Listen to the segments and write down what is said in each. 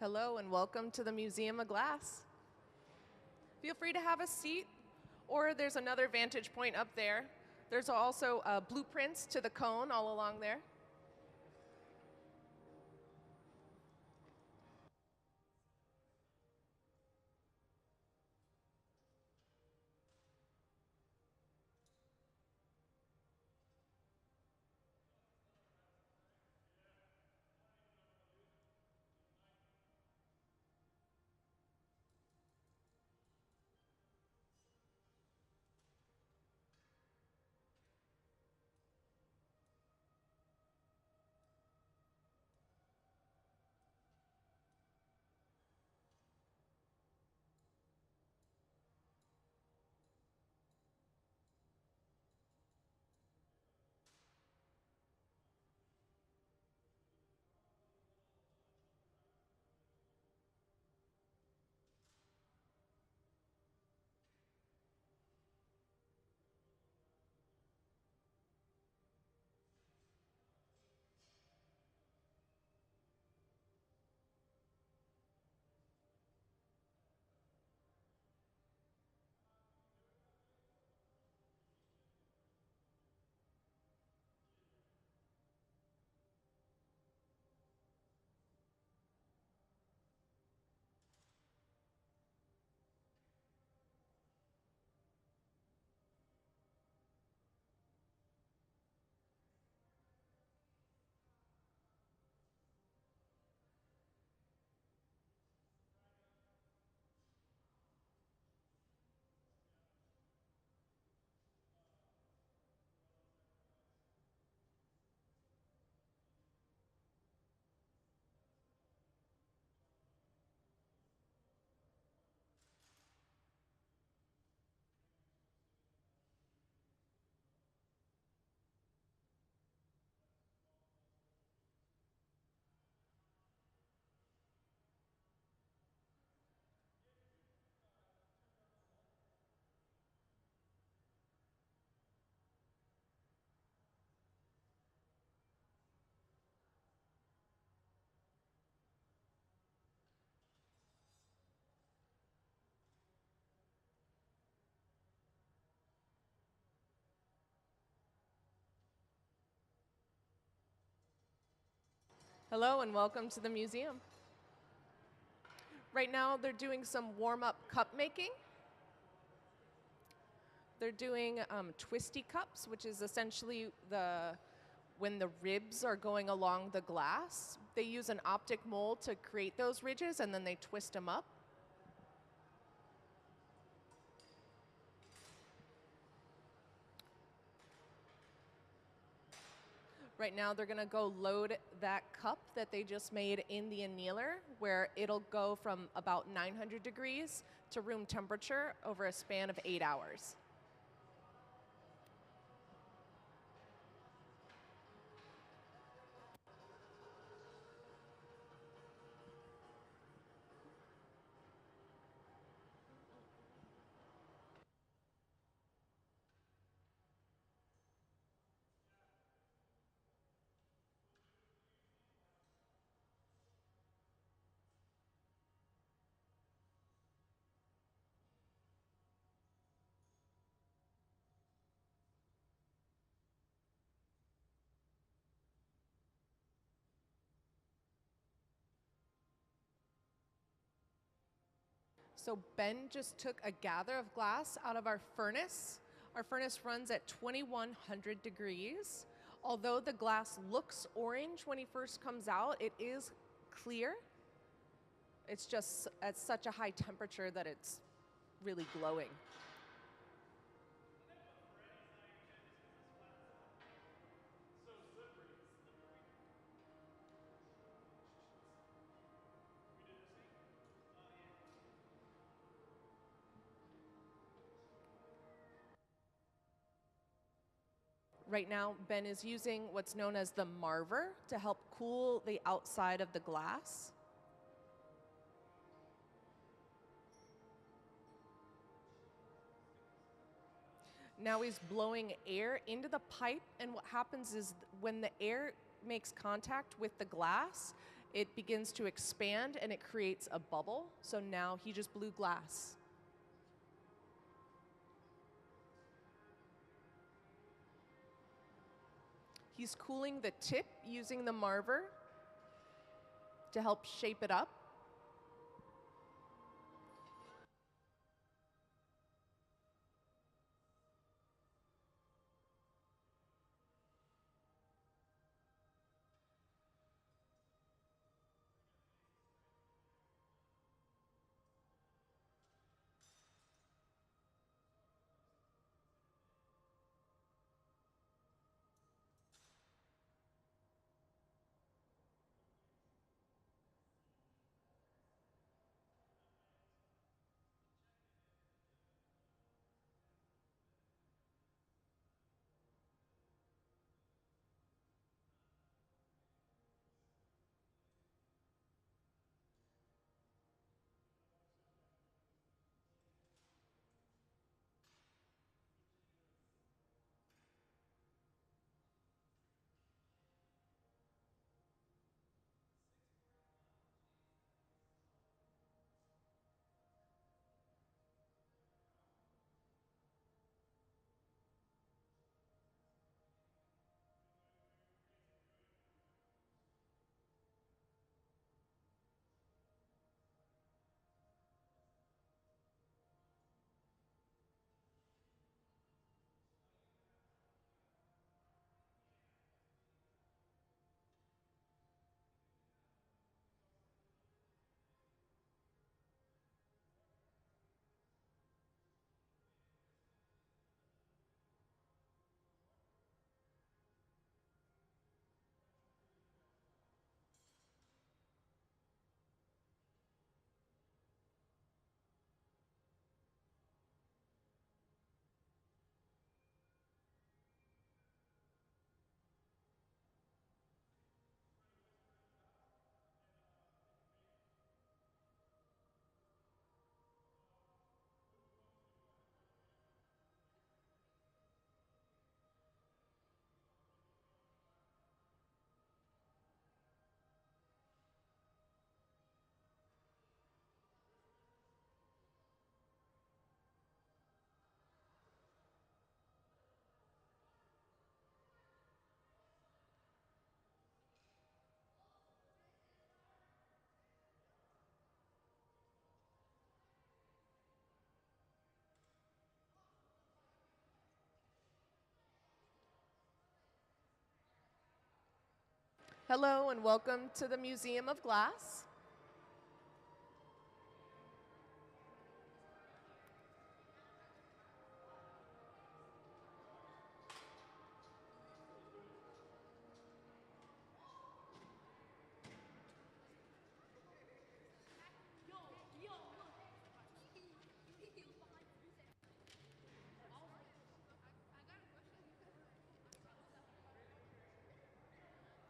Hello and welcome to the Museum of Glass. Feel free to have a seat, or there's another vantage point up there. There's also blueprints to the cone all along there. Hello and welcome to the museum. Right now they're doing some warm-up cup making. They're doing twisty cups, which is essentially when the ribs are going along the glass. They use an optic mold to create those ridges, and then they twist them up. Right now they're going to go load that cup that they just made in the annealer, where it'll go from about 900 degrees to room temperature over a span of 8 hours. So Ben just took a gather of glass out of our furnace. Our furnace runs at 2100 degrees. Although the glass looks orange when he first comes out, it is clear. It's just at such a high temperature that it's really glowing. Right now, Ben is using what's known as the marver to help cool the outside of the glass. Now he's blowing air into the pipe, and what happens is when the air makes contact with the glass, it begins to expand and it creates a bubble. So now he just blew glass. He's cooling the tip using the marver to help shape it up. Hello and welcome to the Museum of Glass.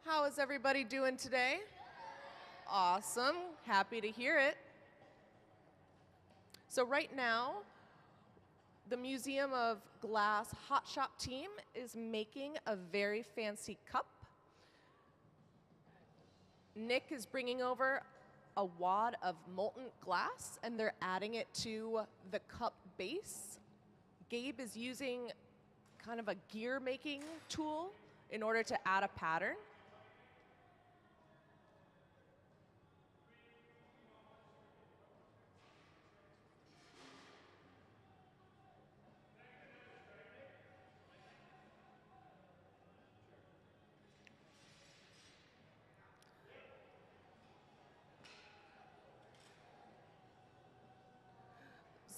How is everybody doing today? Awesome. Happy to hear it. So right now, the Museum of Glass Hot Shop team is making a very fancy cup. Nick is bringing over a wad of molten glass and they're adding it to the cup base. Gabe is using kind of a gear making tool in order to add a pattern.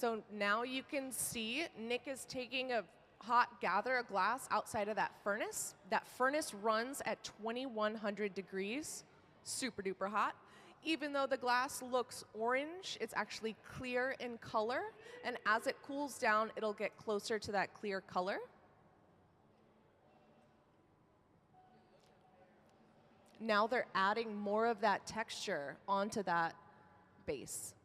So now you can see Nick is taking a hot gather of glass outside of that furnace. That furnace runs at 2100 degrees, super duper hot. Even though the glass looks orange, it's actually clear in color. And as it cools down, it'll get closer to that clear color. Now they're adding more of that texture onto that base.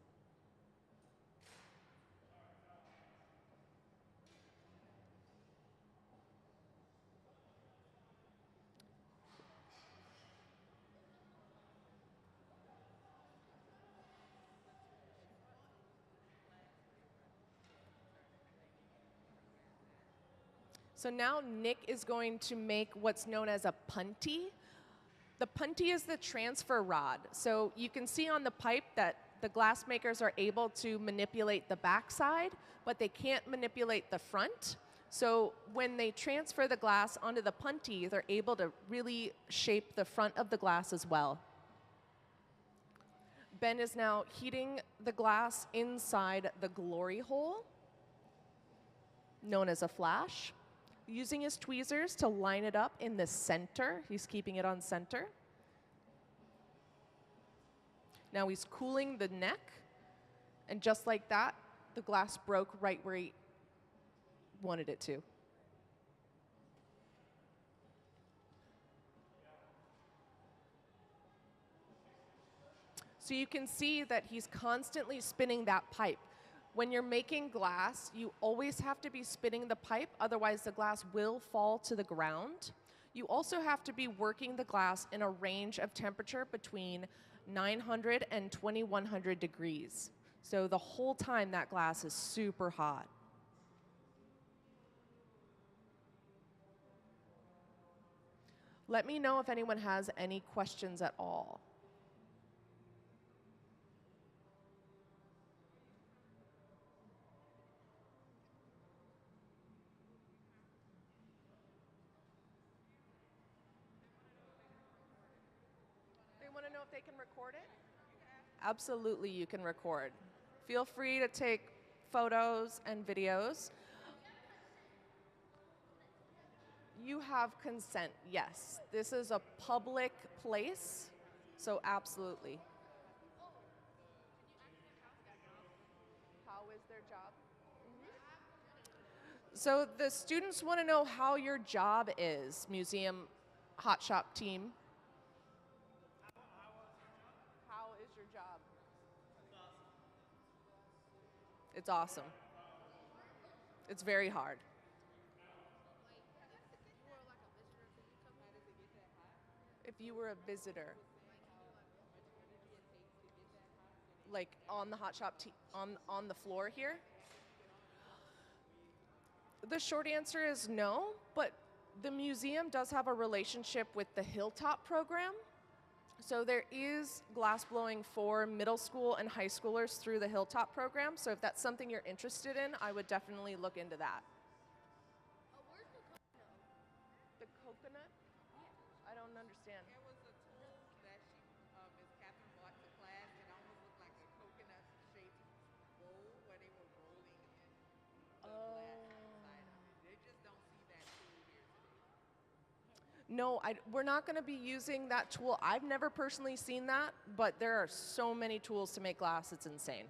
So now Nick is going to make what's known as a punty. The punty is the transfer rod. So you can see on the pipe that the glass makers are able to manipulate the backside, but they can't manipulate the front. So when they transfer the glass onto the punty, they're able to really shape the front of the glass as well. Ben is now heating the glass inside the glory hole, known as a flash, using his tweezers to line it up in the center. He's keeping it on center. Now he's cooling the neck, and just like that, the glass broke right where he wanted it to. So you can see that he's constantly spinning that pipe. When you're making glass, you always have to be spinning the pipe, otherwise the glass will fall to the ground. You also have to be working the glass in a range of temperature between 900 and 2100 degrees. So the whole time that glass is super hot. Let me know if anyone has any questions at all. They want to know if they can record it? Absolutely, you can record. Feel free to take photos and videos. You have consent, yes. This is a public place, so absolutely. How is their job? So the students want to know how your job is, museum hot shop team. How is your job? It's awesome. It's very hard. If you were a visitor, like on the hot shop on the floor here? The short answer is no, but the museum does have a relationship with the Hilltop program. So there is glass blowing for middle school and high schoolers through the Hilltop program. So if that's something you're interested in, I would definitely look into that. The coconut? I don't understand. It was a tool that Miss Catherine brought to class. It almost looked like a coconut-shaped bowl where they were rolling in the glass inside of it. They just don't see that tool here today. No, we're not going to be using that tool. I've never personally seen that, but there are so many tools to make glass, it's insane.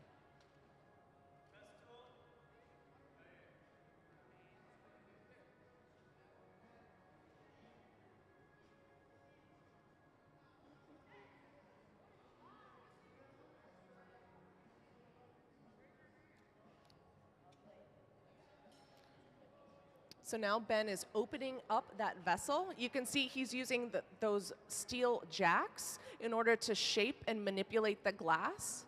So now Ben is opening up that vessel. You can see he's using those steel jacks in order to shape and manipulate the glass.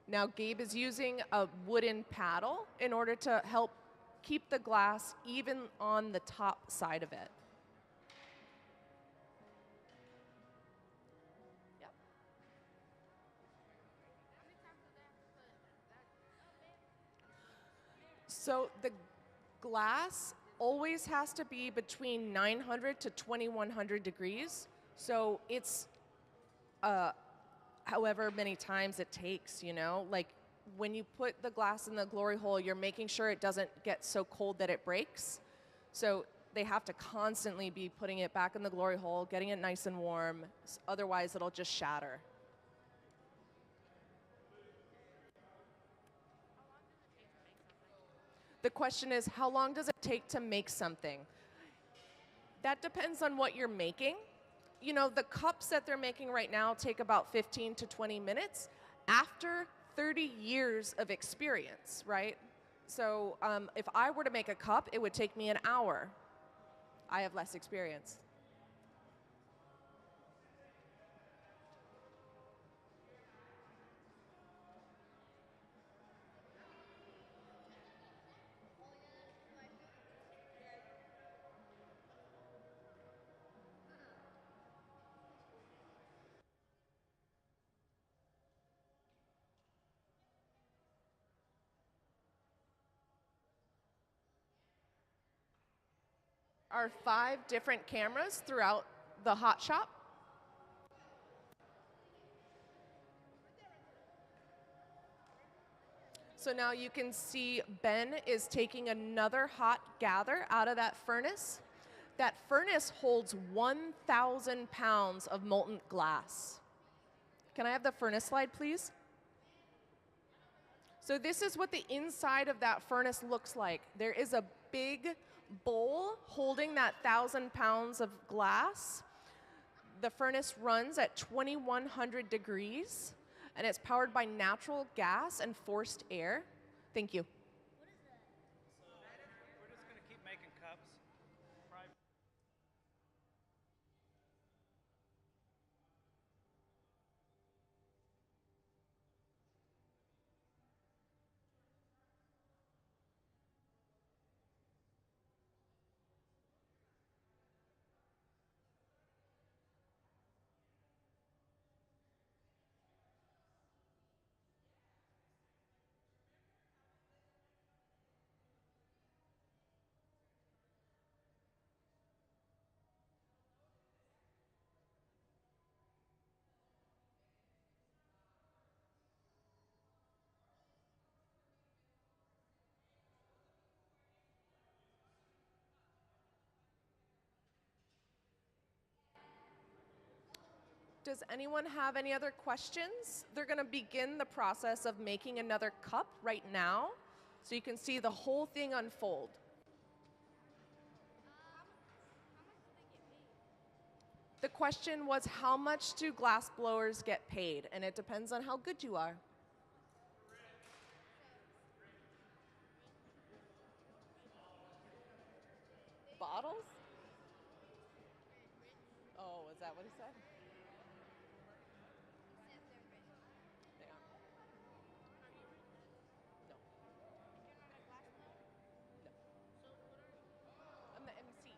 Now Gabe is using a wooden paddle in order to help keep the glass even on the top side of it. Yep. So the glass always has to be between 900 to 2100 degrees. So it's however many times it takes, you know? Like when you put the glass in the glory hole, you're making sure it doesn't get so cold that it breaks. So they have to constantly be putting it back in the glory hole, getting it nice and warm, otherwise it'll just shatter. The question is, how long does it take to make something? That depends on what you're making. You know, the cups that they're making right now take about 15 to 20 minutes. After 30 years of experience, right? So if I were to make a cup, it would take me an hour. I have less experience. Are 5 different cameras throughout the hot shop. So now you can see Ben is taking another hot gather out of that furnace. That furnace holds 1,000 pounds of molten glass. Can I have the furnace slide, please? So this is what the inside of that furnace looks like. There is a big bowl holding that 1,000 pounds of glass. The furnace runs at 2,100 degrees, and it's powered by natural gas and forced air. Thank you. So we're just going to keep making cups. Does anyone have any other questions? They're going to begin the process of making another cup right now, so you can see the whole thing unfold. The question was, how much do glass blowers get paid? And it depends on how good you are. Bottles? Oh, is that what he said? They are. No. No. I'm the MC.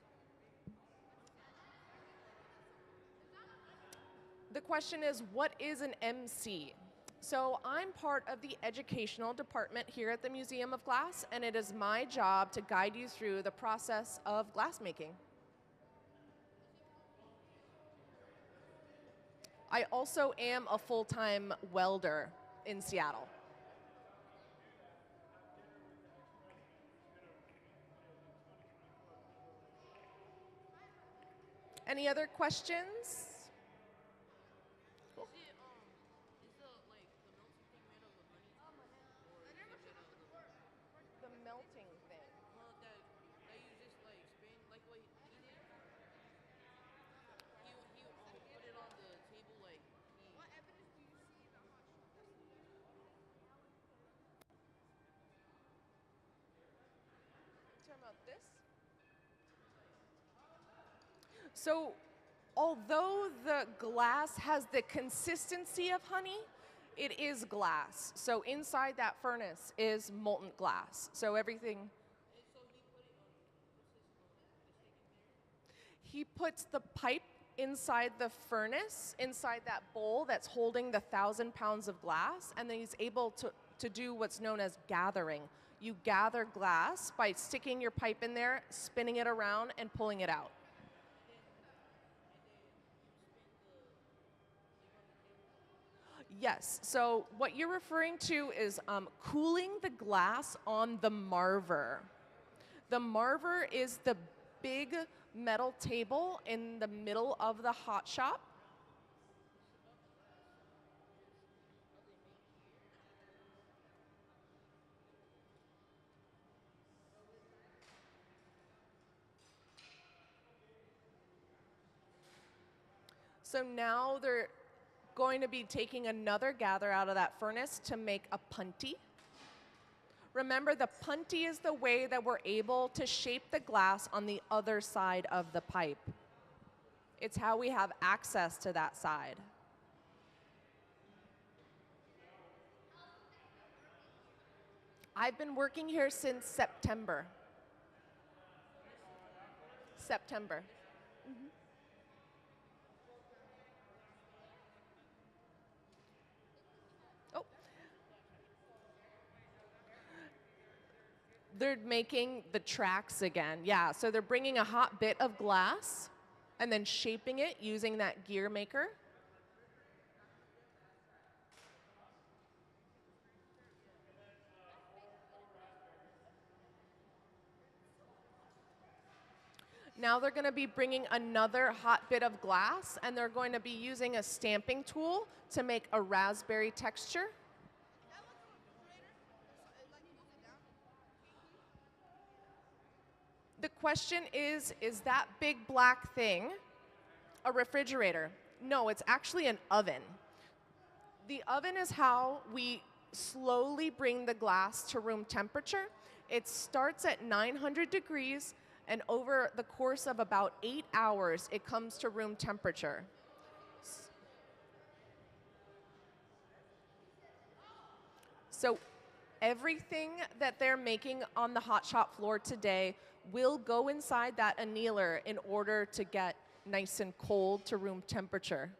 The question is, what is an MC? So I'm part of the educational department here at the Museum of Glass, and it is my job to guide you through the process of glass making. I also am a full-time welder in Seattle. Any other questions? The melting thing. Talking about this? So, although the glass has the consistency of honey, it is glass. So inside that furnace is molten glass. So everything. He puts the pipe inside the furnace, inside that bowl that's holding the 1,000 pounds of glass, and then he's able to do what's known as gathering. You gather glass by sticking your pipe in there, spinning it around, and pulling it out. Yes, so what you're referring to is cooling the glass on the marver. The marver is the big metal table in the middle of the hot shop. So now they're going to be taking another gather out of that furnace to make a punty. Remember, the punty is the way that we're able to shape the glass on the other side of the pipe. It's how we have access to that side. I've been working here since September. September. Oh, they're making the tracks again. Yeah, so they're bringing a hot bit of glass and then shaping it using that gear maker. Now they're going to be bringing another hot bit of glass, and they're going to be using a stamping tool to make a raspberry texture. The question is that big black thing a refrigerator? No, it's actually an oven. The oven is how we slowly bring the glass to room temperature. It starts at 900 degrees, and over the course of about 8 hours, it comes to room temperature. So everything that they're making on the hot shop floor today will go inside that annealer in order to get nice and cold to room temperature.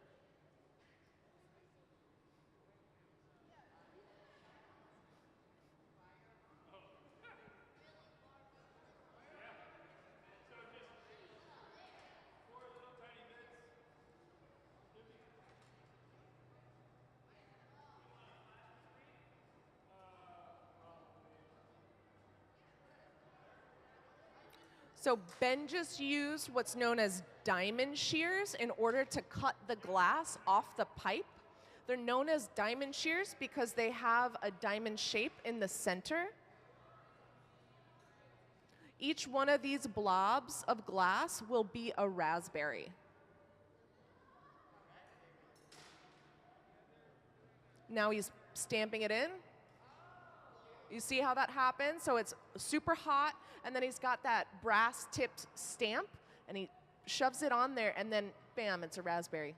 So Ben just used what's known as diamond shears in order to cut the glass off the pipe. They're known as diamond shears because they have a diamond shape in the center. Each one of these blobs of glass will be a raspberry. Now he's stamping it in. You see how that happens? So it's super hot, and then he's got that brass-tipped stamp, and he shoves it on there, and then bam, it's a raspberry.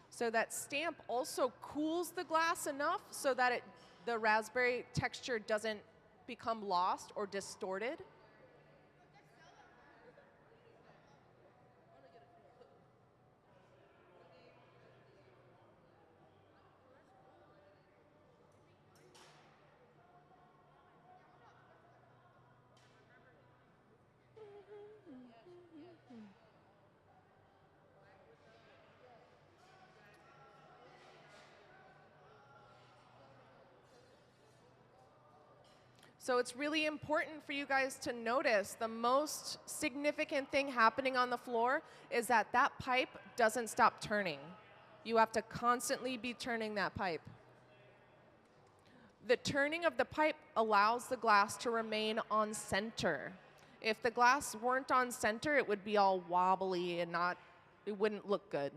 So that stamp also cools the glass enough so that the raspberry texture doesn't become lost or distorted. So it's really important for you guys to notice the most significant thing happening on the floor is that that pipe doesn't stop turning. You have to constantly be turning that pipe. The turning of the pipe allows the glass to remain on center. If the glass weren't on center, it would be all wobbly and it wouldn't look good.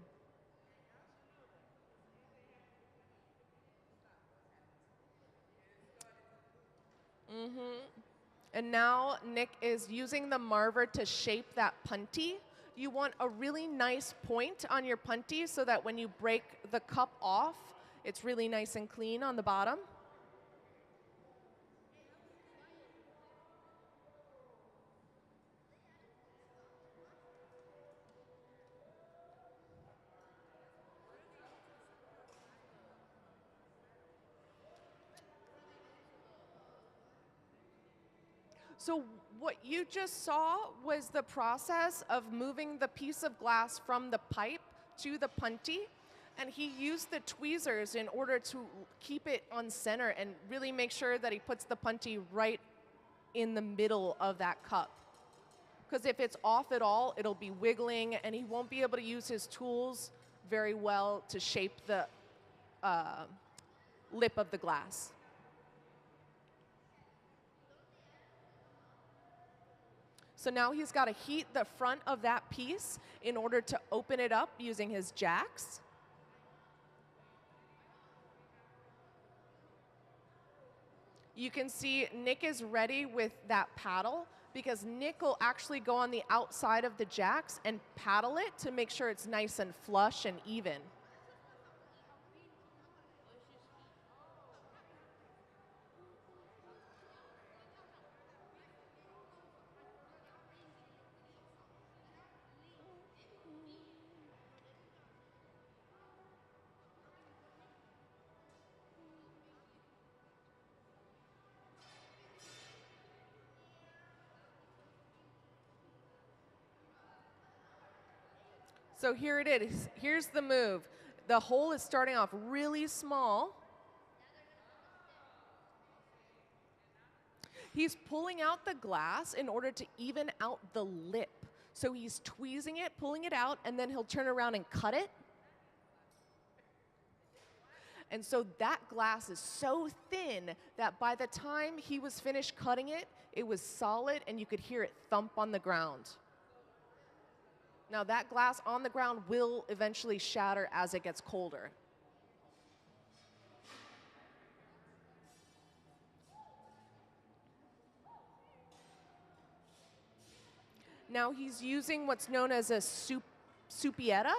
And now Nick is using the marver to shape that punty. You want a really nice point on your punty so that when you break the cup off, it's really nice and clean on the bottom. So what you just saw was the process of moving the piece of glass from the pipe to the punty, and he used the tweezers in order to keep it on center and really make sure that he puts the punty right in the middle of that cup. Because if it's off at all, it'll be wiggling, and he won't be able to use his tools very well to shape the lip of the glass. So now he's got to heat the front of that piece in order to open it up using his jacks. You can see Nick is ready with that paddle because Nick will actually go on the outside of the jacks and paddle it to make sure it's nice and flush and even. So here it is. Here's the move. The hole is starting off really small. He's pulling out the glass in order to even out the lip. So he's tweezing it, pulling it out, and then he'll turn around and cut it. And so that glass is so thin that by the time he was finished cutting it, it was solid and you could hear it thump on the ground. Now that glass on the ground will eventually shatter as it gets colder. Now he's using what's known as a soupietta.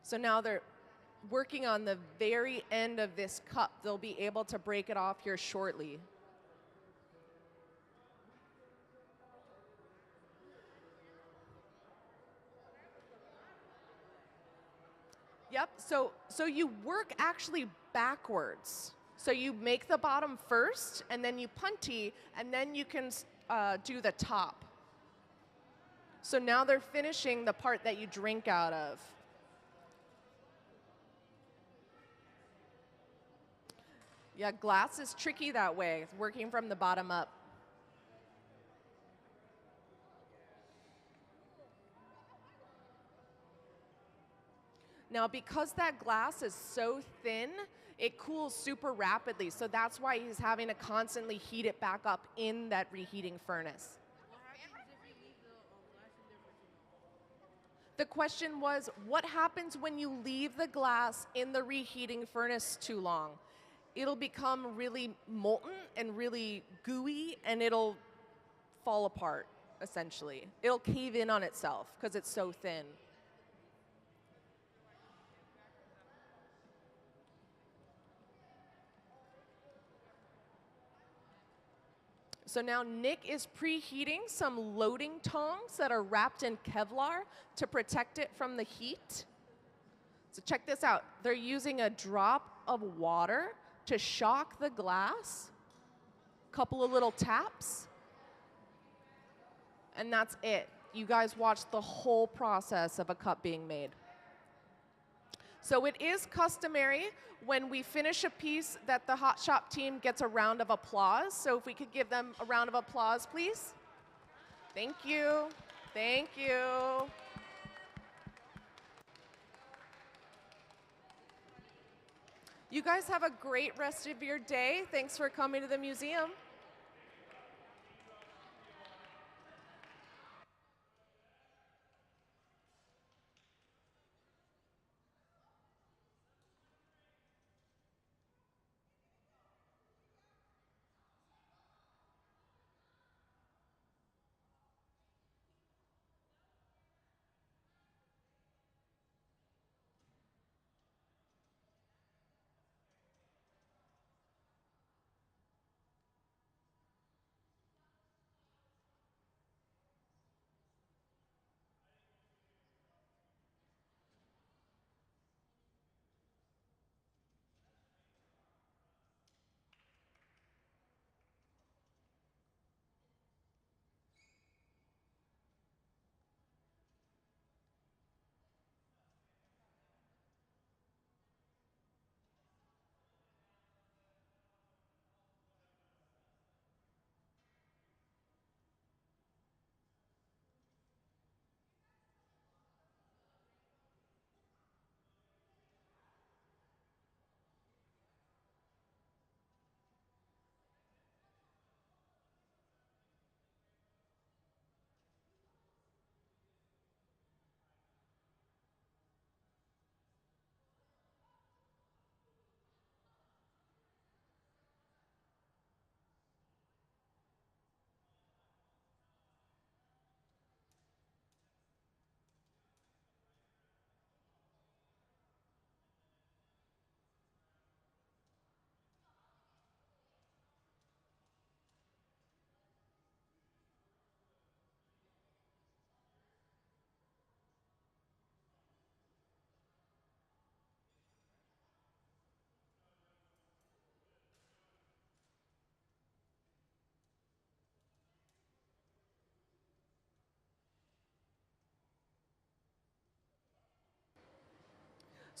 So now they're working on the very end of this cup. They'll be able to break it off here shortly. Yep, so you work actually backwards. So you make the bottom first, and then you punty, and then you can do the top. So now they're finishing the part that you drink out of. Yeah, glass is tricky that way, working from the bottom up. Now, because that glass is so thin, it cools super rapidly. So that's why he's having to constantly heat it back up in that reheating furnace. What happens if you leave the glass in there for too long? The question was, what happens when you leave the glass in the reheating furnace too long? It'll become really molten and really gooey, and it'll fall apart, essentially. It'll cave in on itself because it's so thin. So now Nick is preheating some loading tongs that are wrapped in Kevlar to protect it from the heat. So check this out. They're using a drop of water to shock the glass, couple of little taps, and that's it. You guys watched the whole process of a cup being made. So it is customary when we finish a piece that the Hot Shop team gets a round of applause. So if we could give them a round of applause, please. Thank you. Thank you. You guys have a great rest of your day. Thanks for coming to the museum.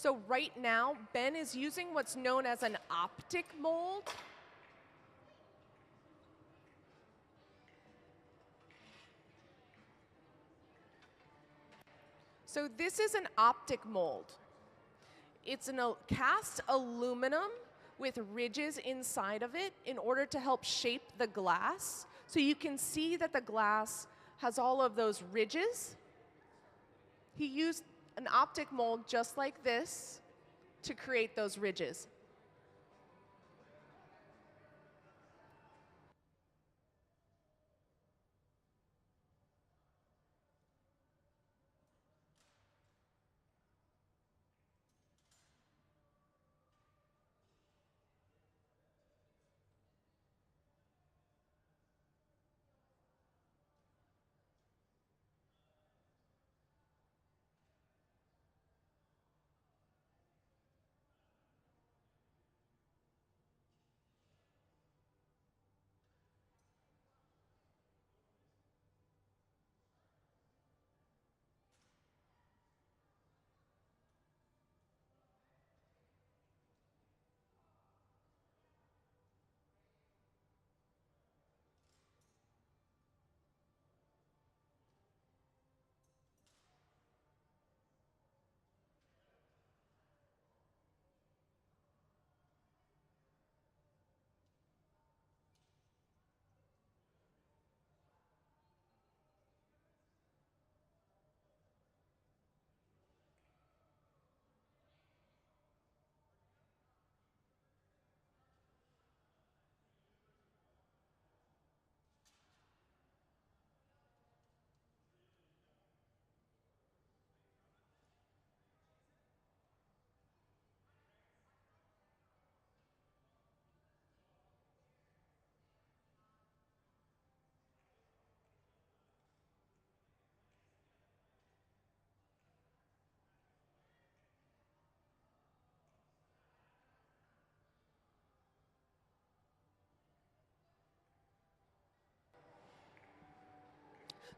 So right now, Ben is using what's known as an optic mold. So this is an optic mold. It's cast aluminum with ridges inside of it in order to help shape the glass. So you can see that the glass has all of those ridges. He used an optic mold just like this to create those ridges.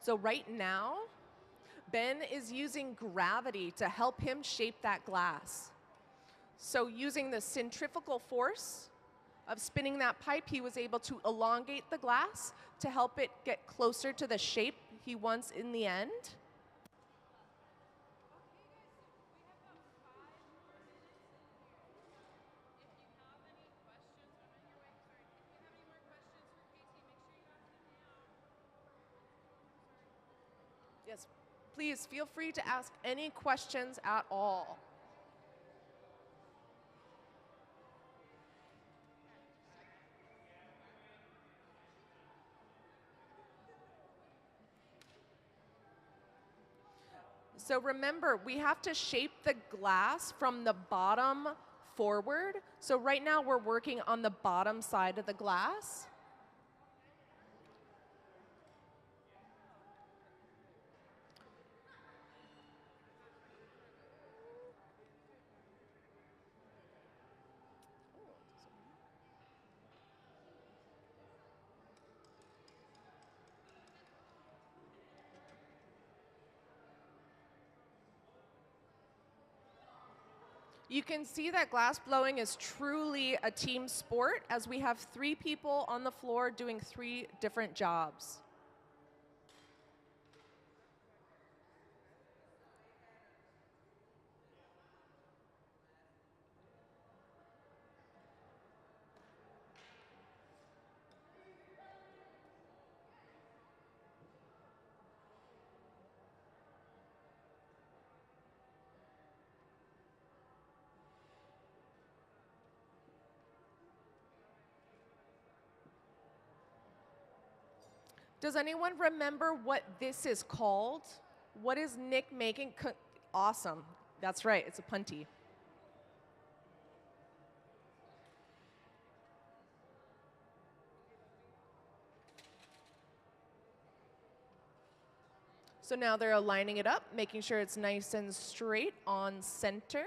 So right now, Ben is using gravity to help him shape that glass. So using the centrifugal force of spinning that pipe, he was able to elongate the glass to help it get closer to the shape he wants in the end. Yes, please feel free to ask any questions at all. So remember, we have to shape the glass from the bottom forward. So right now we're working on the bottom side of the glass. You can see that glass blowing is truly a team sport, as we have 3 people on the floor doing 3 different jobs. Does anyone remember what this is called? What is Nick making? Awesome. That's right, it's a punty. So now they're aligning it up, making sure it's nice and straight on center.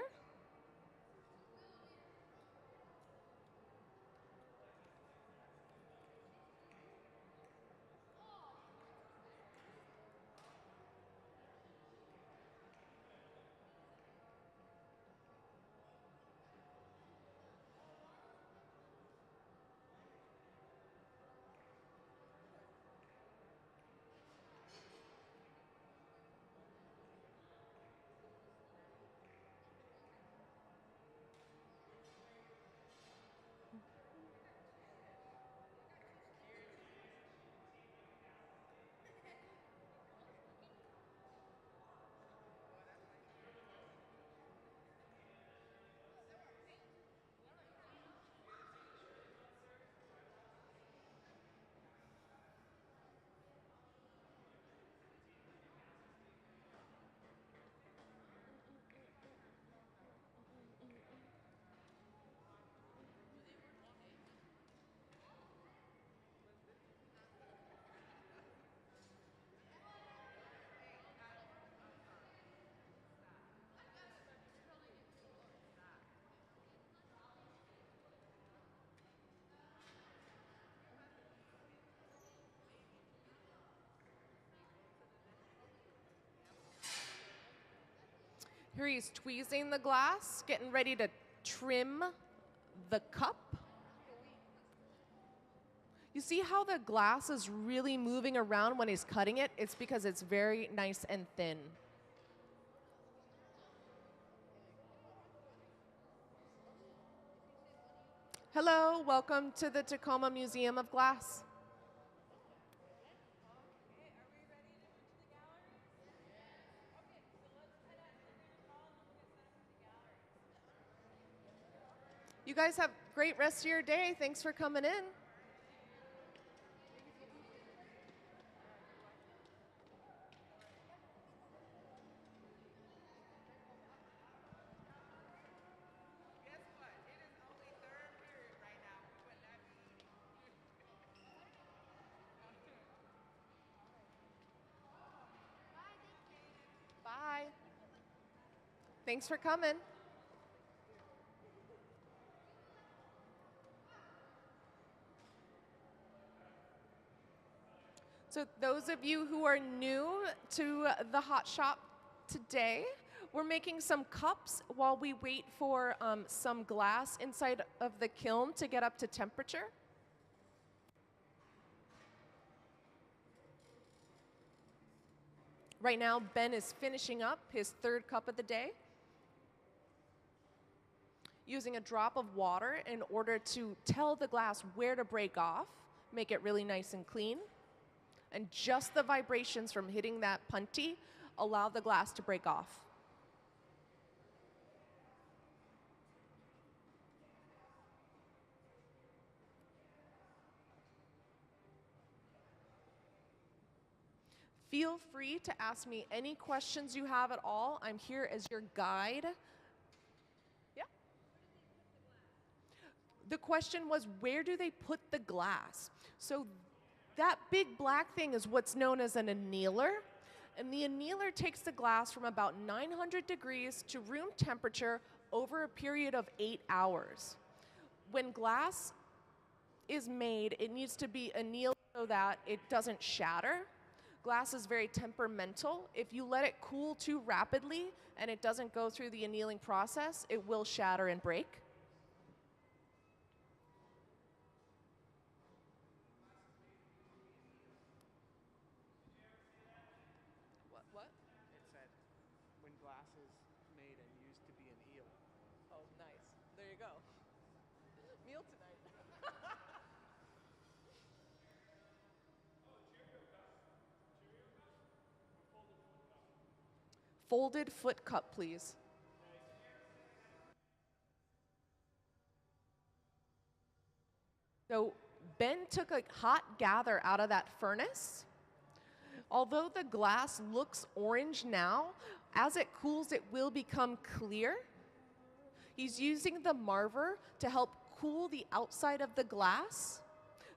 Here he's tweezing the glass, getting ready to trim the cup. You see how the glass is really moving around when he's cutting it? It's because it's very nice and thin. Hello, welcome to the Tacoma Museum of Glass. You guys have a great rest of your day. Thanks for coming in. Guess what? It is only third period right now. We would not be eating. Bye. Thanks for coming. So those of you who are new to the hot shop today, we're making some cups while we wait for some glass inside of the kiln to get up to temperature. Right now, Ben is finishing up his third cup of the day, using a drop of water in order to tell the glass where to break off, make it really nice and clean. And just the vibrations from hitting that punty allow the glass to break off. Feel free to ask me any questions you have at all. I'm here as your guide. Yeah. The question was, where do they put the glass? So that big black thing is what's known as an annealer. And the annealer takes the glass from about 900 degrees to room temperature over a period of 8 hours. When glass is made, it needs to be annealed so that it doesn't shatter. Glass is very temperamental. If you let it cool too rapidly and it doesn't go through the annealing process, it will shatter and break. What? It said when glass is made and used to be annealed. Oh, nice. There you go. Meal tonight. Folded foot cup, please. So Ben took a hot gather out of that furnace. Although the glass looks orange now, as it cools, it will become clear. He's using the marver to help cool the outside of the glass.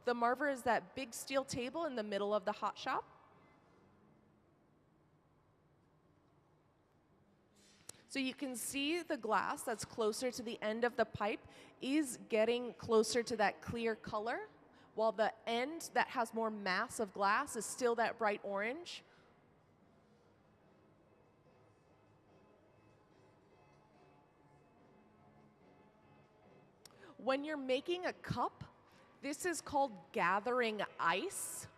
The marver is that big steel table in the middle of the hot shop. So you can see the glass that's closer to the end of the pipe is getting closer to that clear color, while the end that has more mass of glass is still that bright orange. When you're making a cup, this is called gathering ice.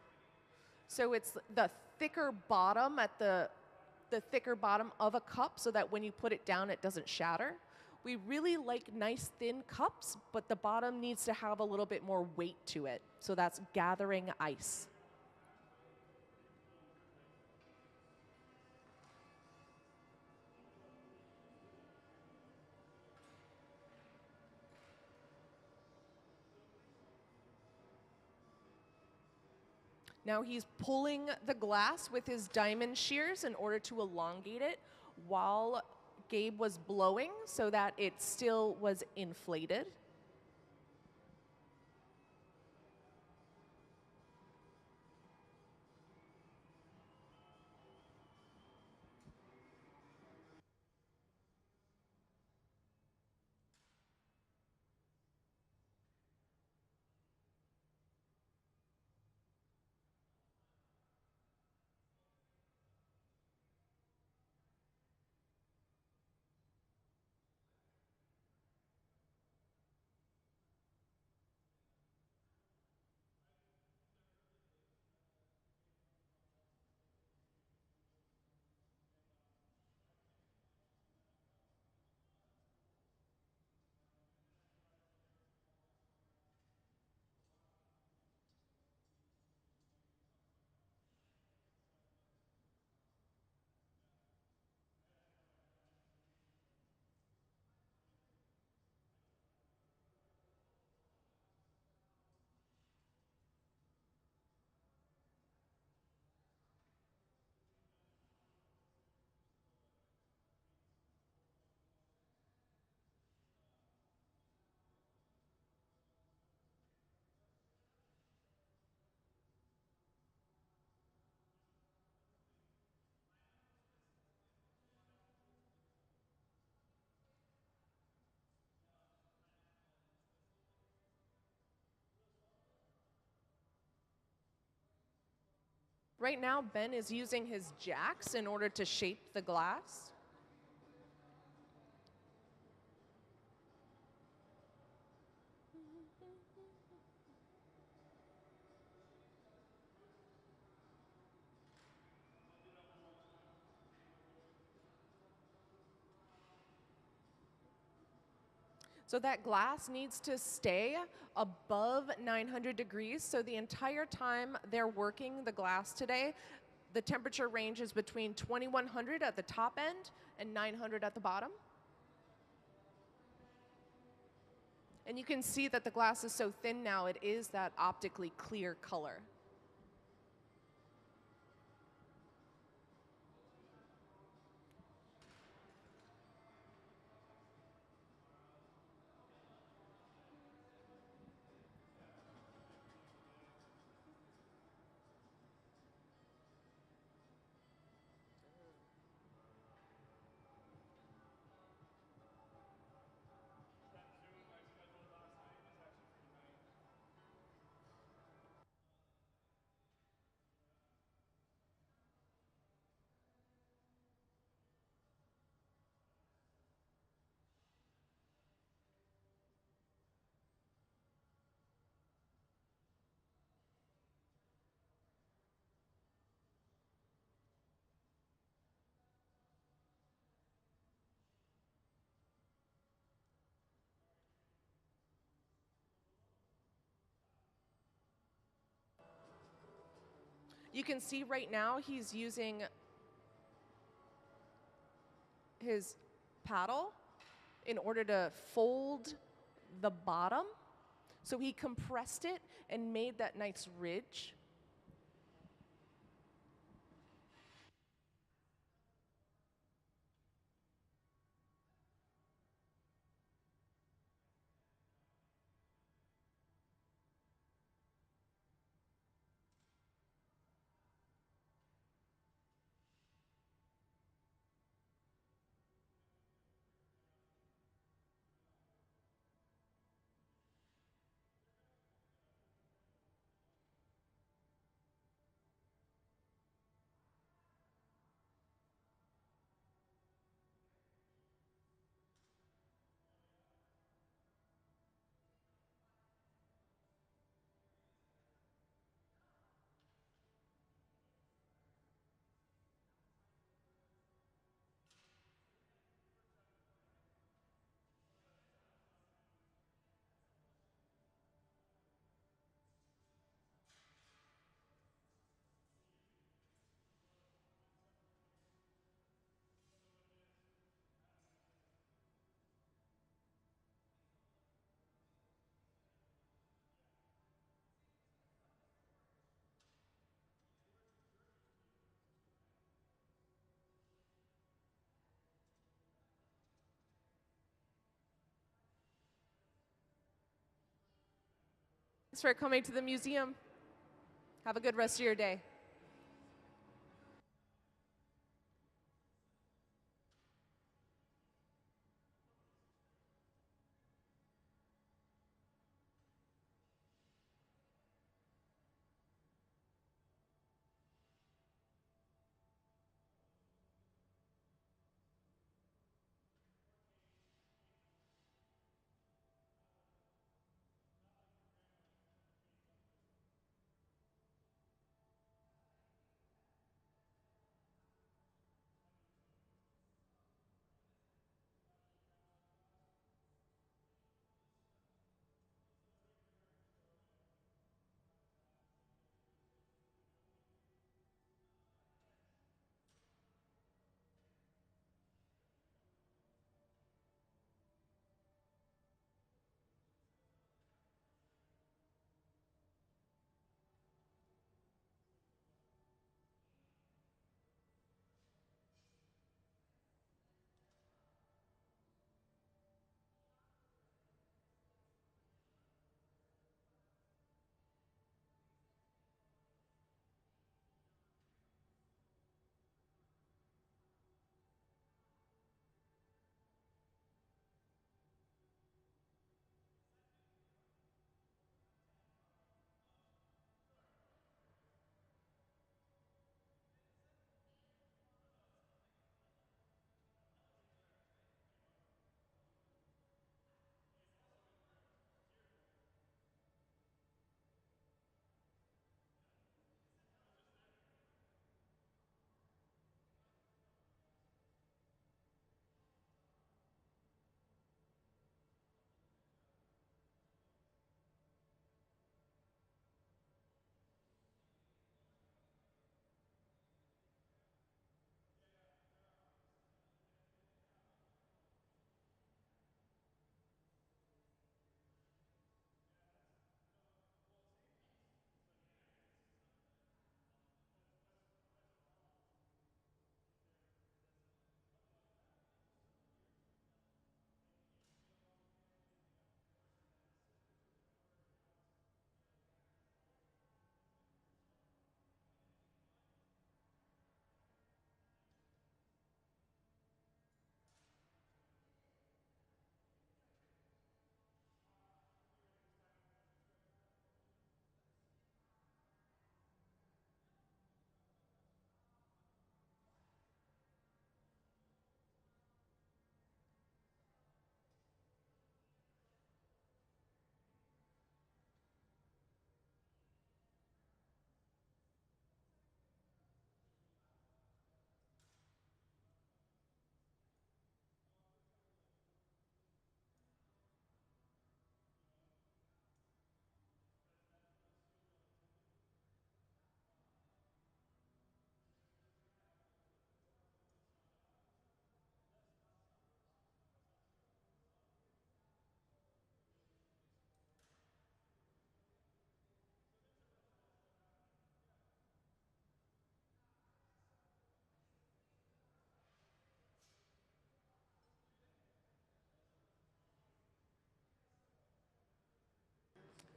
So it's the thicker bottom at the thicker bottom of a cup so that when you put it down, it doesn't shatter. We really like nice thin cups, but the bottom needs to have a little bit more weight to it. So that's gathering ice. Now he's pulling the glass with his diamond shears in order to elongate it while Gabe was blowing so that it still was inflated. Right now, Ben is using his jacks in order to shape the glass. So that glass needs to stay above 900 degrees. So the entire time they're working the glass today, the temperature range is between 2100 at the top end and 900 at the bottom. And you can see that the glass is so thin now, it is that optically clear color. You can see right now he's using his paddle in order to fold the bottom. So he compressed it and made that nice ridge. Thanks for coming to the museum. Have a good rest of your day.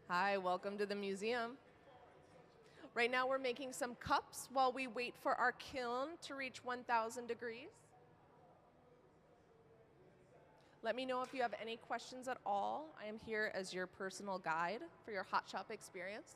Hi, welcome to the museum. Right now we're making some cups while we wait for our kiln to reach 1,000 degrees. Let me know if you have any questions at all. I am here as your personal guide for your hot shop experience.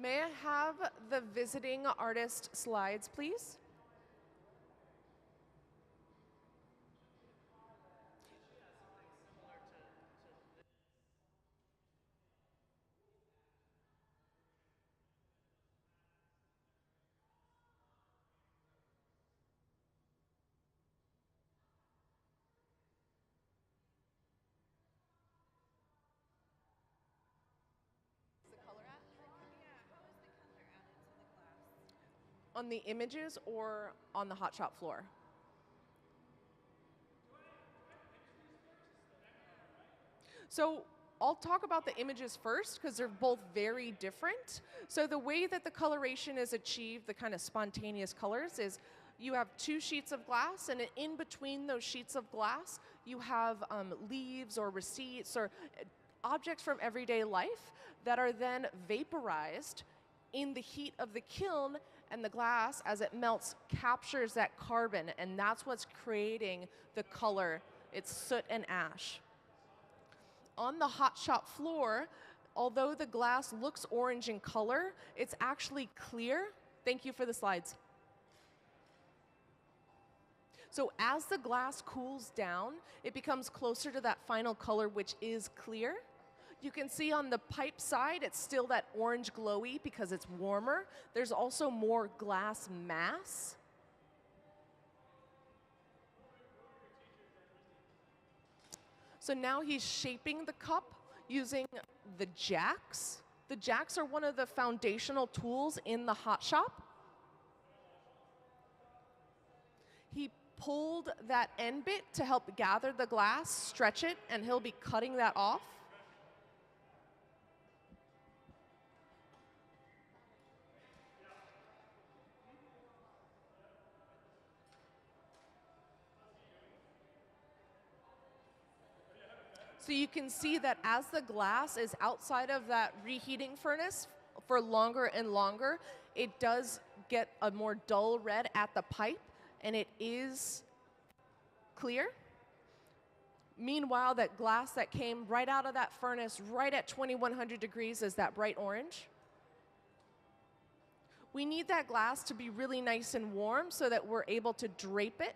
May I have the visiting artist slides, please? The color at? Yeah, how is the color added to the glass? On the images or on the hot shop floor? So I'll talk about the images first because they're both very different. So the way that the coloration is achieved, the kind of spontaneous colors, is you have two sheets of glass, and in between those sheets of glass, you have leaves or receipts or objects from everyday life that are then vaporized in the heat of the kiln, and the glass, as it melts, captures that carbon, and that's what's creating the color. It's soot and ash. on the hot shop floor, although the glass looks orange in color, it's actually clear. Thank you for the slides. So as the glass cools down, it becomes closer to that final color, which is clear. You can see on the pipe side, it's still that orange glowy because it's warmer. There's also more glass mass. So now he's shaping the cup using the jacks. The jacks are one of the foundational tools in the hot shop. He pulled that end bit to help gather the glass, stretch it, and he'll be cutting that off. So you can see that as the glass is outside of that reheating furnace for longer and longer, it does get a more dull red at the pipe, and it is clear. Meanwhile, that glass that came right out of that furnace, right at 2100 degrees, is that bright orange. We need that glass to be really nice and warm so that we're able to drape it.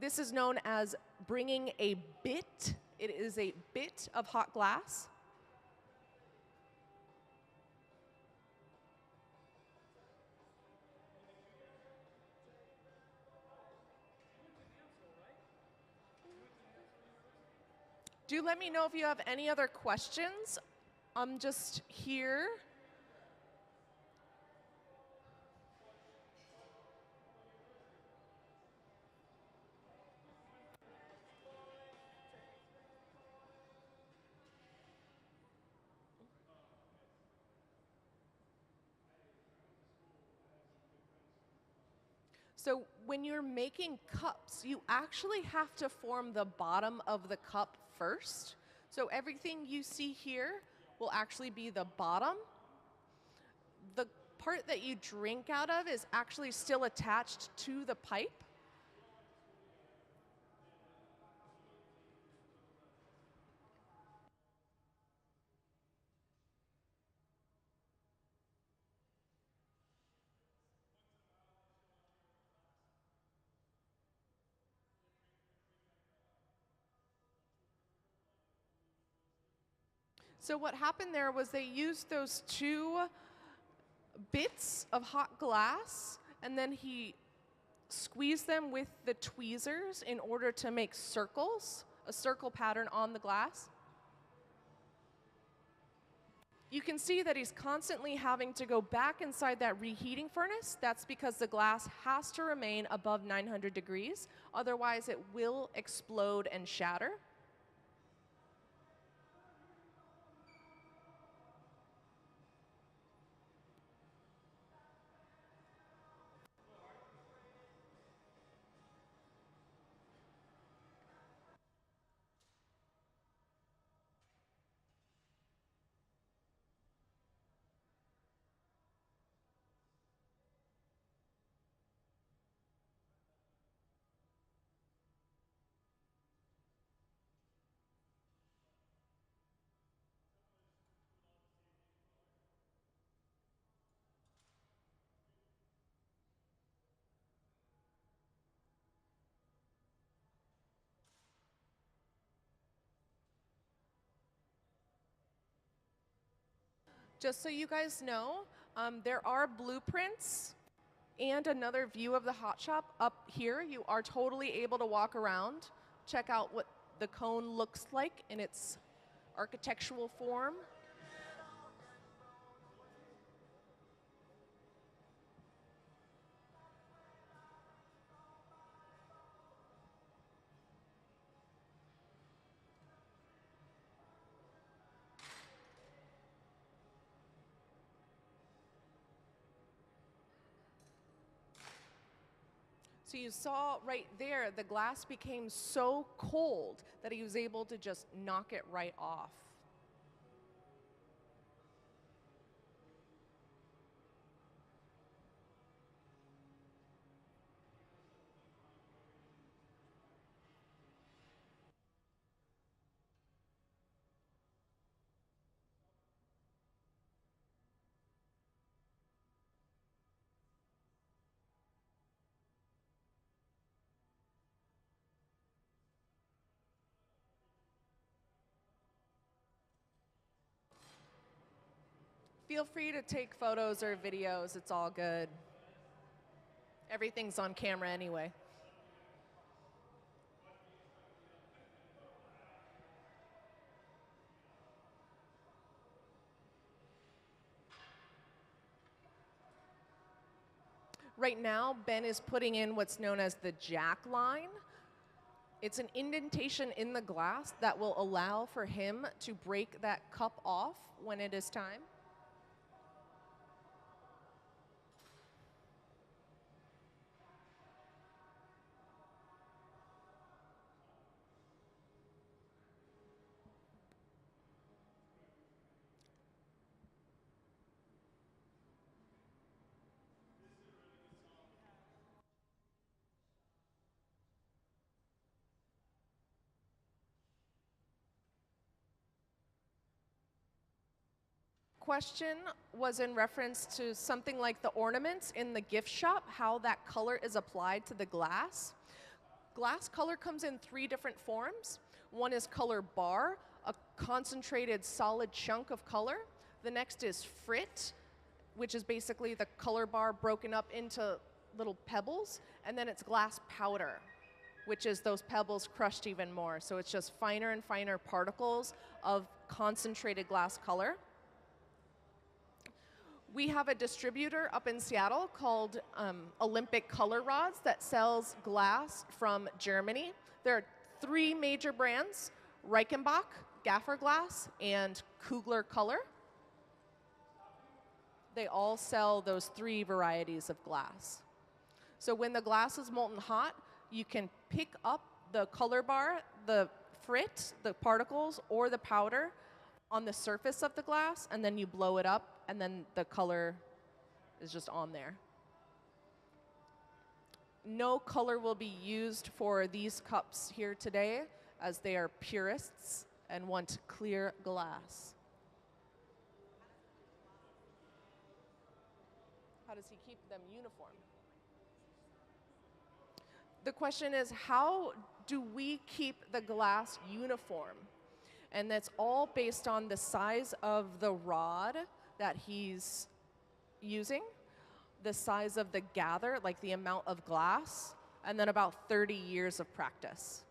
This is known as bringing a bit. It is a bit of hot glass. Do let me know if you have any other questions. I'm just here. So when you're making cups, you actually have to form the bottom of the cup first. So everything you see here will actually be the bottom. The part that you drink out of is actually still attached to the pipe. So what happened there was they used those two bits of hot glass, and then he squeezed them with the tweezers in order to make circles, a circle pattern on the glass. You can see that he's constantly having to go back inside that reheating furnace. That's because the glass has to remain above 900 degrees. Otherwise, it will explode and shatter. Just so you guys know, there are blueprints and another view of the hot shop up here. You are totally able to walk around, check out what the cone looks like in its architectural form. So you saw right there, the glass became so cold that he was able to just knock it right off. Feel free to take photos or videos. It's all good. Everything's on camera anyway. Right now, Ben is putting in what's known as the jack line. It's an indentation in the glass that will allow for him to break that cup off when it is time. Question was in reference to something like the ornaments in the gift shop, how that color is applied to the glass. Glass color comes in 3 different forms. One is color bar, a concentrated solid chunk of color. The next is frit, which is basically the color bar broken up into little pebbles. And then it's glass powder, which is those pebbles crushed even more. So it's just finer and finer particles of concentrated glass color. We have a distributor up in Seattle called Olympic Color Rods that sells glass from Germany. There are 3 major brands: Reichenbach, Gaffer Glass, and Kugler Color. They all sell those 3 varieties of glass. So when the glass is molten hot, you can pick up the color bar, the frit, the particles, or the powder on the surface of the glass, and then you blow it up, and then the color is just on there. No color will be used for these cups here today, as they are purists and want clear glass. How does he keep them uniform? The question is, how do we keep the glass uniform? And that's all based on the size of the rod that he's using, the size of the gather, like the amount of glass, and then about 30 years of practice.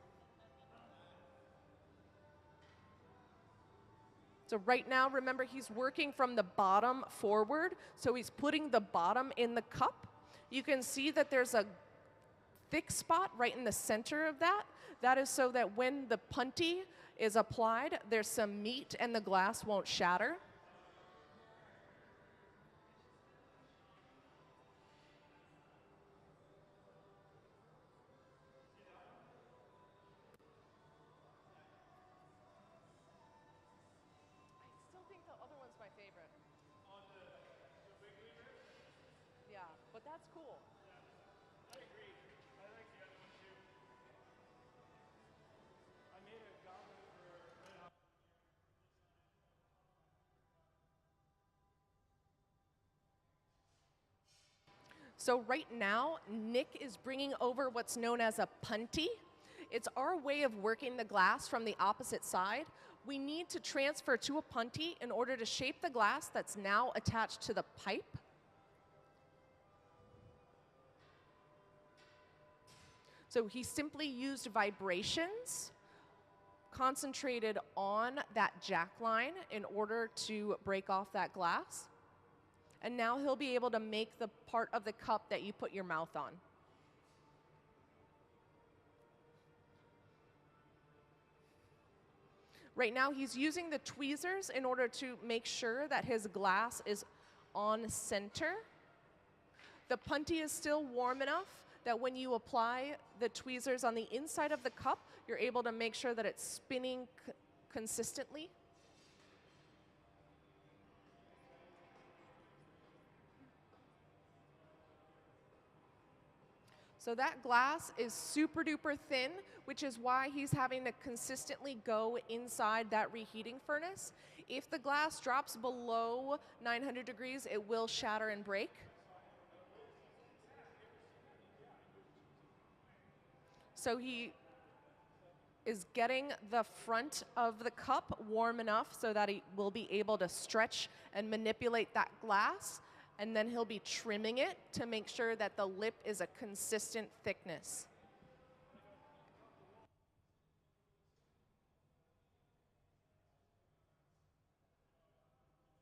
So right now, remember, he's working from the bottom forward, so he's putting the bottom in the cup. You can see that there's a thick spot right in the center of that. That is so that when the punty is applied, there's some meat and the glass won't shatter. I still think the other one's my favorite. On the big lever? Yeah, but that's cool. I agree. I like the other one too. I made a goblet for Red Hot. So right now, Nick is bringing over what's known as a punty. It's our way of working the glass from the opposite side. We need to transfer to a punty in order to shape the glass that's now attached to the pipe. So he simply used vibrations concentrated on that jack line in order to break off that glass. And now he'll be able to make the part of the cup that you put your mouth on. Right now he's using the tweezers in order to make sure that his glass is on center. The punty is still warm enough that when you apply the tweezers on the inside of the cup, you're able to make sure that it's spinning consistently. So that glass is super duper thin, which is why he's having to consistently go inside that reheating furnace. If the glass drops below 900 degrees, it will shatter and break. So is getting the front of the cup warm enough so that he will be able to stretch and manipulate that glass, and then he'll be trimming it to make sure that the lip is a consistent thickness.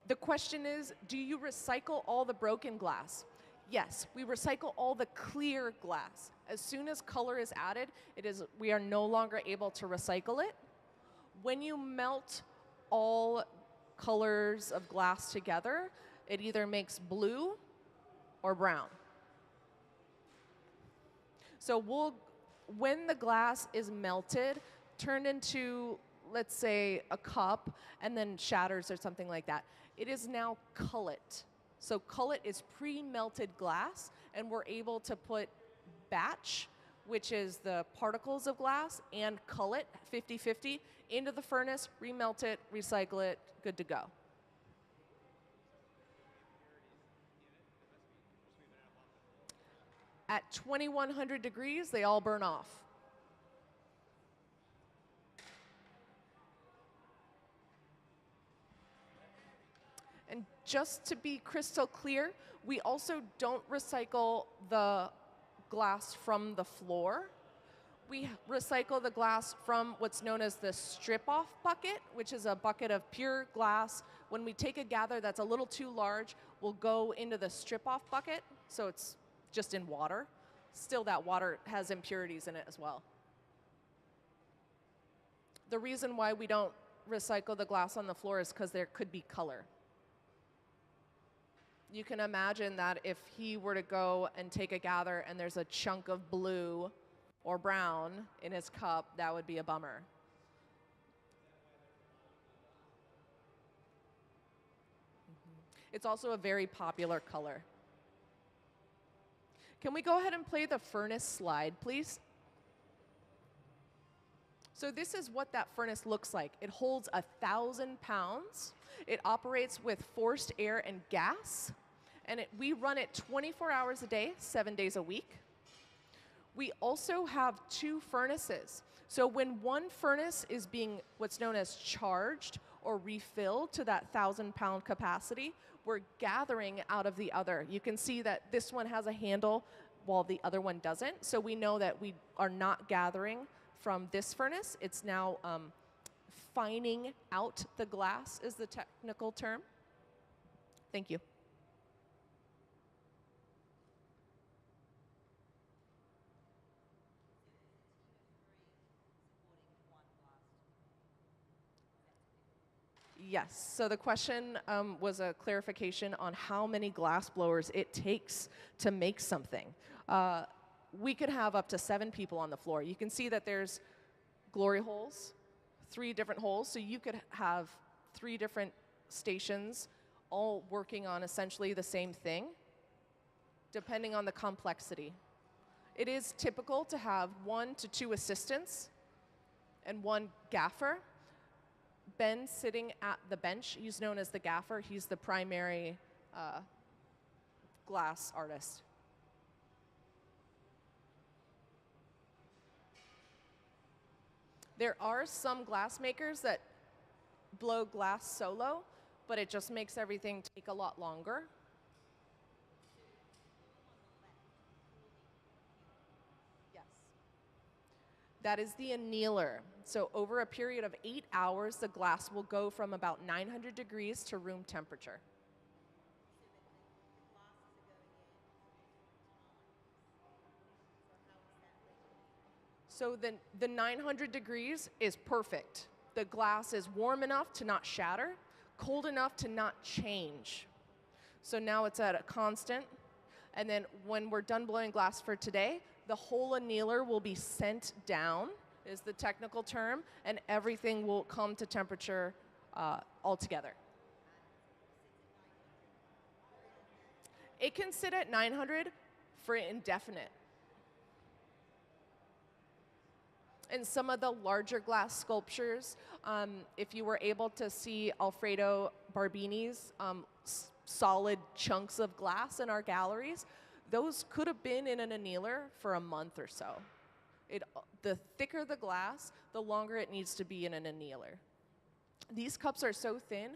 The question is, do you recycle all the broken glass? Yes, we recycle all the clear glass. As soon as color is added, we are no longer able to recycle it. When you melt all colors of glass together, it either makes blue or brown. So when the glass is melted, turned into, let's say, a cup, and then shatters or something like that, it is now cullet. So cullet is pre-melted glass, and we're able to put batch, which is the particles of glass, and cullet, 50-50, into the furnace, remelt it, recycle it, good to go. At 2100 degrees, they all burn off. And just to be crystal clear, we also don't recycle the glass from the floor. We recycle the glass from what's known as the strip-off bucket, which is a bucket of pure glass. When we take a gather that's a little too large, we'll go into the strip-off bucket, so it's just in water. Still, that water has impurities in it as well. The reason why we don't recycle the glass on the floor is because there could be color. You can imagine that if he were to go and take a gather and there's a chunk of blue or brown in his cup, that would be a bummer. It's also a very popular color. Can we go ahead and play the furnace slide, please? So this is what that furnace looks like. It holds 1,000 pounds. It operates with forced air and gas. And we run it 24 hours a day, 7 days a week. We also have 2 furnaces. So when one furnace is being what's known as charged or refilled to that 1,000-pound capacity, we're gathering out of the other. You can see that this one has a handle while the other one doesn't. So we know that we are not gathering from this furnace. It's now fining out the glass is the technical term. Thank you. Yes, so the question was a clarification on how many glass blowers it takes to make something. We could have up to 7 people on the floor. You can see that there's glory holes, 3 different holes, so you could have 3 different stations all working on essentially the same thing, depending on the complexity. It is typical to have 1 to 2 assistants and 1 gaffer. Ben sitting at the bench, he's known as the gaffer. He's the primary glass artist. There are some glass makers that blow glass solo, but it just makes everything take a lot longer. Yes. That is the annealer. So over a period of 8 hours, the glass will go from about 900 degrees to room temperature. So the 900 degrees is perfect. The glass is warm enough to not shatter, cold enough to not change. So now it's at a constant. And then when we're done blowing glass for today, the whole annealer will be sent down, is the technical term, and everything will come to temperature altogether. It can sit at 900 for indefinite. And some of the larger glass sculptures, if you were able to see Alfredo Barbini's solid chunks of glass in our galleries, those could have been in an annealer for a month or so. The thicker the glass, the longer it needs to be in an annealer. These cups are so thin,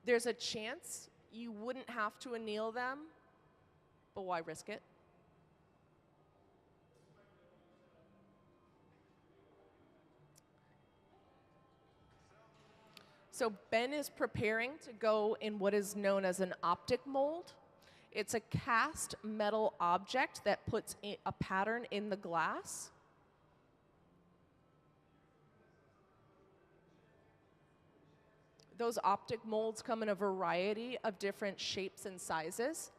there's a chance you wouldn't have to anneal them, but why risk it? So Ben is preparing to go in what is known as an optic mold. It's a cast metal object that puts a pattern in the glass. Those optic molds come in a variety of different shapes and sizes.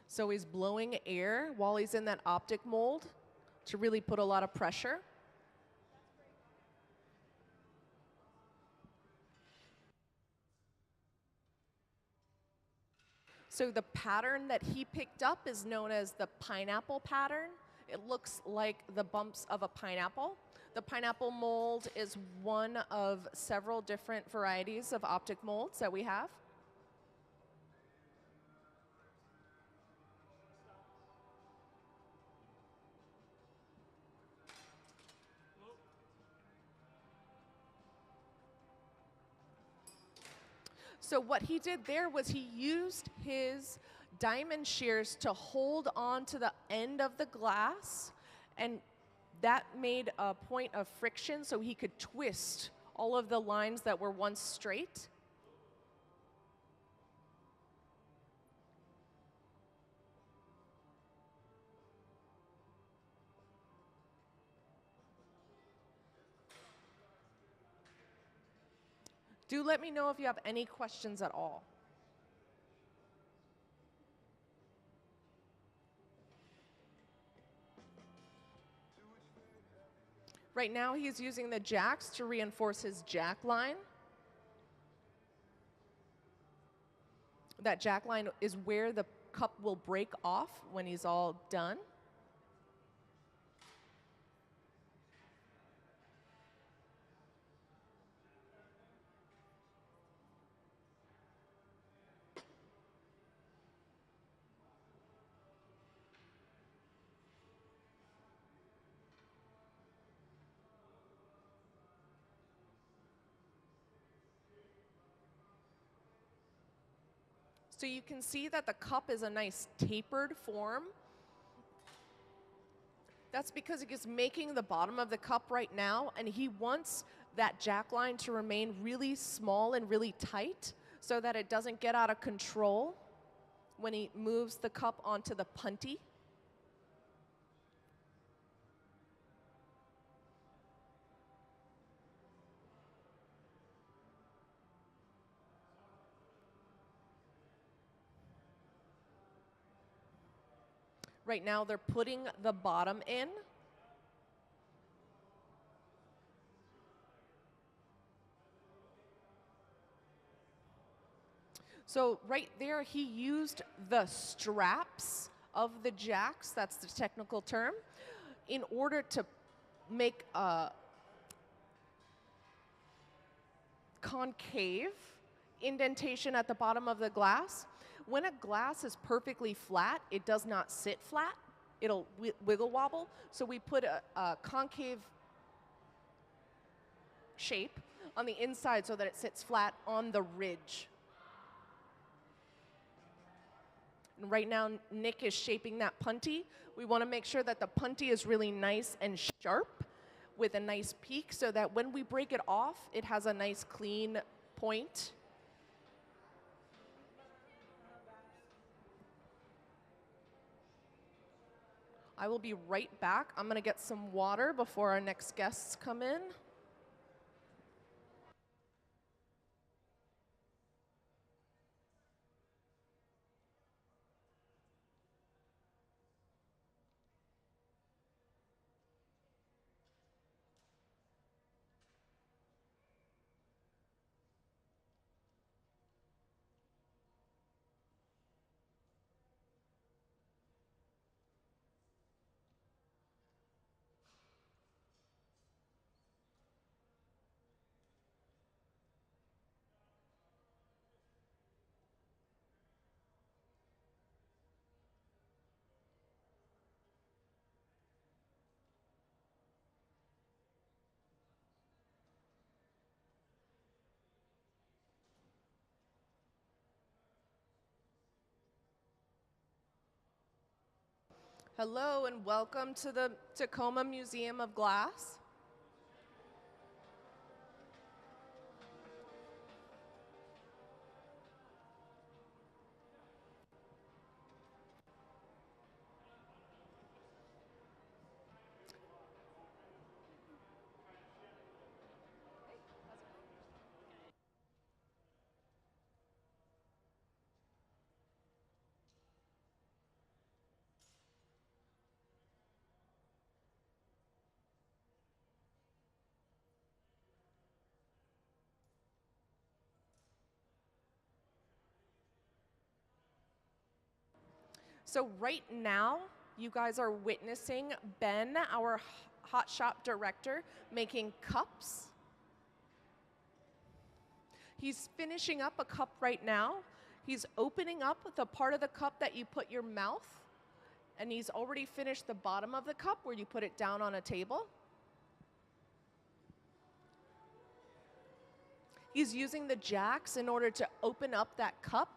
So he's blowing air while he's in that optic mold to really put a lot of pressure. So the pattern that he picked up is known as the pineapple pattern. It looks like the bumps of a pineapple. The pineapple mold is one of several different varieties of optic molds that we have. So what he did there was he used his diamond shears to hold on to the end of the glass, and that made a point of friction so he could twist all of the lines that were once straight. Do let me know if you have any questions at all. Right now he's using the jacks to reinforce his jack line. That jack line is where the cup will break off when he's all done. So you can see that the cup is a nice tapered form. That's because he's making the bottom of the cup right now, and he wants that jack line to remain really small and really tight so that it doesn't get out of control when he moves the cup onto the punty. Right now they're putting the bottom in. So right there, he used the straps of the jacks, that's the technical term, in order to make a concave indentation at the bottom of the glass. When a glass is perfectly flat, it does not sit flat. It'll wiggle wobble. So we put a concave shape on the inside so that it sits flat on the ridge. And right now, Nick is shaping that punty. We want to make sure that the punty is really nice and sharp with a nice peak so that when we break it off, it has a nice clean point. I will be right back. I'm going to get some water before our next guests come in. Hello and welcome to the Tacoma Museum of Glass. So right now, you guys are witnessing Ben, our hot shop director, making cups. He's finishing up a cup right now. He's opening up the part of the cup that you put your mouth, and he's already finished the bottom of the cup where you put it down on a table. He's using the jacks in order to open up that cup.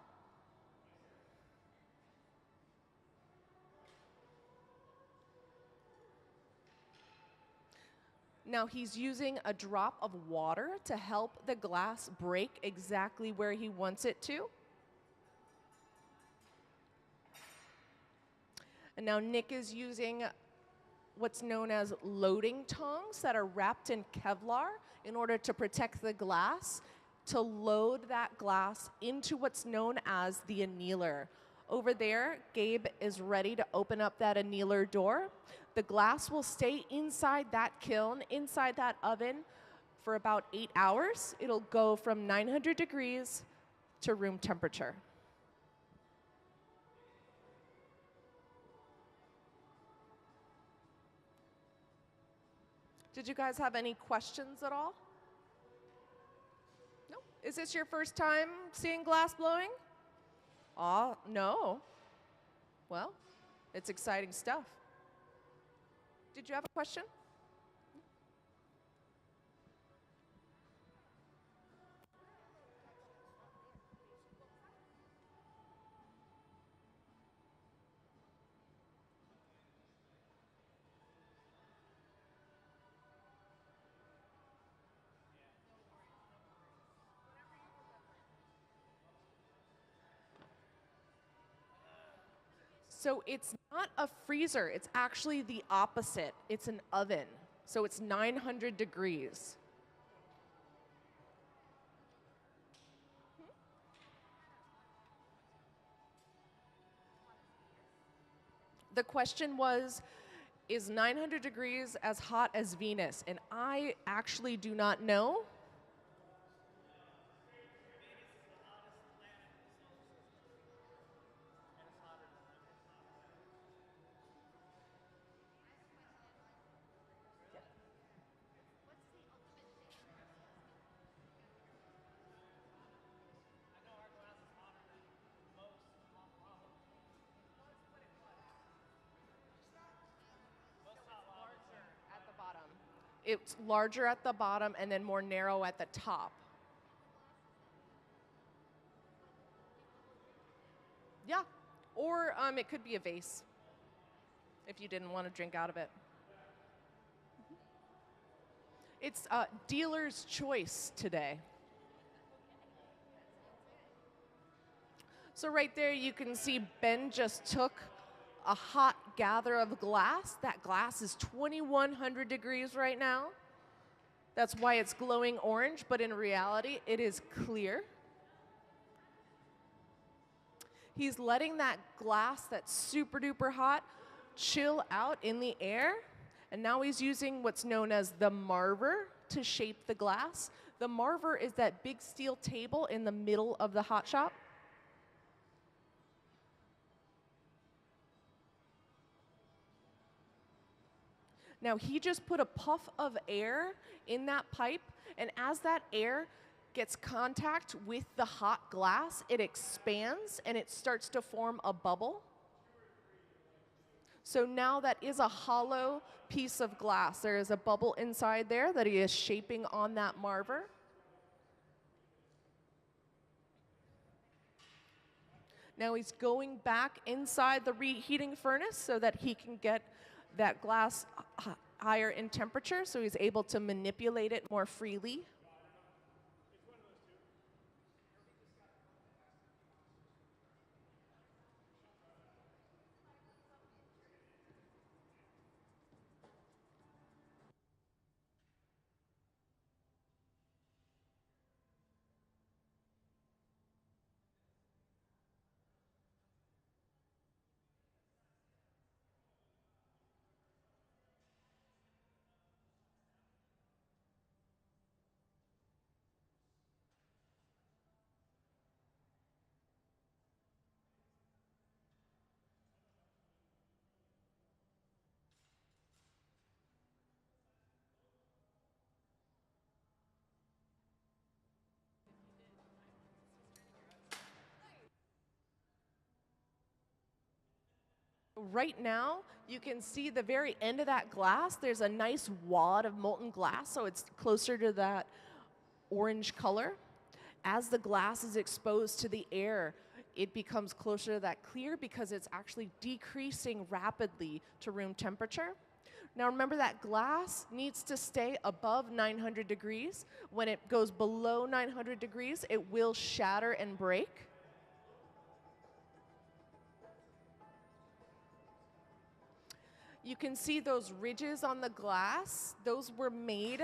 Now he's using a drop of water to help the glass break exactly where he wants it to. And now Nick is using what's known as loading tongs that are wrapped in Kevlar in order to protect the glass, to load that glass into what's known as the annealer. Over there, Gabe is ready to open up that annealer door. The glass will stay inside that kiln, inside that oven, for about 8 hours. It'll go from 900 degrees to room temperature. Did you guys have any questions at all? No? Is this your first time seeing glass blowing? No. Well, it's exciting stuff. Did you have a question? So it's not a freezer, it's actually the opposite. It's an oven. So it's 900 degrees. The question was, is 900 degrees as hot as Venus? And I actually do not know. At the bottom. It's larger at the bottom and then more narrow at the top. Yeah. Or it could be a vase if you didn't want to drink out of it. It's dealer's choice today. So right there you can see Ben just took a hot gather of glass. That glass is 2100 degrees right now. That's why it's glowing orange, but in reality it is clear. He's letting that glass that's super duper hot chill out in the air. And now he's using what's known as the marver to shape the glass. The marver is that big steel table in the middle of the hot shop. Now he just put a puff of air in that pipe, and as that air gets contact with the hot glass, it expands and it starts to form a bubble. So now that is a hollow piece of glass. There is a bubble inside there that he is shaping on that marver. Now he's going back inside the reheating furnace so that he can get that glass higher in temperature, so he's able to manipulate it more freely. Right now, you can see the very end of that glass. There's a nice wad of molten glass, so it's closer to that orange color. As the glass is exposed to the air, it becomes closer to that clear because it's actually decreasing rapidly to room temperature. Now remember that glass needs to stay above 900 degrees. When it goes below 900 degrees, it will shatter and break. You can see those ridges on the glass. Those were made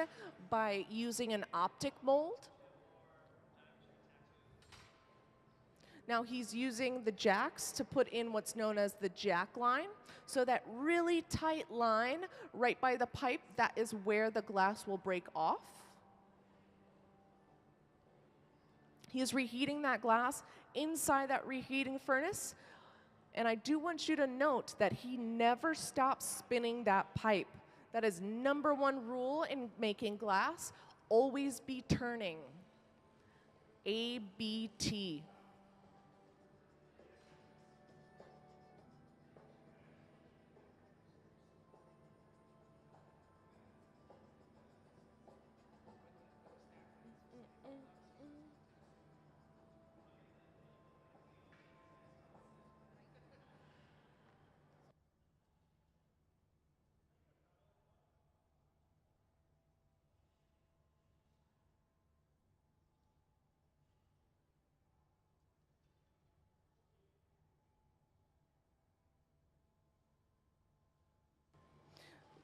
by using an optic mold. Now he's using the jacks to put in what's known as the jack line. So that really tight line right by the pipe, that is where the glass will break off. He is reheating that glass inside that reheating furnace. And I do want you to note that he never stops spinning that pipe. That is #1 rule in making glass. Always be turning. ABT.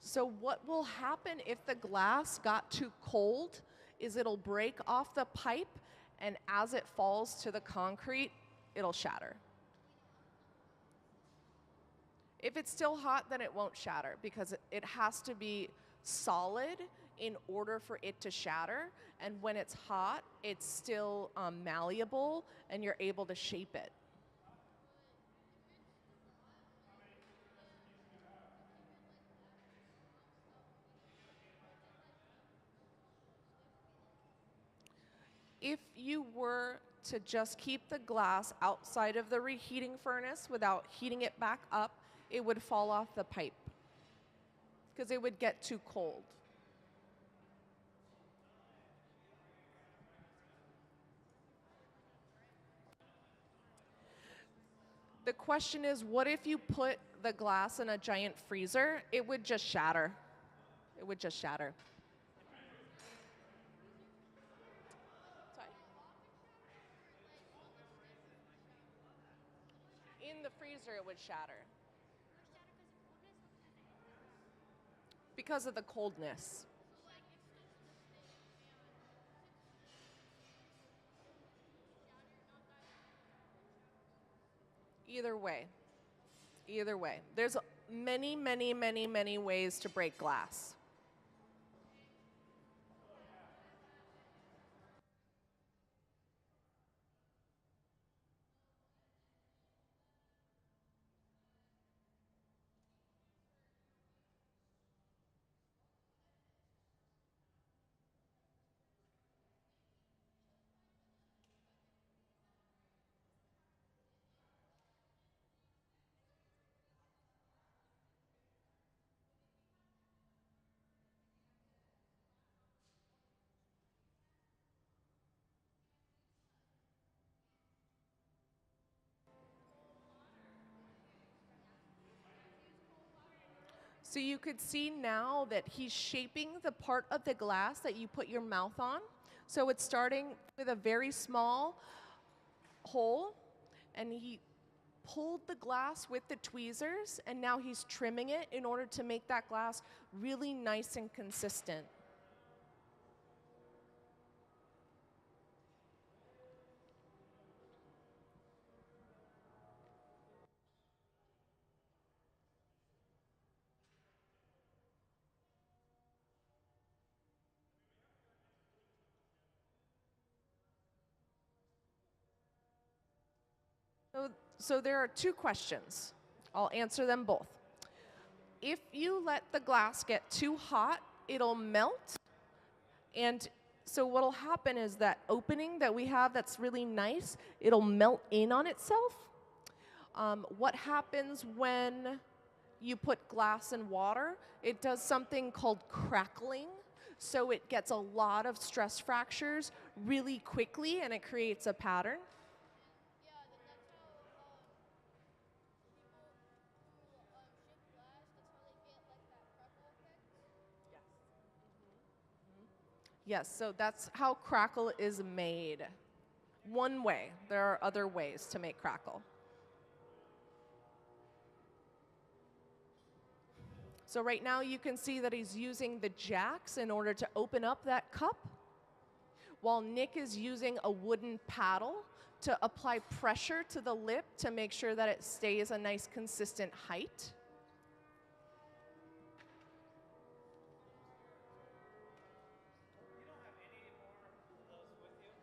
So what will happen if the glass got too cold is it'll break off the pipe, and as it falls to the concrete, it'll shatter. If it's still hot, then it won't shatter because it has to be solid in order for it to shatter. And when it's hot, it's still malleable and you're able to shape it. If you were to just keep the glass outside of the reheating furnace without heating it back up, it would fall off the pipe because it would get too cold. The question is, what if you put the glass in a giant freezer? It would just shatter. It would just shatter. Sorry. In the freezer, it would shatter. Because of the coldness. Either way. Either way. There's many, many, many, many ways to break glass. So you could see now that he's shaping the part of the glass that you put your mouth on. So it's starting with a very small hole, and he pulled the glass with the tweezers, and now he's trimming it in order to make that glass really nice and consistent. So there are two questions. I'll answer them both. If you let the glass get too hot, it'll melt. And so what'll happen is that opening that we have that's really nice, it'll melt in on itself. What happens when you put glass in water? It does something called crackling. So it gets a lot of stress fractures really quickly, and it creates a pattern. Yeah, that's how people who ship glass, that's how they get like that crackle effect. Yes, so that's how crackle is made. One way. There are other ways to make crackle. So right now you can see that he's using the jacks in order to open up that cup, while Nick is using a wooden paddle to apply pressure to the lip to make sure that it stays a nice consistent height. You don't have any more of those with you?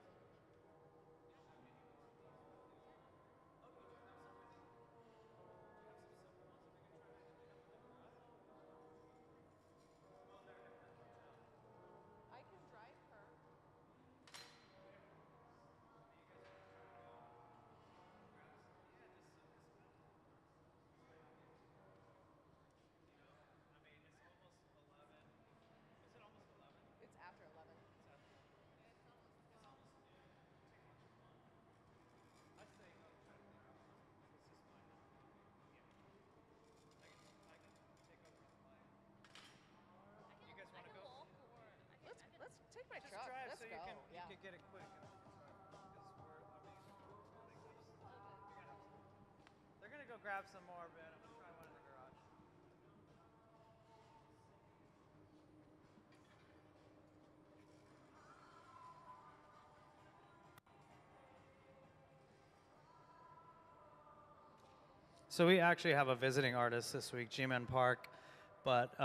I can drive her. It's after 11. You guys want to go? Walk or Let's take my Just truck. drive Let's so go. you Yeah. can get it quick. They're gonna go grab some more, Ben. I'm gonna try one in the garage. So we actually have a visiting artist this week, Jiemin Park, but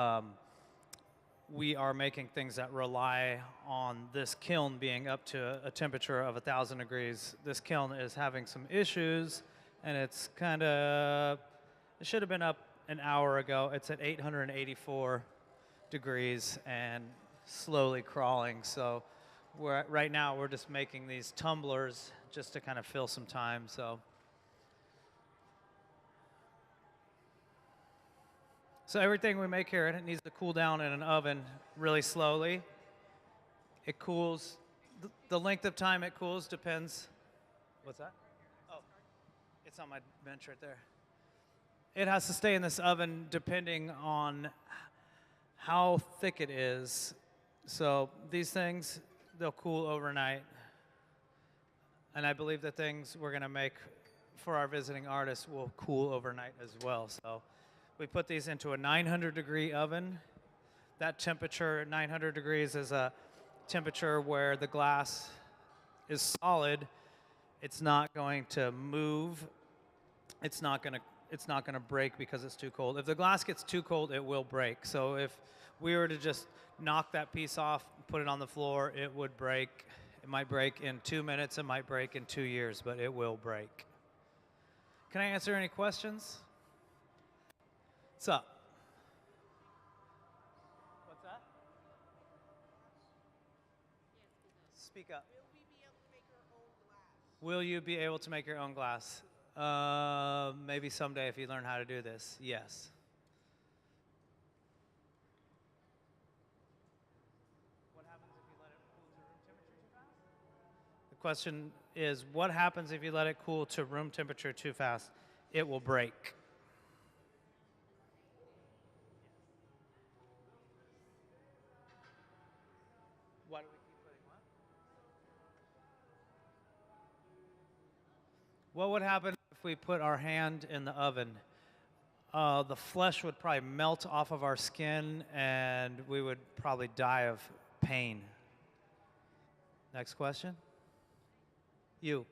we are making things that rely on this kiln being up to a temperature of 1,000 degrees. This kiln is having some issues, and it's kind of, it should have been up an hour ago. It's at 884 degrees and slowly crawling. So right now we're just making these tumblers just to kind of fill some time. So everything we make here, it needs to cool down in an oven really slowly. It cools, the length of time it cools depends. What's that? Oh, it's on my bench right there. It has to stay in this oven depending on how thick it is. So these things, they'll cool overnight. And I believe the things we're going to make for our visiting artists will cool overnight as well. So we put these into a 900 degree oven. That temperature, 900 degrees, is a temperature where the glass is solid. It's not going to move. It's not going to break because it's too cold. If the glass gets too cold, it will break. So if we were to just knock that piece off, put it on the floor, it would break. It might break in 2 minutes. It might break in 2 years, but it will break. Can I answer any questions? What's up? What's that? Speak up. Will you be able to make your own glass? Maybe someday if you learn how to do this, yes. What happens if you let it cool to room temperature too fast? The question is, what happens if you let it cool to room temperature too fast? It will break. What would happen if we put our hand in the oven? The flesh would probably melt off of our skin and we would probably die of pain. Next question. You.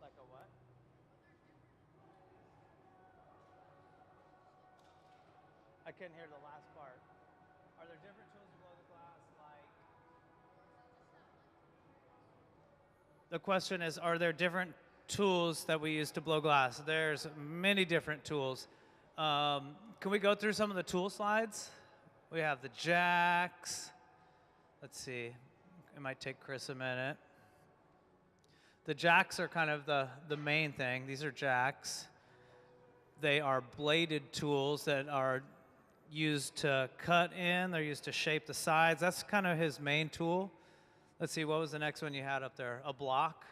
Like a what? I couldn't hear the last part. Are there different tools to blow the glass like? The question is, are there different tools that we use to blow glass? There's many different tools. Can we go through some of the tool slides? We have the jacks. Let's see. It might take Chris a minute. The jacks are kind of the main thing. These are jacks. They are bladed tools that are used to cut in. They're used to shape the sides. That's kind of his main tool. Let's see, what was the next one you had up there? A block.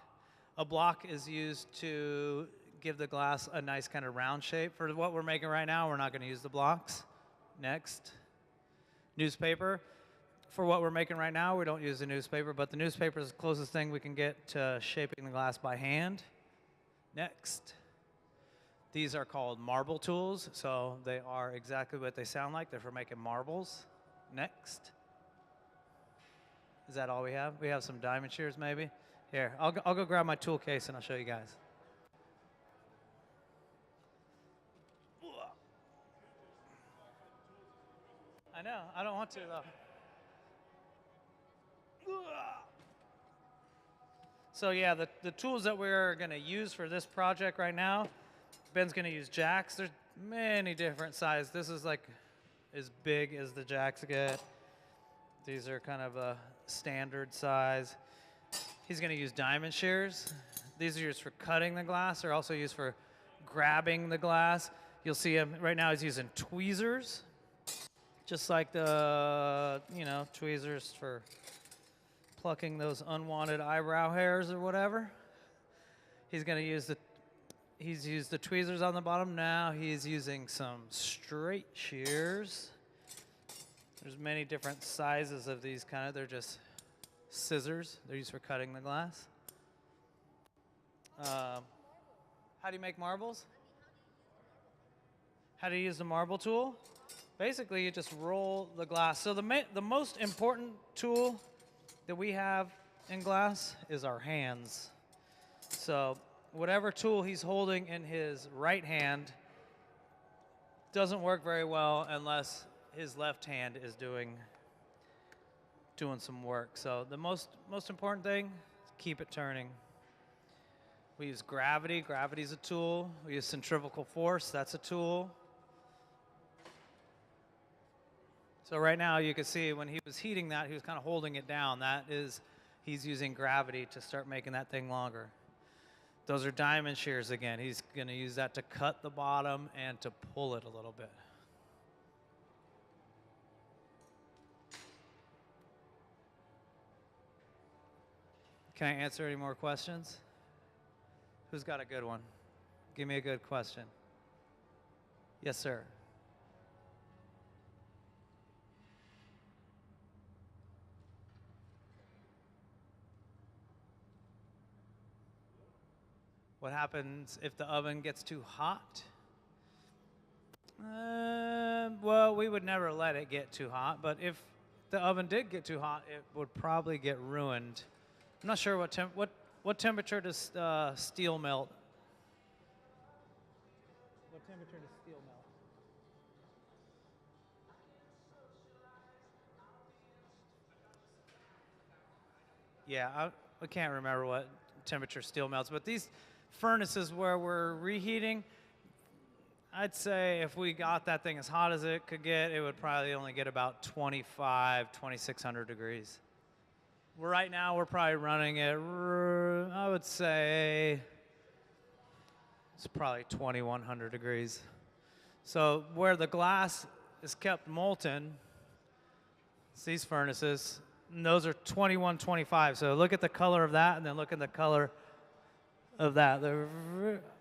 A block is used to give the glass a nice kind of round shape. For what we're making right now, we're not going to use the blocks. Next. Newspaper. For what we're making right now, we don't use the newspaper, but the newspaper is the closest thing we can get to shaping the glass by hand. Next. These are called marble tools, so they are exactly what they sound like. They're for making marbles. Next. Is that all we have? We have some diamond shears, maybe? Here, I'll go grab my tool case and I'll show you guys. I know, I don't want to though. So yeah, the tools that we're gonna use for this project right now, Ben's gonna use jacks. There's many different sizes. This is like as big as the jacks get. These are kind of a standard size. He's gonna use diamond shears. These are used for cutting the glass. They're also used for grabbing the glass. You'll see him, right now he's using tweezers. Just like the, tweezers for plucking those unwanted eyebrow hairs or whatever. He's used the tweezers on the bottom. Now he's using some straight shears. There's many different sizes of these kind of. They're just scissors. They're used for cutting the glass. How do you make marbles? How do you use the marble tool? Basically, you just roll the glass. So the most important tool that we have in glass is our hands. So whatever tool he's holding in his right hand doesn't work very well unless his left hand is doing some work. So the most important thing is keep it turning. We use gravity. Gravity's a tool. We use centrifugal force. That's a tool. So right now you can see when he was heating that, he was kind of holding it down. He's using gravity to start making that thing longer. Those are diamond shears again. He's going to use that to cut the bottom and to pull it a little bit. Can I answer any more questions? Who's got a good one? Give me a good question. Yes, sir. What happens if the oven gets too hot? Well, we would never let it get too hot, but if the oven did get too hot, it would probably get ruined. I'm not sure what temperature does steel melt? What temperature does steel melt? Yeah, I can't remember what temperature steel melts, but these furnaces where we're reheating, I'd say if we got that thing as hot as it could get, it would probably only get about 2,600 degrees. Right now, we're probably running it, I would say, it's probably 2,100 degrees. So where the glass is kept molten, it's these furnaces, and those are 2125. So look at the color of that, and then look at the color of that.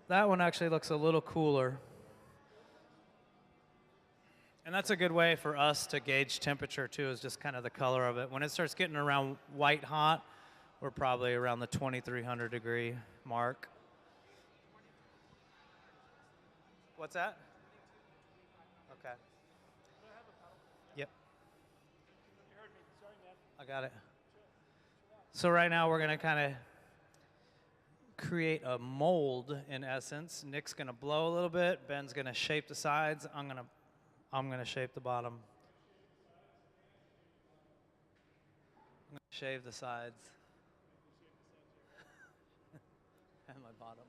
That one actually looks a little cooler. And that's a good way for us to gauge temperature too, is just kind of the color of it. When it starts getting around white hot, we're probably around the 2300 degree mark. What's that? Okay. Yep. I got it. So right now we're gonna kind of create a mold in essence. Nick's gonna blow a little bit. Ben's gonna shape the sides. I'm gonna shape the bottom. I'm gonna shave the sides. And my bottom.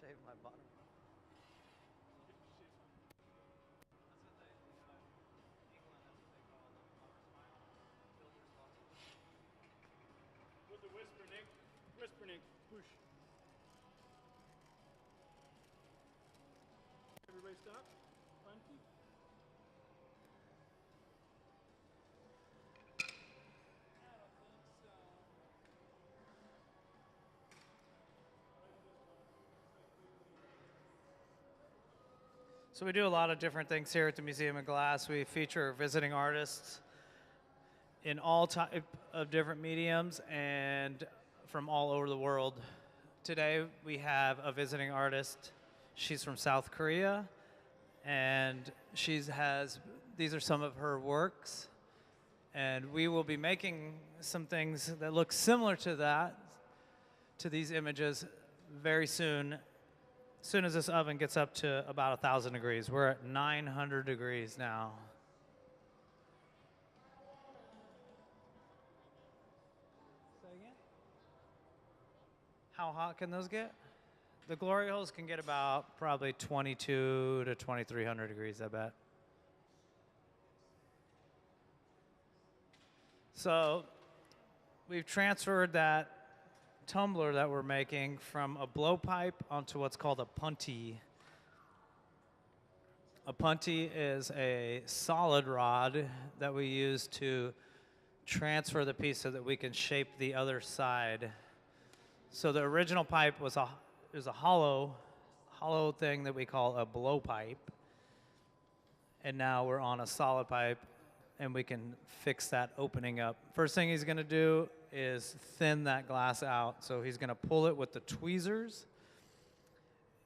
Shave my bottom. With the whisper, Nick. Whisper, Nick. Push. Everybody stop. Funky. So we do a lot of different things here at the Museum of Glass. We feature visiting artists in all type of different mediums and from all over the world. Today we have a visiting artist. She's from South Korea, and these are some of her works. And we will be making some things that look similar to that, to these images, very soon. As soon as this oven gets up to about 1,000 degrees. We're at 900 degrees now. Say again? How hot can those get? The glory holes can get about probably 22 to 2,300 degrees, I bet. So we've transferred that tumbler that we're making from a blowpipe onto what's called a punty. A punty is a solid rod that we use to transfer the piece so that we can shape the other side. So the original pipe was a hollow thing that we call a blowpipe, and now we're on a solid pipe, and we can fix that opening up. First thing he's gonna do is thin that glass out. So he's gonna pull it with the tweezers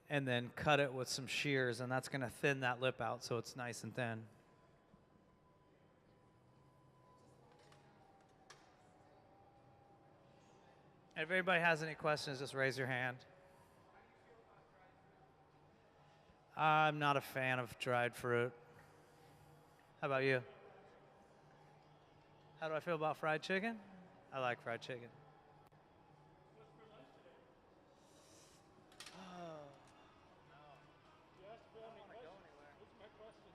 and then cut it with some shears, and that's gonna thin that lip out so it's nice and thin. If anybody has any questions, just raise your hand. I'm not a fan of dried fruit. How about you? How do I feel about fried chicken? I like fried chicken. You asked if you have any questions. What's my question?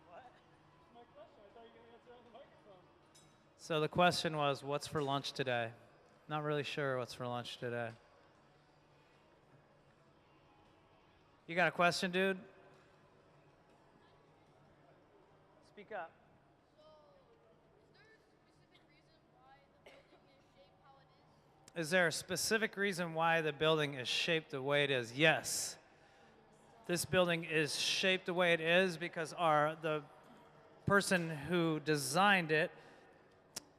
What? What's my question? I thought you were going to answer on the microphone. So the question was, what's for lunch today? Not really sure what's for lunch today. You got a question, dude? Speak up. Is there a specific reason why the building is shaped the way it is? Is there a specific reason why the building is shaped the way it is? Yes. This building is shaped the way it is because the person who designed it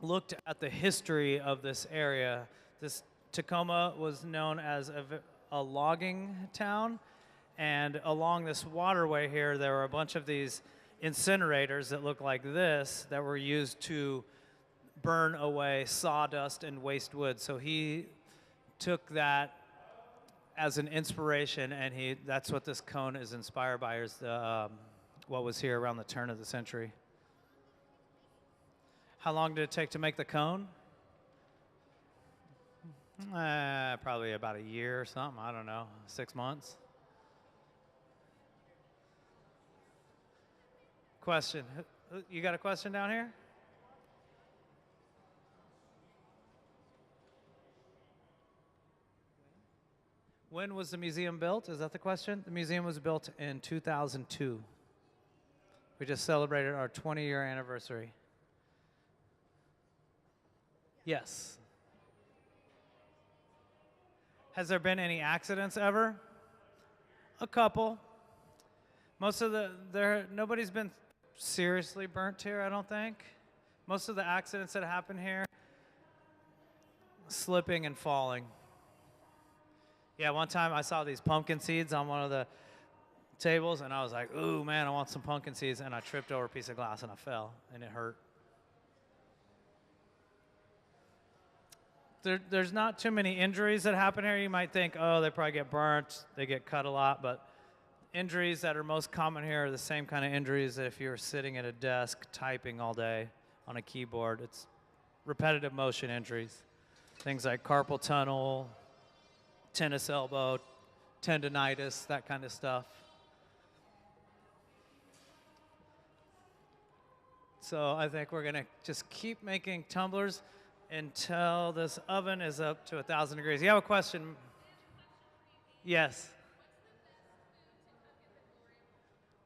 looked at the history of this area. This Tacoma was known as a logging town, and along this waterway here, there were a bunch of these incinerators that look like this that were used to burn away sawdust and waste wood. So he took that as an inspiration, and that's what this cone is inspired by, is what was here around the turn of the century. How long did it take to make the cone? Probably about a year or something. I don't know, 6 months. Question. You got a question down here? When was the museum built? Is that the question? The museum was built in 2002. We just celebrated our 20-year anniversary. Yes. Has there been any accidents ever? A couple. Nobody's been seriously burnt here, I don't think. Most of the accidents that happen here, slipping and falling. Yeah, one time I saw these pumpkin seeds on one of the tables, and I was like, ooh, man, I want some pumpkin seeds, and I tripped over a piece of glass and I fell, and it hurt. There's not too many injuries that happen here. You might think, oh, they probably get burnt, they get cut a lot, but injuries that are most common here are the same kind of injuries that if you were sitting at a desk typing all day on a keyboard. It's repetitive motion injuries. Things like carpal tunnel, tennis elbow, tendonitis, that kind of stuff. So I think we're gonna just keep making tumblers until this oven is up to 1,000 degrees. You have a question? Yes.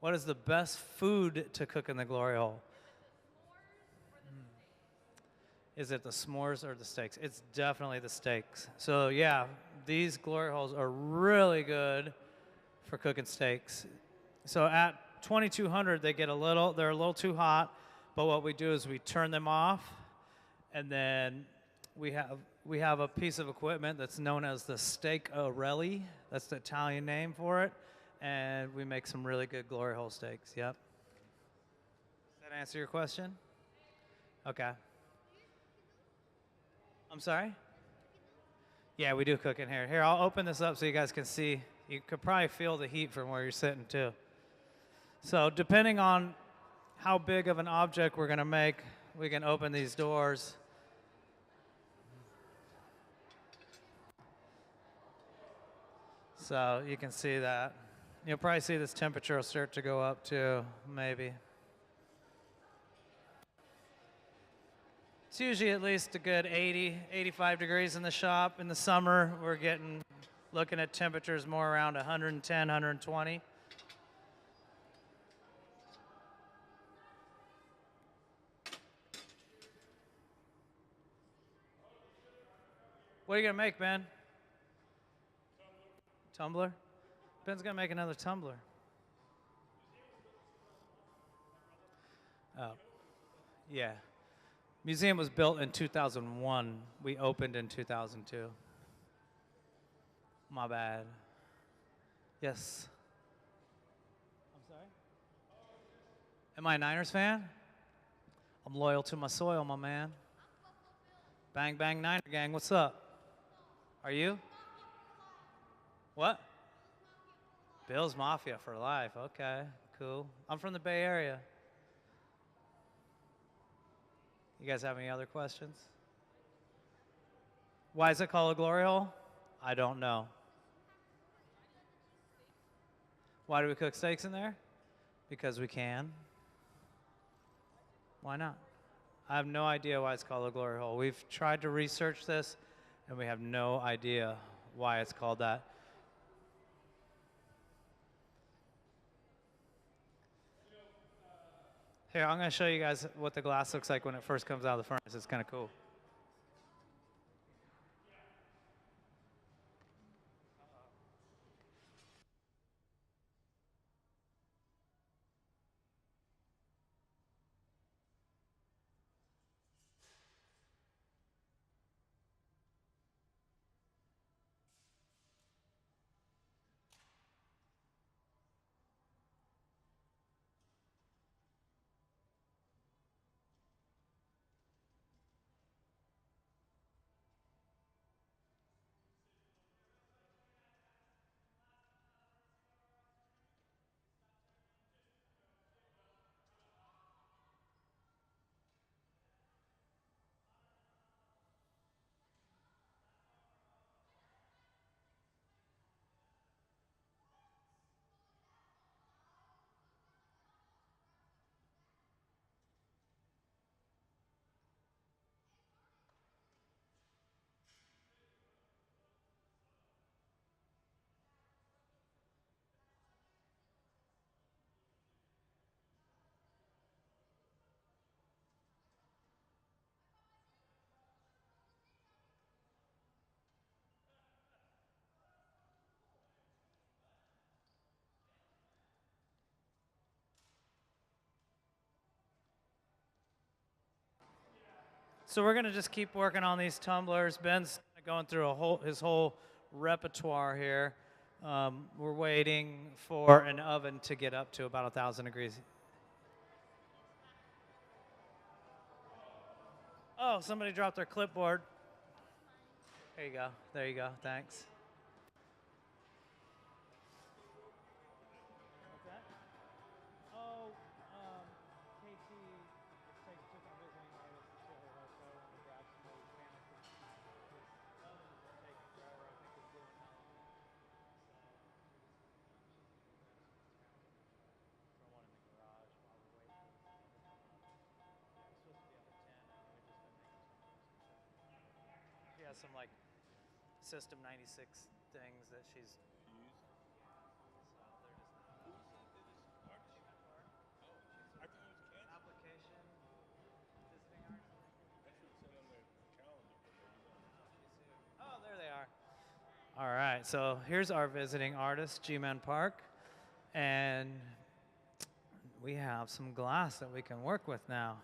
What is the best food to cook in the glory hole? Is it the s'mores or the steaks? It's definitely the steaks. So yeah, these glory holes are really good for cooking steaks. So at 2200, they're a little too hot, but what we do is we turn them off, and then we have a piece of equipment that's known as the steak orelli. That's the Italian name for it, and we make some really good glory hole steaks. Yep. Does that answer your question? Okay. I'm sorry? Yeah, we do cook in here. Here, I'll open this up so you guys can see. You could probably feel the heat from where you're sitting too. So depending on how big of an object we're gonna make, we can open these doors. So you can see that. You'll probably see this temperature will start to go up too, maybe. It's usually at least a good 80, 85 degrees in the shop. In the summer, we're looking at temperatures more around 110, 120. What are you gonna make, Ben? Tumbler? Ben's gonna make another tumbler. Oh, yeah. Museum was built in 2001. We opened in 2002. My bad. Yes. I'm sorry? Am I a Niners fan? I'm loyal to my soil, my man. Bang, bang, Niner gang, what's up? Are you? What? Bills Mafia for life. Okay, cool. I'm from the Bay Area. You guys have any other questions? Why is it called a glory hole? I don't know. Why do we cook steaks in there? Because we can. Why not? I have no idea why it's called a glory hole. We've tried to research this, and we have no idea why it's called that. Here, I'm going to show you guys what the glass looks like when it first comes out of the furnace. It's kind of cool. So we're gonna just keep working on these tumblers. Ben's going through his whole repertoire here. We're waiting for an oven to get up to about 1,000 degrees. Oh, somebody dropped their clipboard. There you go. There you go. Thanks. What's that? Oh, KT took our visiting artist to show her how to sew and grab some old Spanish. This oven's taking forever. I think it's doing now. So throw one in the garage while we're waiting for this thing to come up. Yeah, it's supposed to be up at 10, and we've just been making some roast. She has some like System 96 things that she's used. So they're just Jiemin Park. She's an application visiting artist. Oh, there they are. All right, so here's our visiting artist, Jiemin Park, and we have some glass that we can work with now.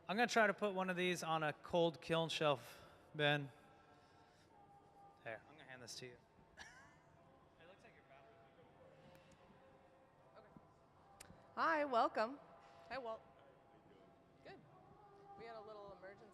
I'm gonna try to put one of these on a cold kiln shelf, Ben. Here, I'm gonna hand this to you. It looks like your batteries. Hi, welcome. Hi, Walt. Good. We had a little emergency.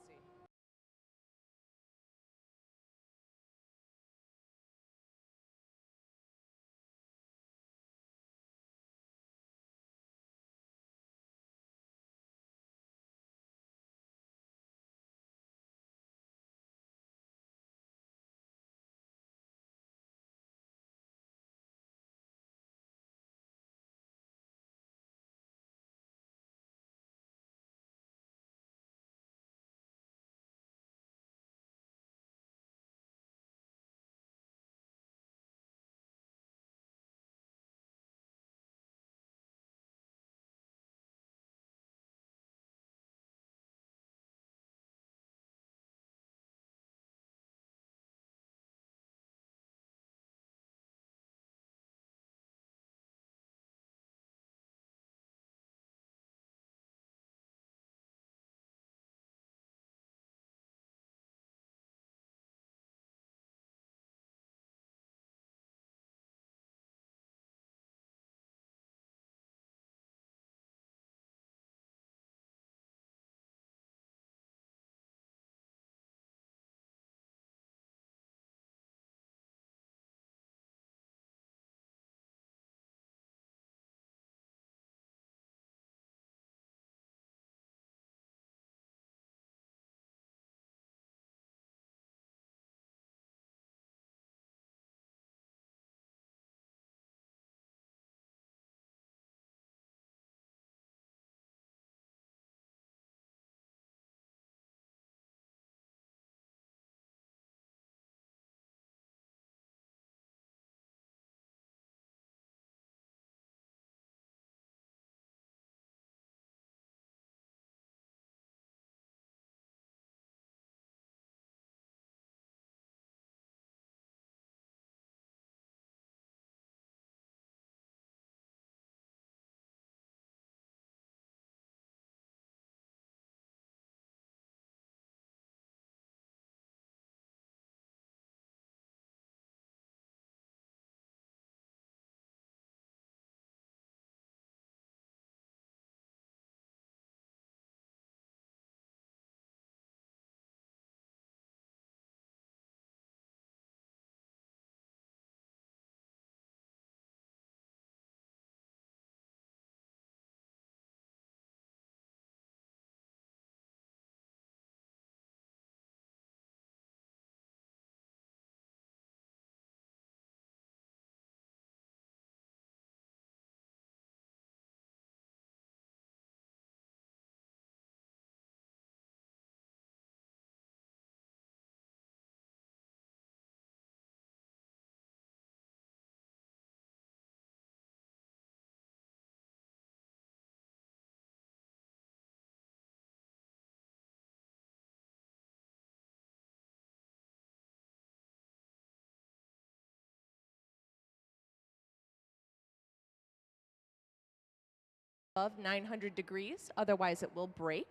Above 900 degrees, otherwise it will break.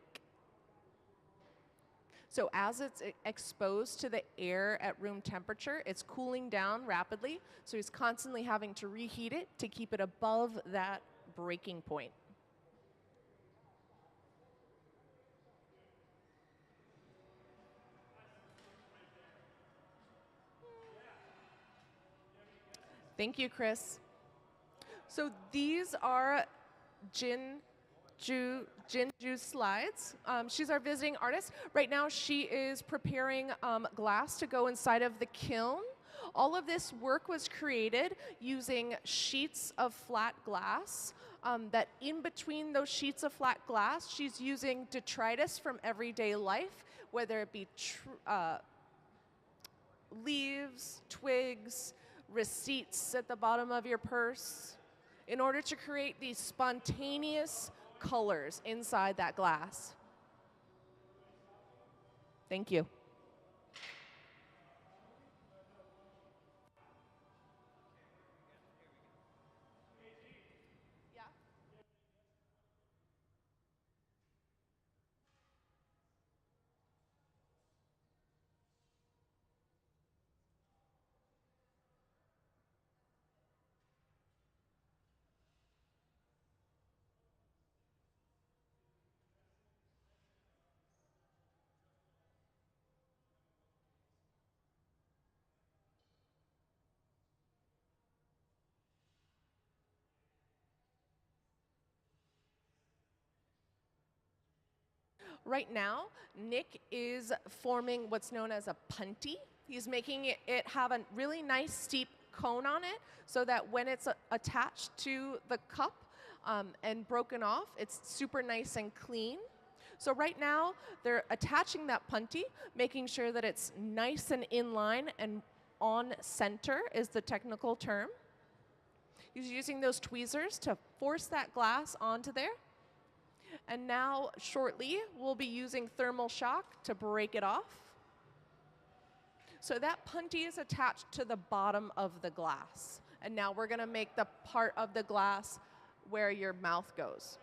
So as it's exposed to the air at room temperature, it's cooling down rapidly. So he's constantly having to reheat it to keep it above that breaking point. Thank you, Chris. So these are Jinju's slides. She's our visiting artist. Right now she is preparing glass to go inside of the kiln. All of this work was created using sheets of flat glass. That in between those sheets of flat glass, she's using detritus from everyday life, whether it be leaves, twigs, receipts at the bottom of your purse, in order to create these spontaneous colors inside that glass. Thank you. Right now, Nick is forming what's known as a punty. He's making it have a really nice steep cone on it so that when it's attached to the cup and broken off, it's super nice and clean. So right now, they're attaching that punty, making sure that it's nice and in line and on center is the technical term. He's using those tweezers to force that glass onto there. And now, shortly, we'll be using thermal shock to break it off. So that punty is attached to the bottom of the glass. And now we're going to make the part of the glass where your mouth goes.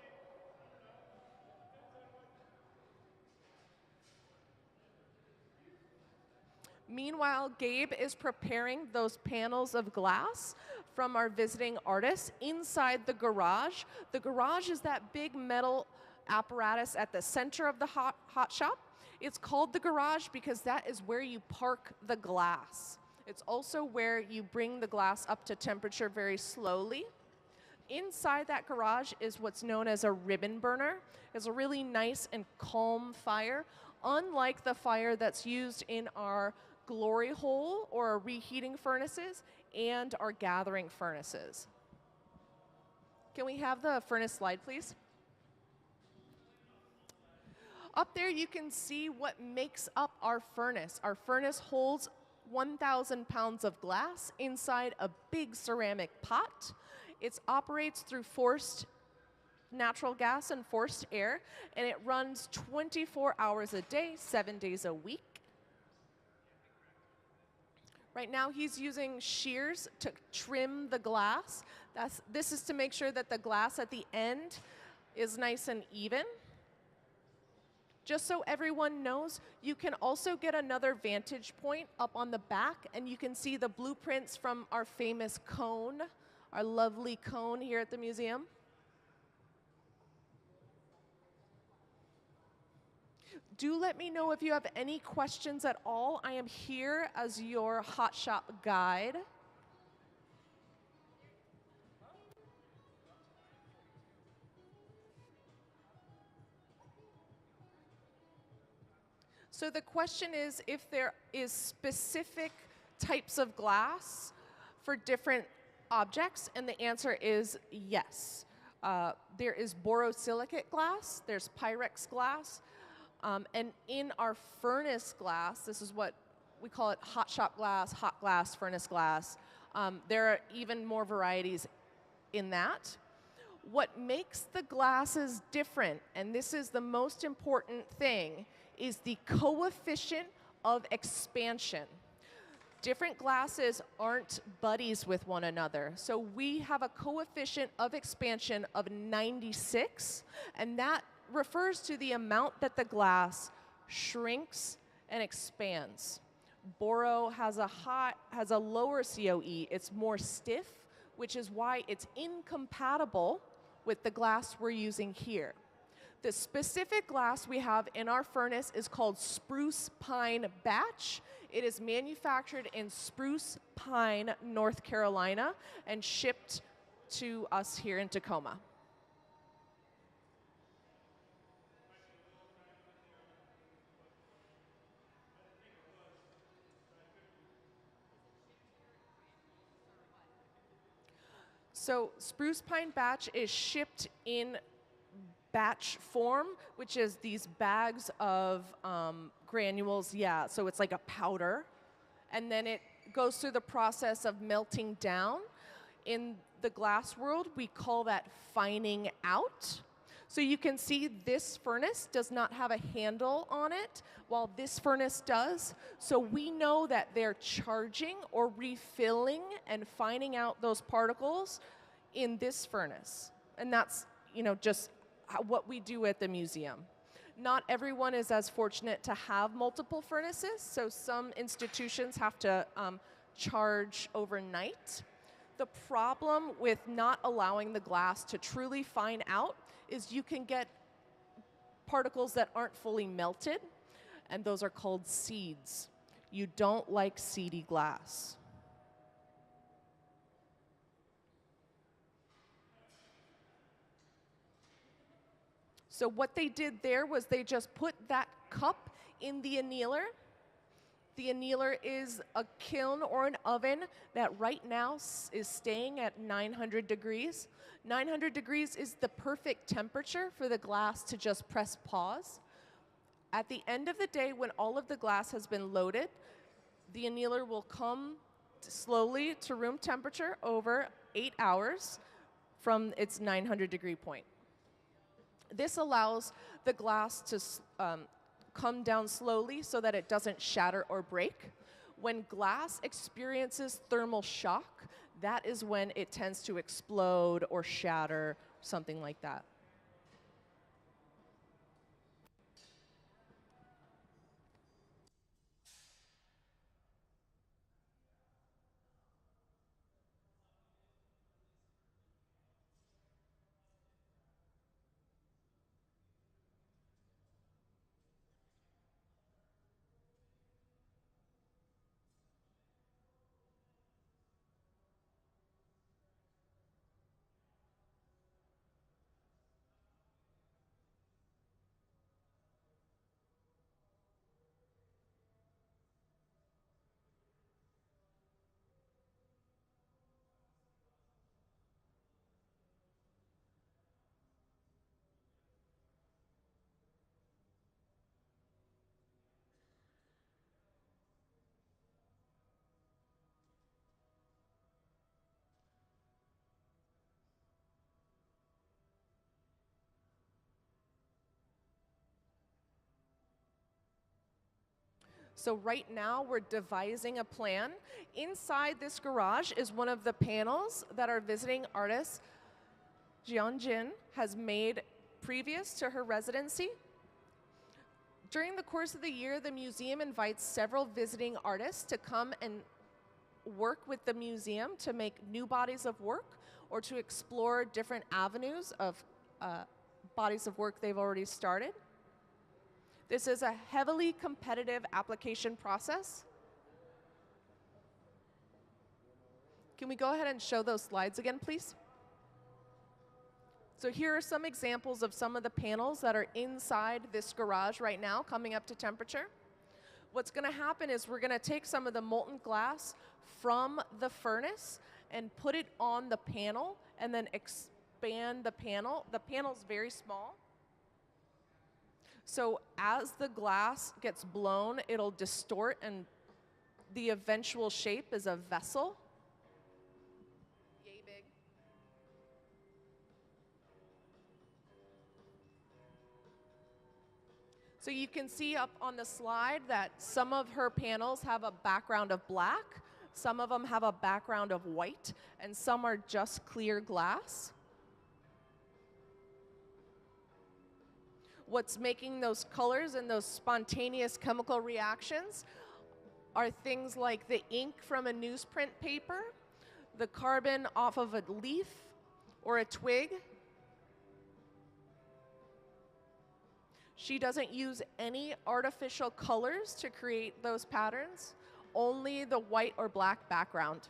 Meanwhile, Gabe is preparing those panels of glass from our visiting artists inside the garage. The garage is that big metal apparatus at the center of the hot shop. It's called the garage because that is where you park the glass. It's also where you bring the glass up to temperature very slowly. Inside that garage is what's known as a ribbon burner. It's a really nice and calm fire, unlike the fire that's used in our glory hole or our reheating furnaces and our gathering furnaces. Can we have the furnace slide, please? Up there you can see what makes up our furnace. Our furnace holds 1,000 pounds of glass inside a big ceramic pot. It operates through forced natural gas and forced air, and it runs 24 hours a day, 7 days a week. Right now he's using shears to trim the glass. This is to make sure that the glass at the end is nice and even. Just so everyone knows, you can also get another vantage point up on the back, and you can see the blueprints from our famous cone, our lovely cone here at the museum. Do let me know if you have any questions at all. I am here as your hot shop guide. So the question is if there is specific types of glass for different objects, and the answer is yes. There is borosilicate glass, there's Pyrex glass, and in our furnace glass, this is what we call it hot shop glass, furnace glass. There are even more varieties in that. What makes the glasses different, and this is the most important thing, is the coefficient of expansion. Different glasses aren't buddies with one another. So we have a coefficient of expansion of 96, and that refers to the amount that the glass shrinks and expands. Boro has a lower COE. It's more stiff, which is why it's incompatible with the glass we're using here. The specific glass we have in our furnace is called Spruce Pine Batch. It is manufactured in Spruce Pine, North Carolina, and shipped to us here in Tacoma. So Spruce Pine Batch is shipped in batch form, which is these bags of granules. Yeah, so it's like a powder. And then it goes through the process of melting down. In the glass world, we call that fining out. So you can see this furnace does not have a handle on it, while this furnace does. So we know that they're charging or refilling and fining out those particles in this furnace. And that's, just what we do at the museum. Not everyone is as fortunate to have multiple furnaces, so some institutions have to charge overnight. The problem with not allowing the glass to truly fine out is you can get particles that aren't fully melted, and those are called seeds. You don't like seedy glass. So what they did there was they just put that cup in the annealer. The annealer is a kiln or an oven that right now is staying at 900 degrees. 900 degrees is the perfect temperature for the glass to just press pause. At the end of the day, when all of the glass has been loaded, the annealer will come slowly to room temperature over 8 hours from its 900 degree point. This allows the glass to come down slowly so that it doesn't shatter or break. When glass experiences thermal shock, that is when it tends to explode or shatter, something like that. So right now we're devising a plan. Inside this garage is one of the panels that our visiting artist, Jiemin, has made previous to her residency. During the course of the year, the museum invites several visiting artists to come and work with the museum to make new bodies of work or to explore different avenues of bodies of work they've already started. This is a heavily competitive application process. Can we go ahead and show those slides again, please? So here are some examples of some of the panels that are inside this garage right now, coming up to temperature. What's going to happen is we're going to take some of the molten glass from the furnace and put it on the panel and then expand the panel. The panel's very small. So as the glass gets blown, it'll distort, and the eventual shape is a vessel. Yay big. So you can see up on the slide that some of her panels have a background of black, some of them have a background of white, and some are just clear glass. What's making those colors and those spontaneous chemical reactions are things like the ink from a newsprint paper, the carbon off of a leaf or a twig. She doesn't use any artificial colors to create those patterns, only the white or black background.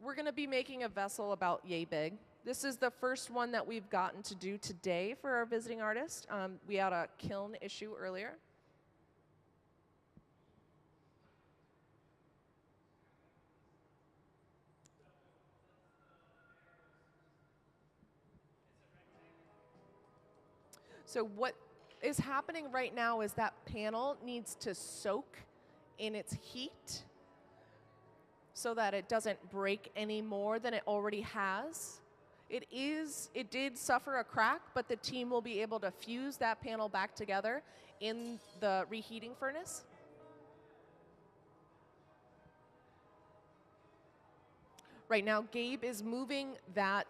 We're going to be making a vessel about yay big. This is the first one that we've gotten to do today for our visiting artist. We had a kiln issue earlier. So what is happening right now is that panel needs to soak in its heat so that it doesn't break any more than it already has. It did suffer a crack, but the team will be able to fuse that panel back together in the reheating furnace. Right now, Gabe is moving that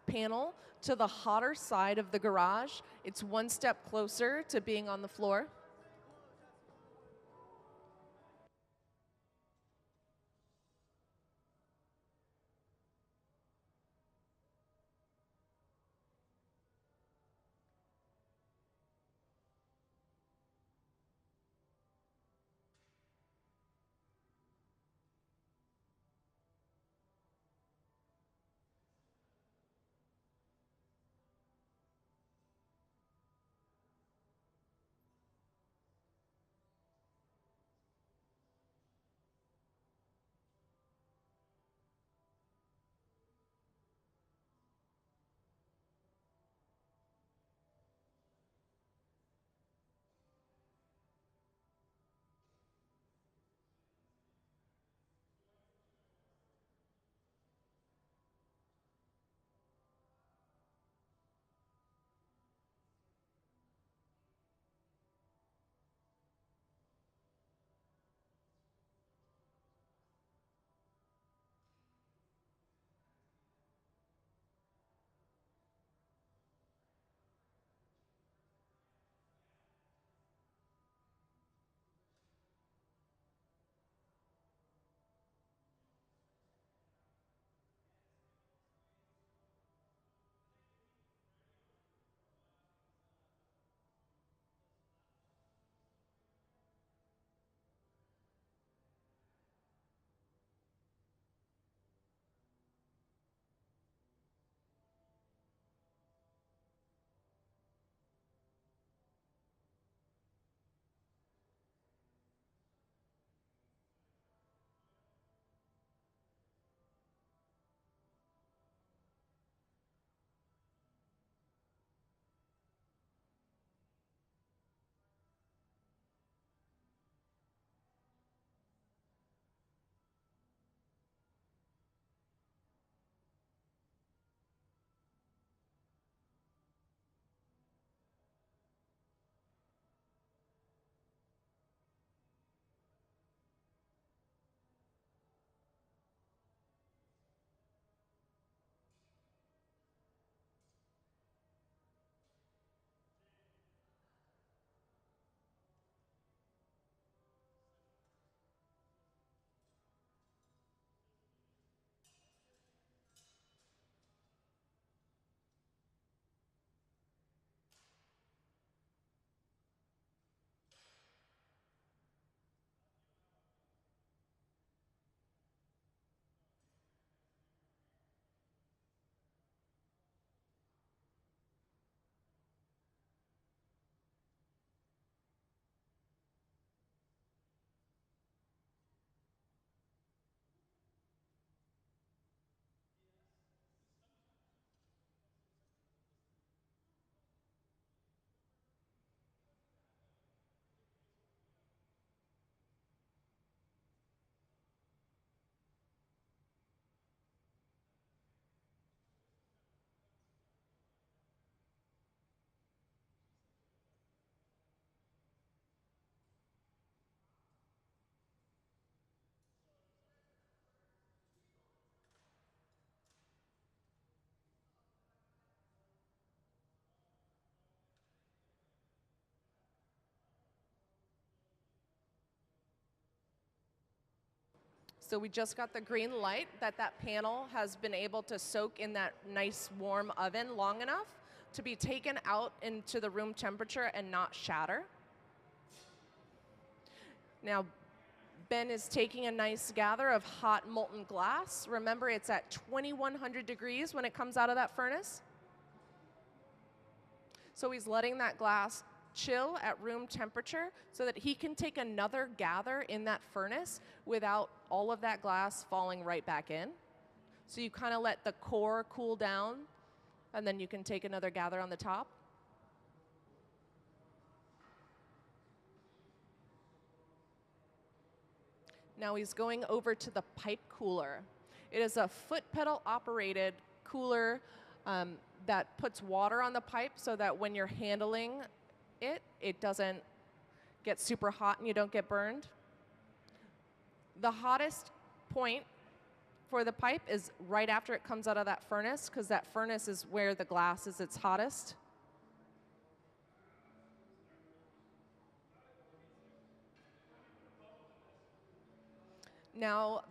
panel to the hotter side of the garage. It's one step closer to being on the floor. So we just got the green light that that panel has been able to soak in that nice warm oven long enough to be taken out into the room temperature and not shatter. Now, Ben is taking a nice gather of hot molten glass. Remember, it's at 2100 degrees when it comes out of that furnace. So he's letting that glass chill at room temperature so that he can take another gather in that furnace without all of that glass falling right back in. So you kind of let the core cool down, and then you can take another gather on the top. Now he's going over to the pipe cooler. It is a foot pedal operated cooler that puts water on the pipe so that when you're handling it, it doesn't get super hot and you don't get burned. The hottest point for the pipe is right after it comes out of that furnace, because that furnace is where the glass is its hottest. Now,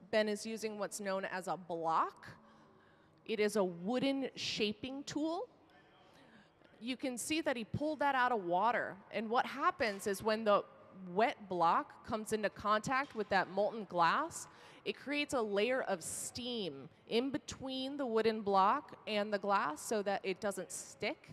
Ben is using what's known as a block. It is a wooden shaping tool. You can see that he pulled that out of water. And what happens is when the wet block comes into contact with that molten glass, it creates a layer of steam in between the wooden block and the glass so that it doesn't stick.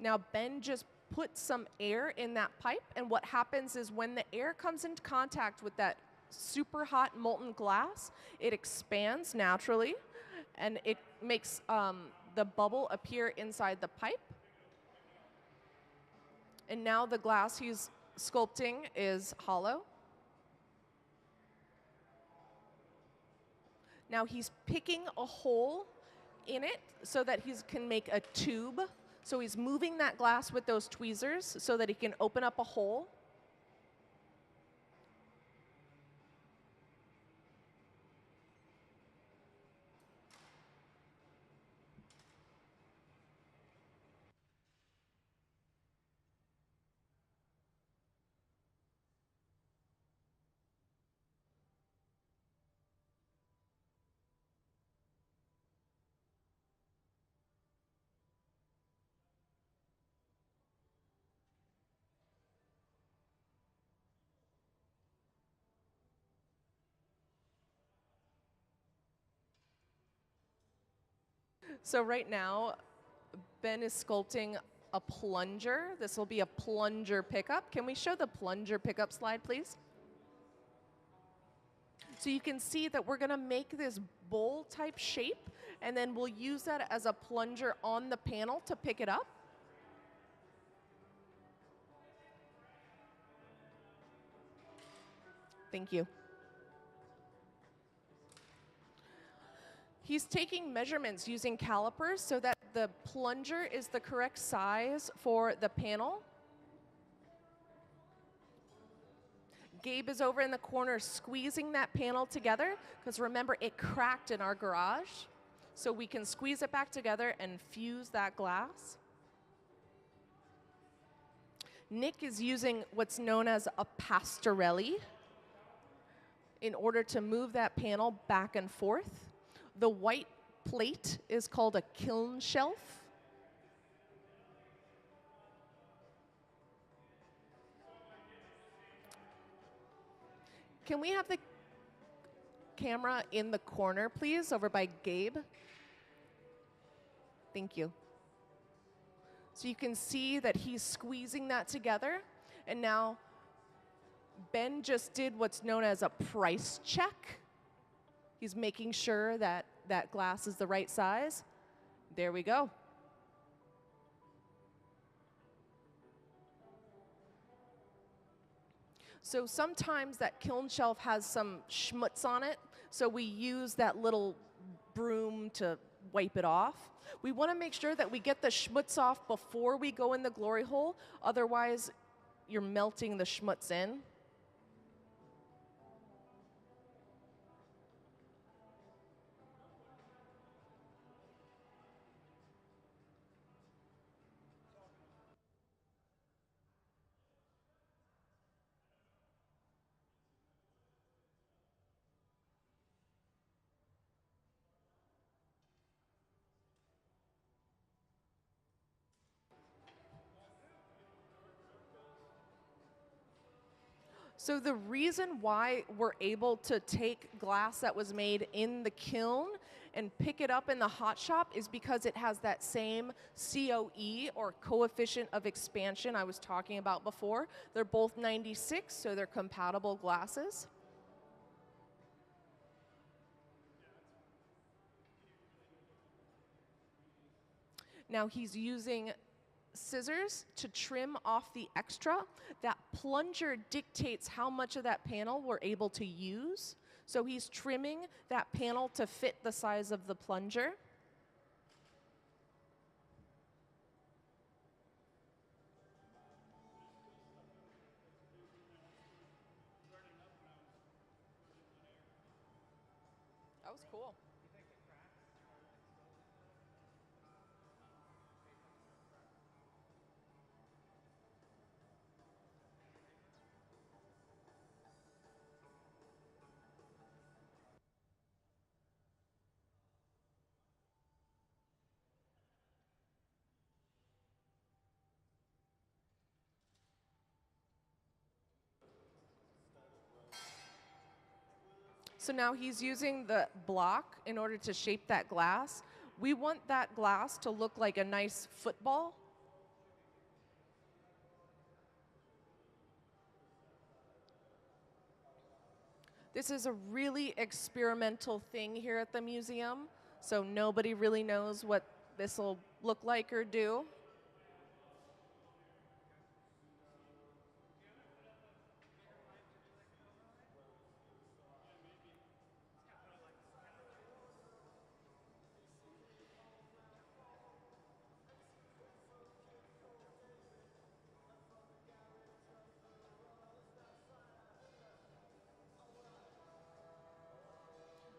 Now, Ben just put some air in that pipe, and what happens is when the air comes into contact with that super hot molten glass, it expands naturally, and it makes the bubble appear inside the pipe. And now the glass he's sculpting is hollow. Now he's picking a hole in it so that he can make a tube. So he's moving that glass with those tweezers so that he can open up a hole. So right now, Ben is sculpting a plunger. This will be a plunger pickup. Can we show the plunger pickup slide, please? So you can see that we're going to make this bowl type shape, and then we'll use that as a plunger on the panel to pick it up. Thank you. He's taking measurements using calipers so that the plunger is the correct size for the panel. Gabe is over in the corner squeezing that panel together, because remember, it cracked in our garage. So we can squeeze it back together and fuse that glass. Nick is using what's known as a pastorelli in order to move that panel back and forth. The white plate is called a kiln shelf. Can we have the camera in the corner, please, over by Gabe? Thank you. So you can see that he's squeezing that together, and now Ben just did what's known as a price check. He's making sure that that glass is the right size. There we go. So sometimes that kiln shelf has some schmutz on it, so we use that little broom to wipe it off. We want to make sure that we get the schmutz off before we go in the glory hole, otherwise you're melting the schmutz in. So the reason why we're able to take glass that was made in the kiln and pick it up in the hot shop is because it has that same COE, or coefficient of expansion, I was talking about before. They're both 96, so they're compatible glasses. Now he's using scissors to trim off the extra. That plunger dictates how much of that panel we're able to use. So he's trimming that panel to fit the size of the plunger. That was cool. So now he's using the block in order to shape that glass. We want that glass to look like a nice football. This is a really experimental thing here at the museum, so nobody really knows what this will look like or do.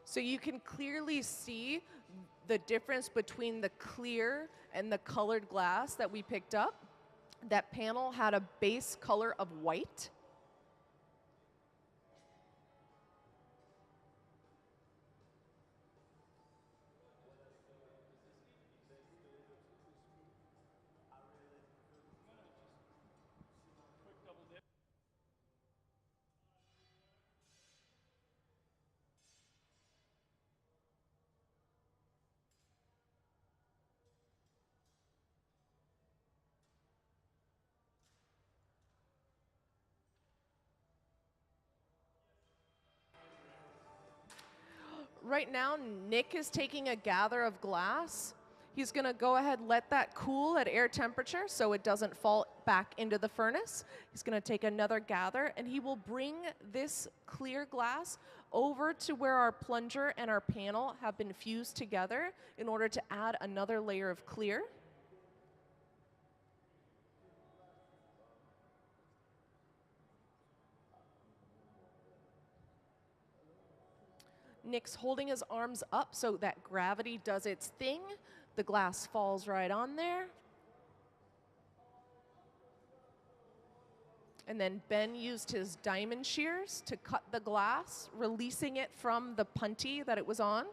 So you can clearly see the difference between the clear and the colored glass that we picked up. That panel had a base color of white. Right now, Nick is taking a gather of glass. He's going to go ahead and let that cool at air temperature so it doesn't fall back into the furnace. He's going to take another gather, and he will bring this clear glass over to where our plunger and our panel have been fused together in order to add another layer of clear. Nick's holding his arms up so that gravity does its thing. The glass falls right on there. And then Ben used his diamond shears to cut the glass, releasing it from the punty that it was on.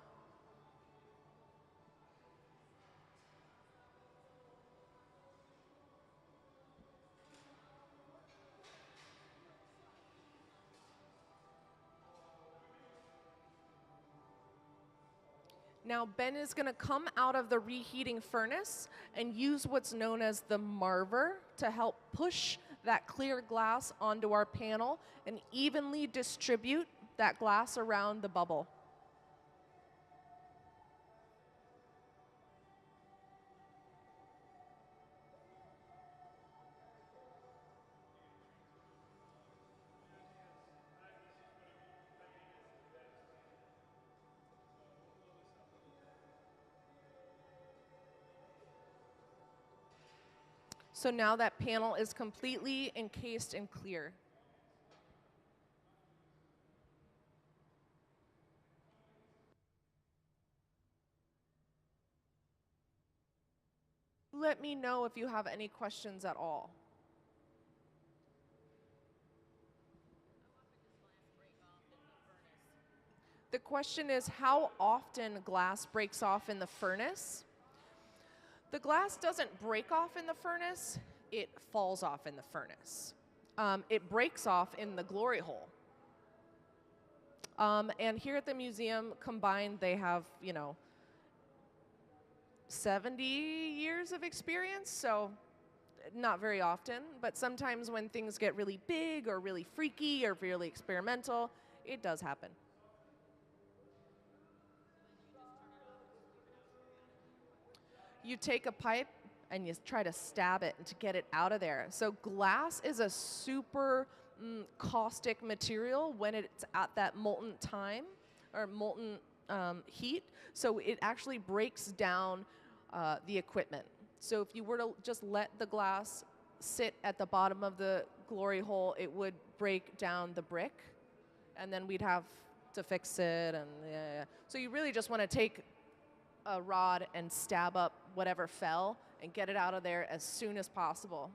Now Ben is going to come out of the reheating furnace and use what's known as the marver to help push that clear glass onto our panel and evenly distribute that glass around the bubble. So now that panel is completely encased in clear. Let me know if you have any questions at all. The question is how often glass breaks off in the furnace. The glass doesn't break off in the furnace, it falls off in the furnace. it breaks off in the glory hole. And here at the museum, combined, they have, 70 years of experience, so not very often, but sometimes when things get really big or really freaky or really experimental, it does happen. You take a pipe and you try to stab it and to get it out of there. So glass is a super caustic material when it's at that molten time or molten heat. So it actually breaks down the equipment. So if you were to just let the glass sit at the bottom of the glory hole, it would break down the brick, and then we'd have to fix it. And yeah. So you really just want to take a rod and stab up whatever fell and get it out of there as soon as possible.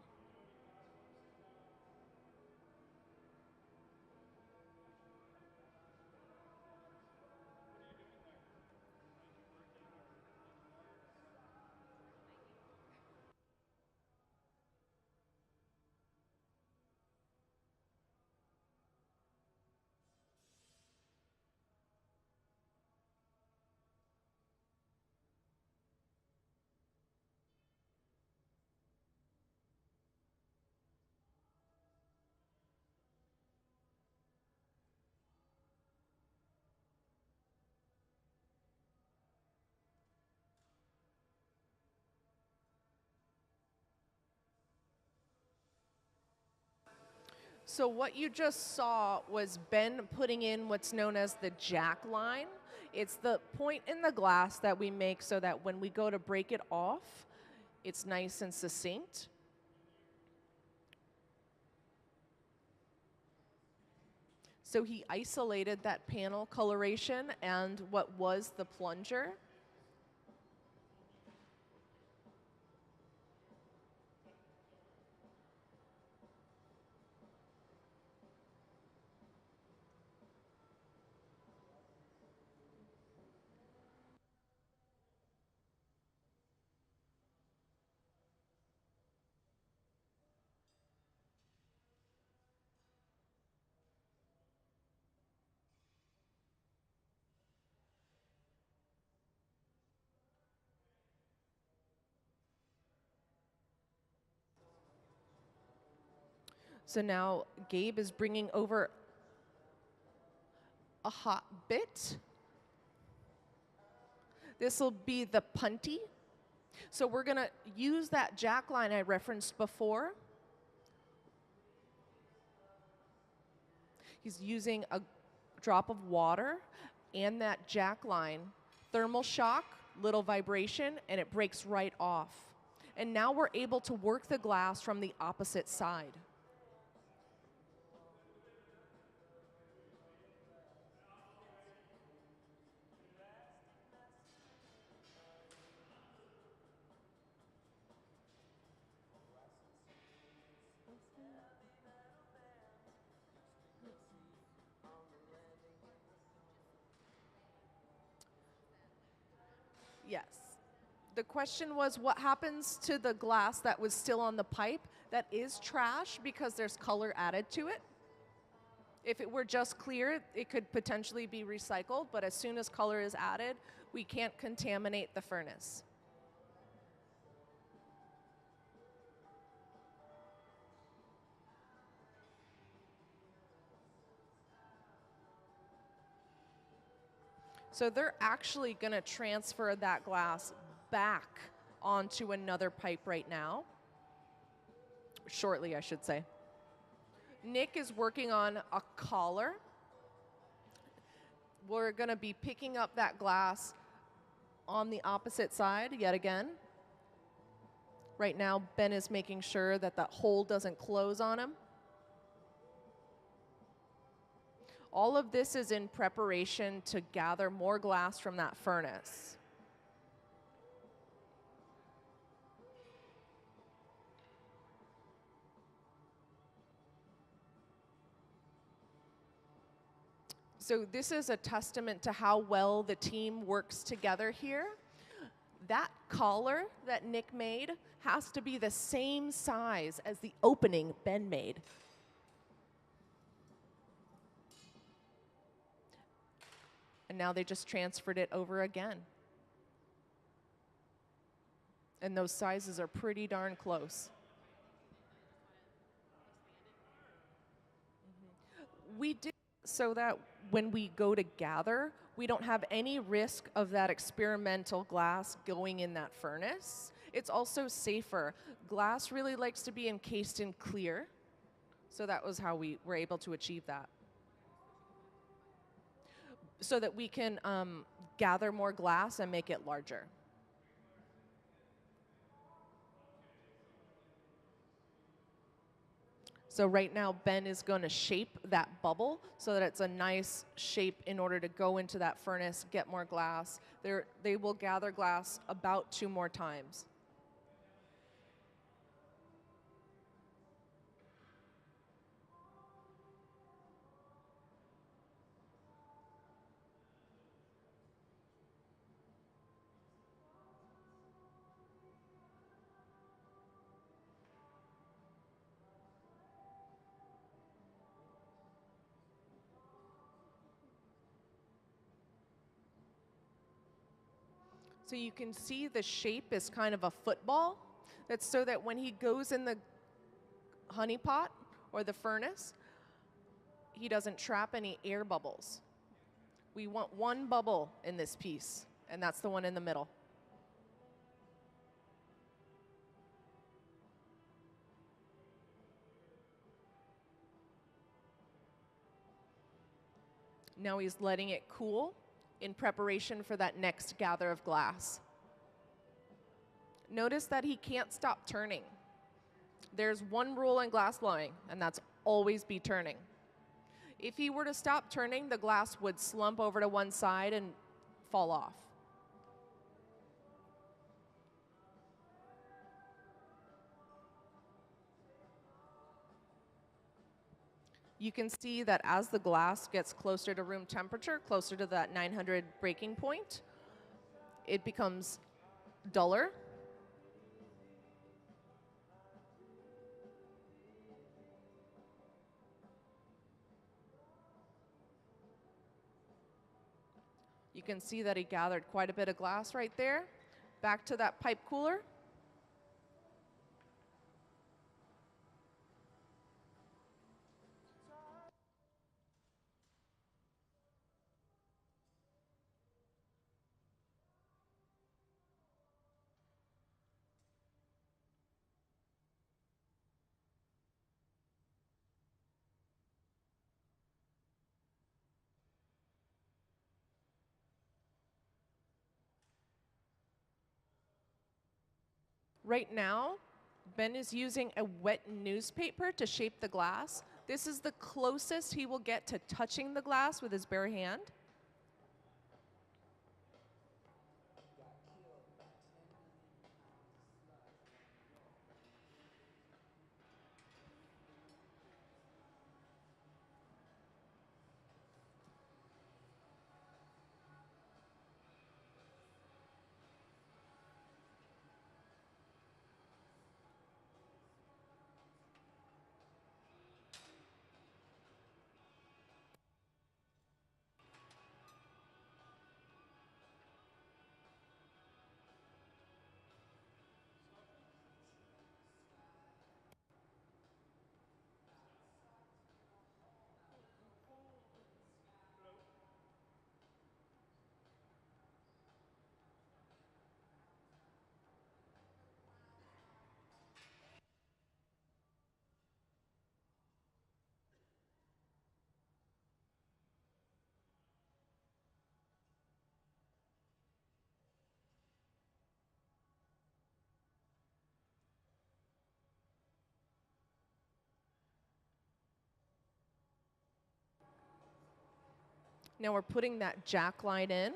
So what you just saw was Ben putting in what's known as the jack line. It's the point in the glass that we make so that when we go to break it off, it's nice and succinct. So he isolated that panel coloration and what was the plunger. So now Gabe is bringing over a hot bit. This will be the punty. So we're going to use that jack line I referenced before. He's using a drop of water and that jack line. Thermal shock, little vibration, and it breaks right off. And now we're able to work the glass from the opposite side. Yes. The question was, what happens to the glass that was still on the pipe? That is trash because there's color added to it. If it were just clear, it could potentially be recycled, but as soon as color is added, we can't contaminate the furnace. So they're actually going to transfer that glass back onto another pipe right now. Shortly, I should say. Nick is working on a collar. We're going to be picking up that glass on the opposite side yet again. Right now, Ben is making sure that that hole doesn't close on him. All of this is in preparation to gather more glass from that furnace. So this is a testament to how well the team works together here. That collar that Nick made has to be the same size as the opening Ben made. And now they just transferred it over again. And those sizes are pretty darn close. We did so that when we go to gather, we don't have any risk of that experimental glass going in that furnace. It's also safer. Glass really likes to be encased in clear, so that was how we were able to achieve that. So that we can gather more glass and make it larger. So right now, Ben is going to shape that bubble so that it's a nice shape in order to go into that furnace, get more glass. They will gather glass about 2 more times. So you can see the shape is kind of a football. That's so that when he goes in the honey pot or the furnace, he doesn't trap any air bubbles. We want one bubble in this piece, and that's the one in the middle. Now he's letting it cool in preparation for that next gather of glass. Notice that he can't stop turning. There's one rule in glass blowing, and that's always be turning. If he were to stop turning, the glass would slump over to one side and fall off. You can see that as the glass gets closer to room temperature, closer to that 900 breaking point, it becomes duller. You can see that he gathered quite a bit of glass right there. Back to that pipe cooler. Right now, Ben is using a wet newspaper to shape the glass. This is the closest he will get to touching the glass with his bare hand. Now we're putting that jack line in.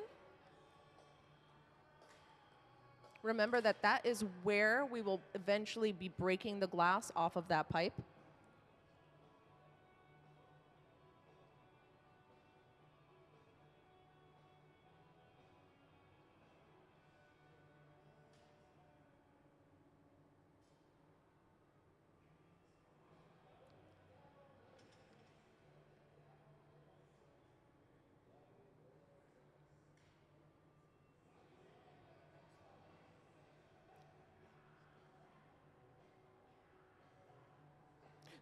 Remember that that is where we will eventually be breaking the glass off of that pipe.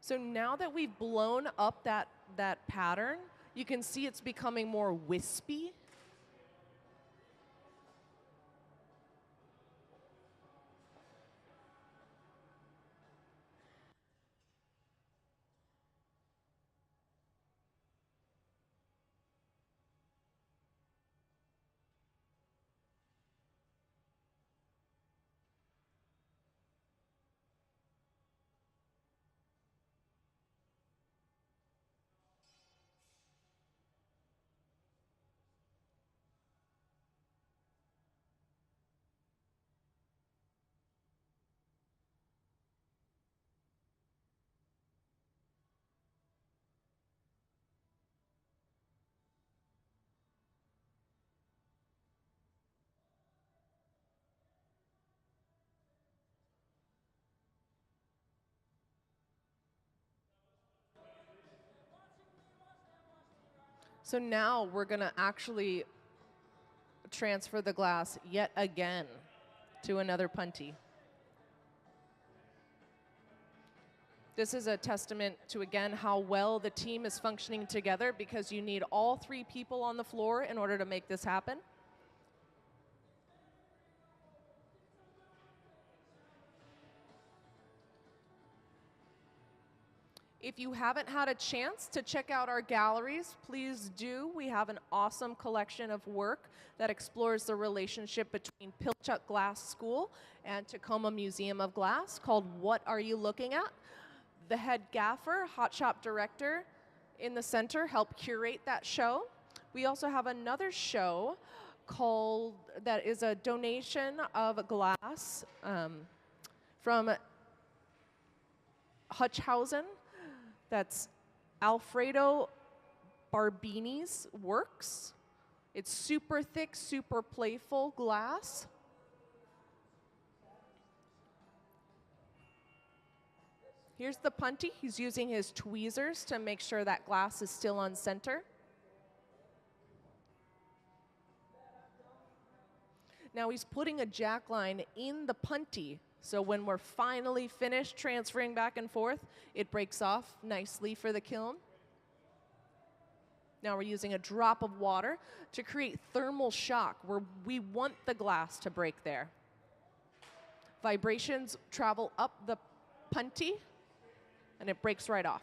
So now that we've blown up that pattern, you can see it's becoming more wispy. So now we're going to actually transfer the glass yet again to another punty. This is a testament to, again, how well the team is functioning together, because you need all 3 people on the floor in order to make this happen. If you haven't had a chance to check out our galleries, please do. We have an awesome collection of work that explores the relationship between Pilchuck Glass School and Tacoma Museum of Glass, called What Are You Looking At? The head gaffer, hot shop director in the center, helped curate that show. We also have another show called, that is a donation of glass from Hutchhausen. That's Alfredo Barbini's works. It's super thick, super playful glass. Here's the punty. He's using his tweezers to make sure that glass is still on center. Now he's putting a jack line in the punty, so when we're finally finished transferring back and forth, it breaks off nicely for the kiln. Now we're using a drop of water to create thermal shock, where we want the glass to break there. Vibrations travel up the punty, and it breaks right off.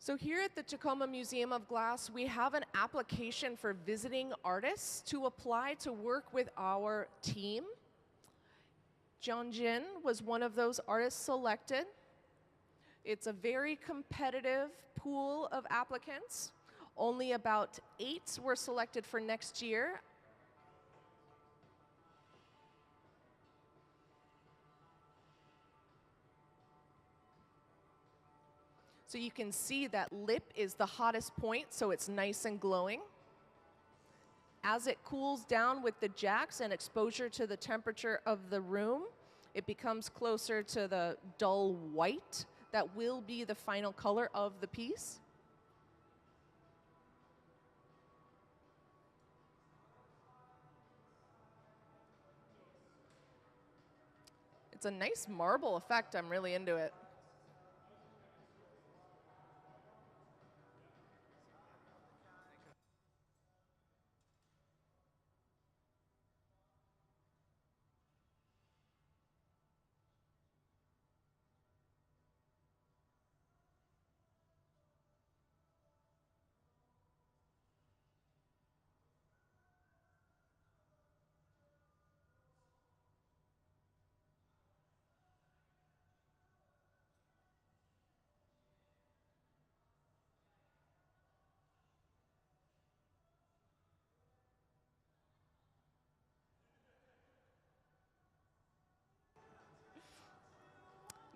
So here at the Tacoma Museum of Glass, we have an application for visiting artists to apply to work with our team. Jianjin was one of those artists selected. It's a very competitive pool of applicants. Only about 8 were selected for next year. So you can see that lip is the hottest point, so it's nice and glowing. As it cools down with the jacks and exposure to the temperature of the room, it becomes closer to the dull white that will be the final color of the piece. It's a nice marble effect. I'm really into it.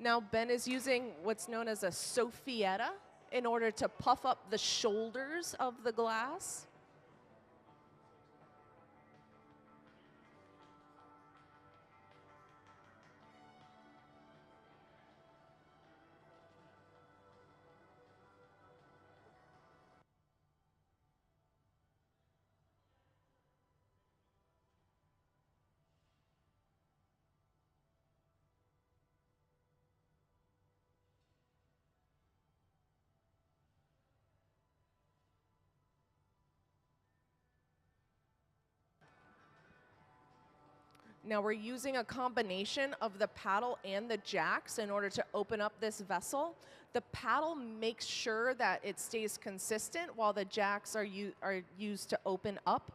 Now Ben is using what's known as a soffietta in order to puff up the shoulders of the glass. Now we're using a combination of the paddle and the jacks in order to open up this vessel. The paddle makes sure that it stays consistent while the jacks are used to open up.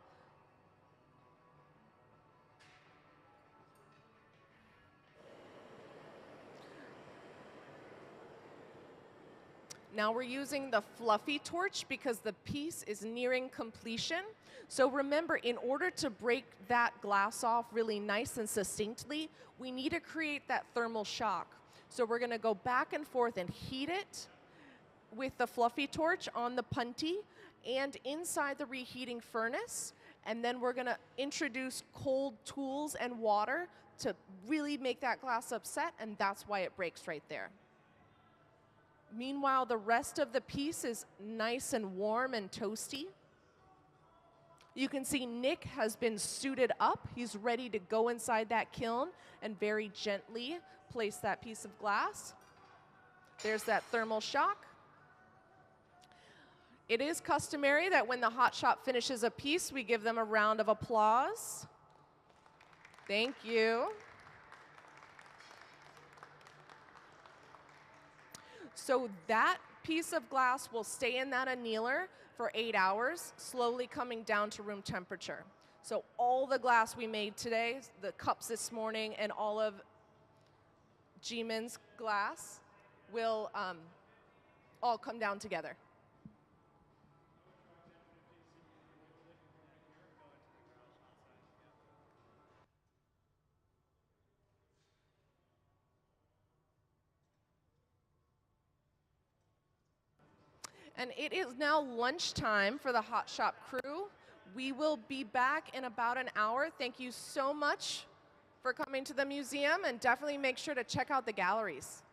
Now we're using the fluffy torch because the piece is nearing completion. So remember, in order to break that glass off really nice and succinctly, we need to create that thermal shock. So we're going to go back and forth and heat it with the fluffy torch on the punty and inside the reheating furnace. And then we're going to introduce cold tools and water to really make that glass upset, and that's why it breaks right there. Meanwhile, the rest of the piece is nice and warm and toasty. You can see Nick has been suited up. He's ready to go inside that kiln and very gently place that piece of glass. There's that thermal shock. It is customary that when the hot shop finishes a piece, we give them a round of applause. Thank you. So that piece of glass will stay in that annealer for 8 hours, slowly coming down to room temperature. So all the glass we made today, the cups this morning, and all of Jiemin's glass will all come down together. And it is now lunchtime for the Hot Shop crew. We will be back in about an hour. Thank you so much for coming to the museum, and definitely make sure to check out the galleries.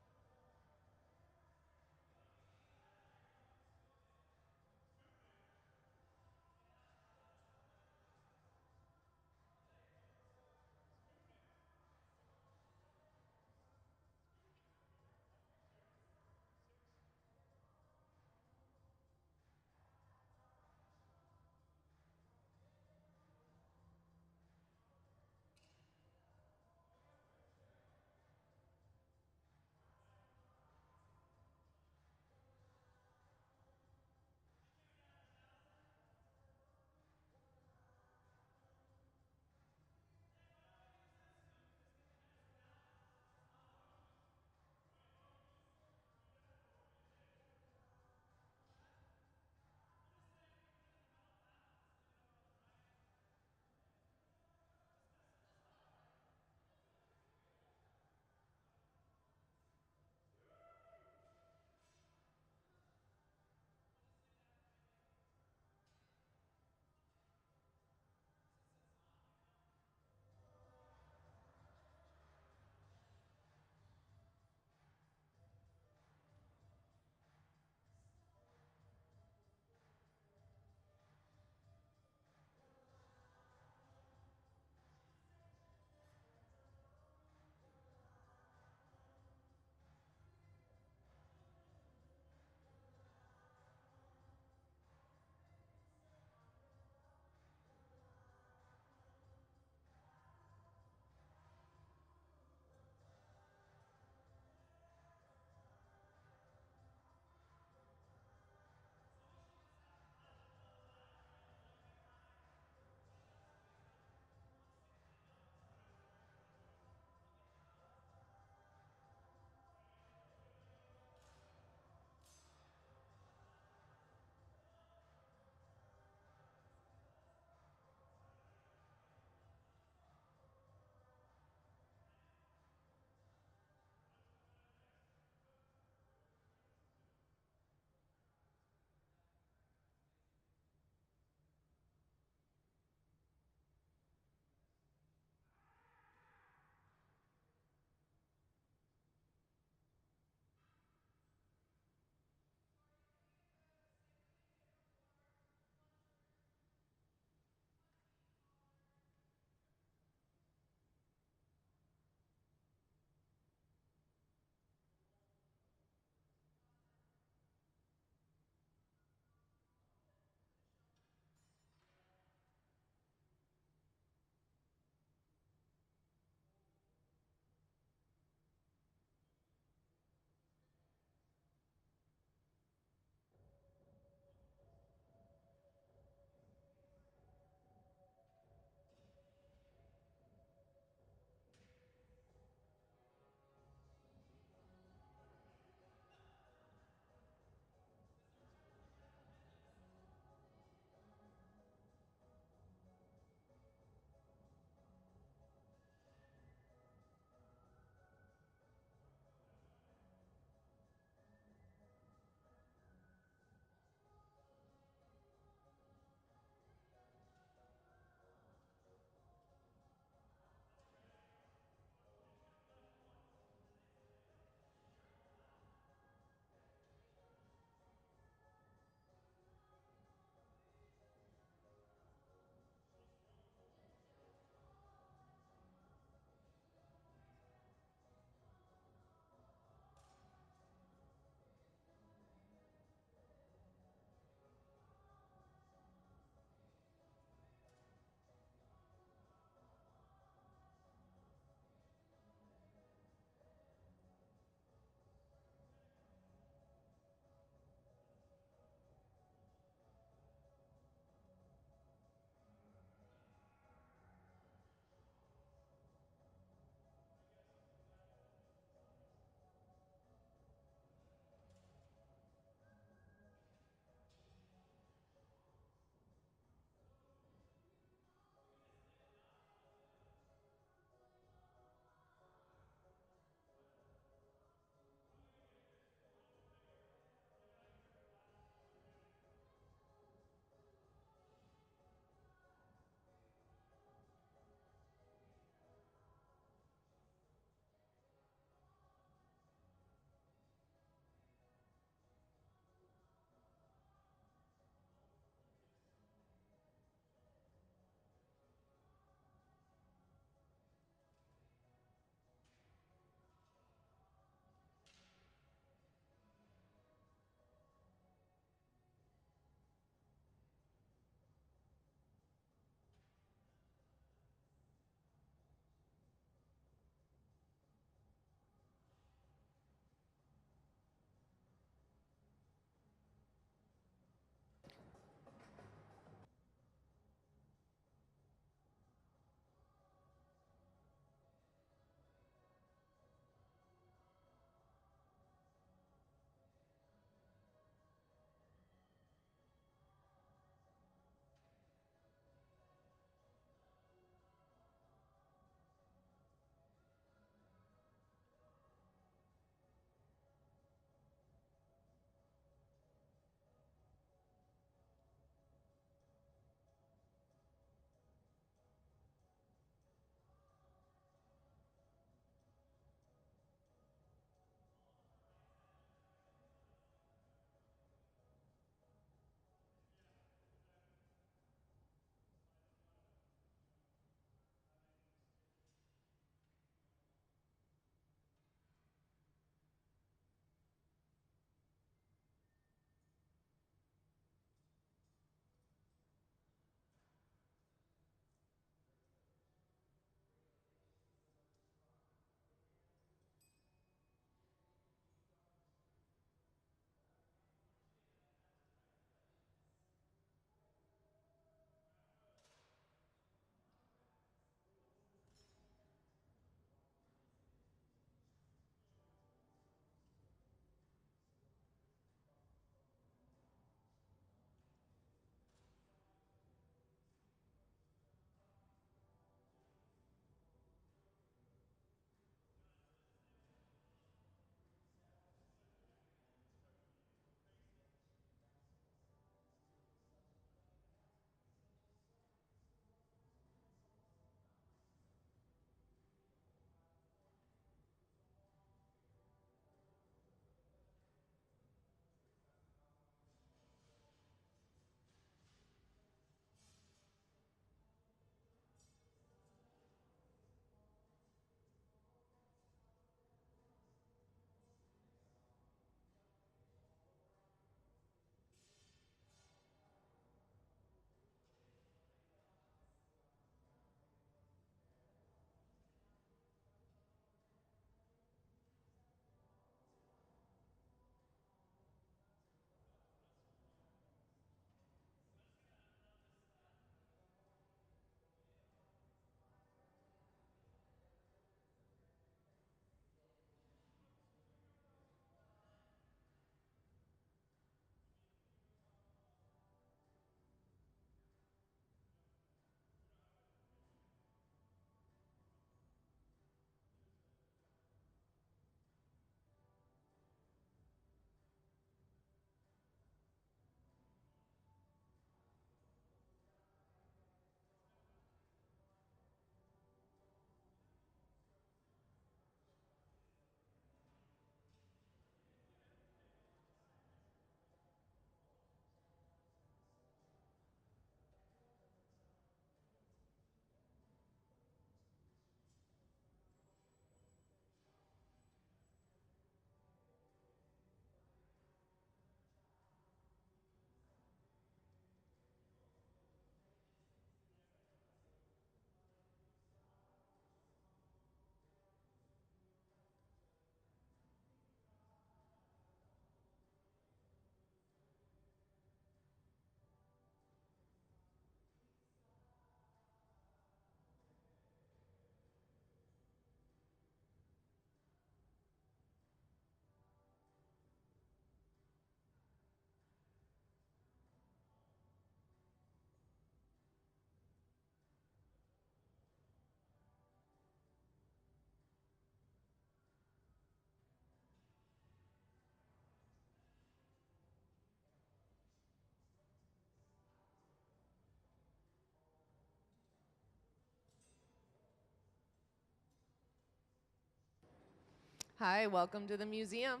Hi, welcome to the museum.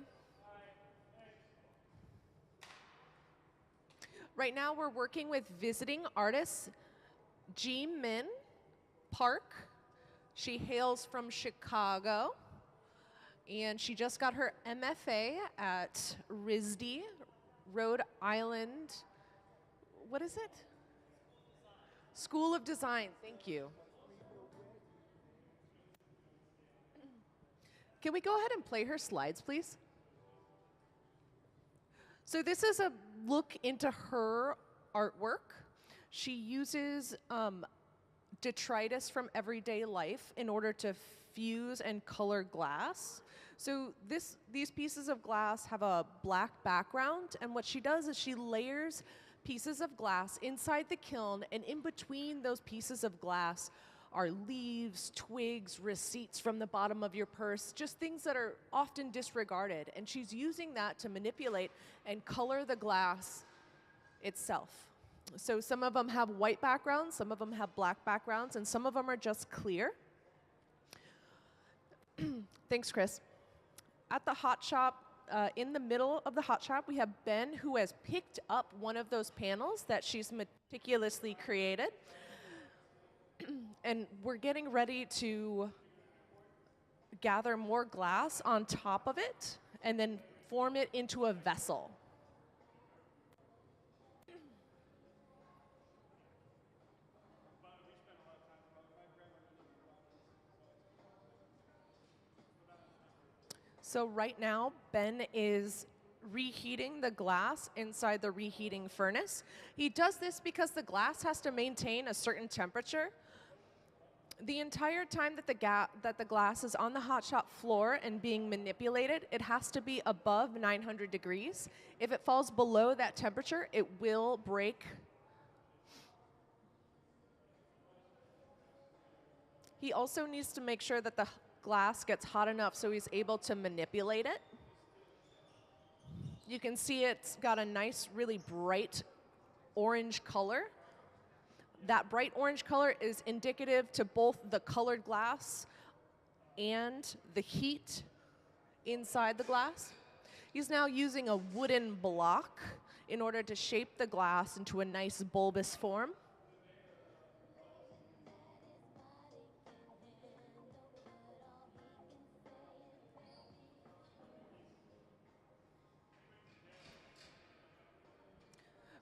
Right now we're working with visiting artist Jiemin Park. She hails from Chicago, and she just got her MFA at RISD, Rhode Island. What is it? School of Design. Thank you. Can we go ahead and play her slides, please? So this is a look into her artwork. She uses detritus from everyday life in order to fuse and color glass. So these pieces of glass have a black background, and what she does is she layers pieces of glass inside the kiln, and in between those pieces of glass are leaves, twigs, receipts from the bottom of your purse, just things that are often disregarded. And she's using that to manipulate and color the glass itself. So some of them have white backgrounds, some of them have black backgrounds, and some of them are just clear. Thanks, Chris. At the hot shop, in the middle of the hot shop, we have Ben, who has picked up one of those panels that she's meticulously created. And we're getting ready to gather more glass on top of it and then form it into a vessel. So right now, Ben is reheating the glass inside the reheating furnace. He does this because the glass has to maintain a certain temperature. The entire time that the glass is on the hot shop floor and being manipulated, it has to be above 900 degrees. If it falls below that temperature, it will break. He also needs to make sure that the glass gets hot enough so he's able to manipulate it. You can see it's got a nice, really bright orange color. That bright orange color is indicative to both the colored glass and the heat inside the glass. He's now using a wooden block in order to shape the glass into a nice bulbous form.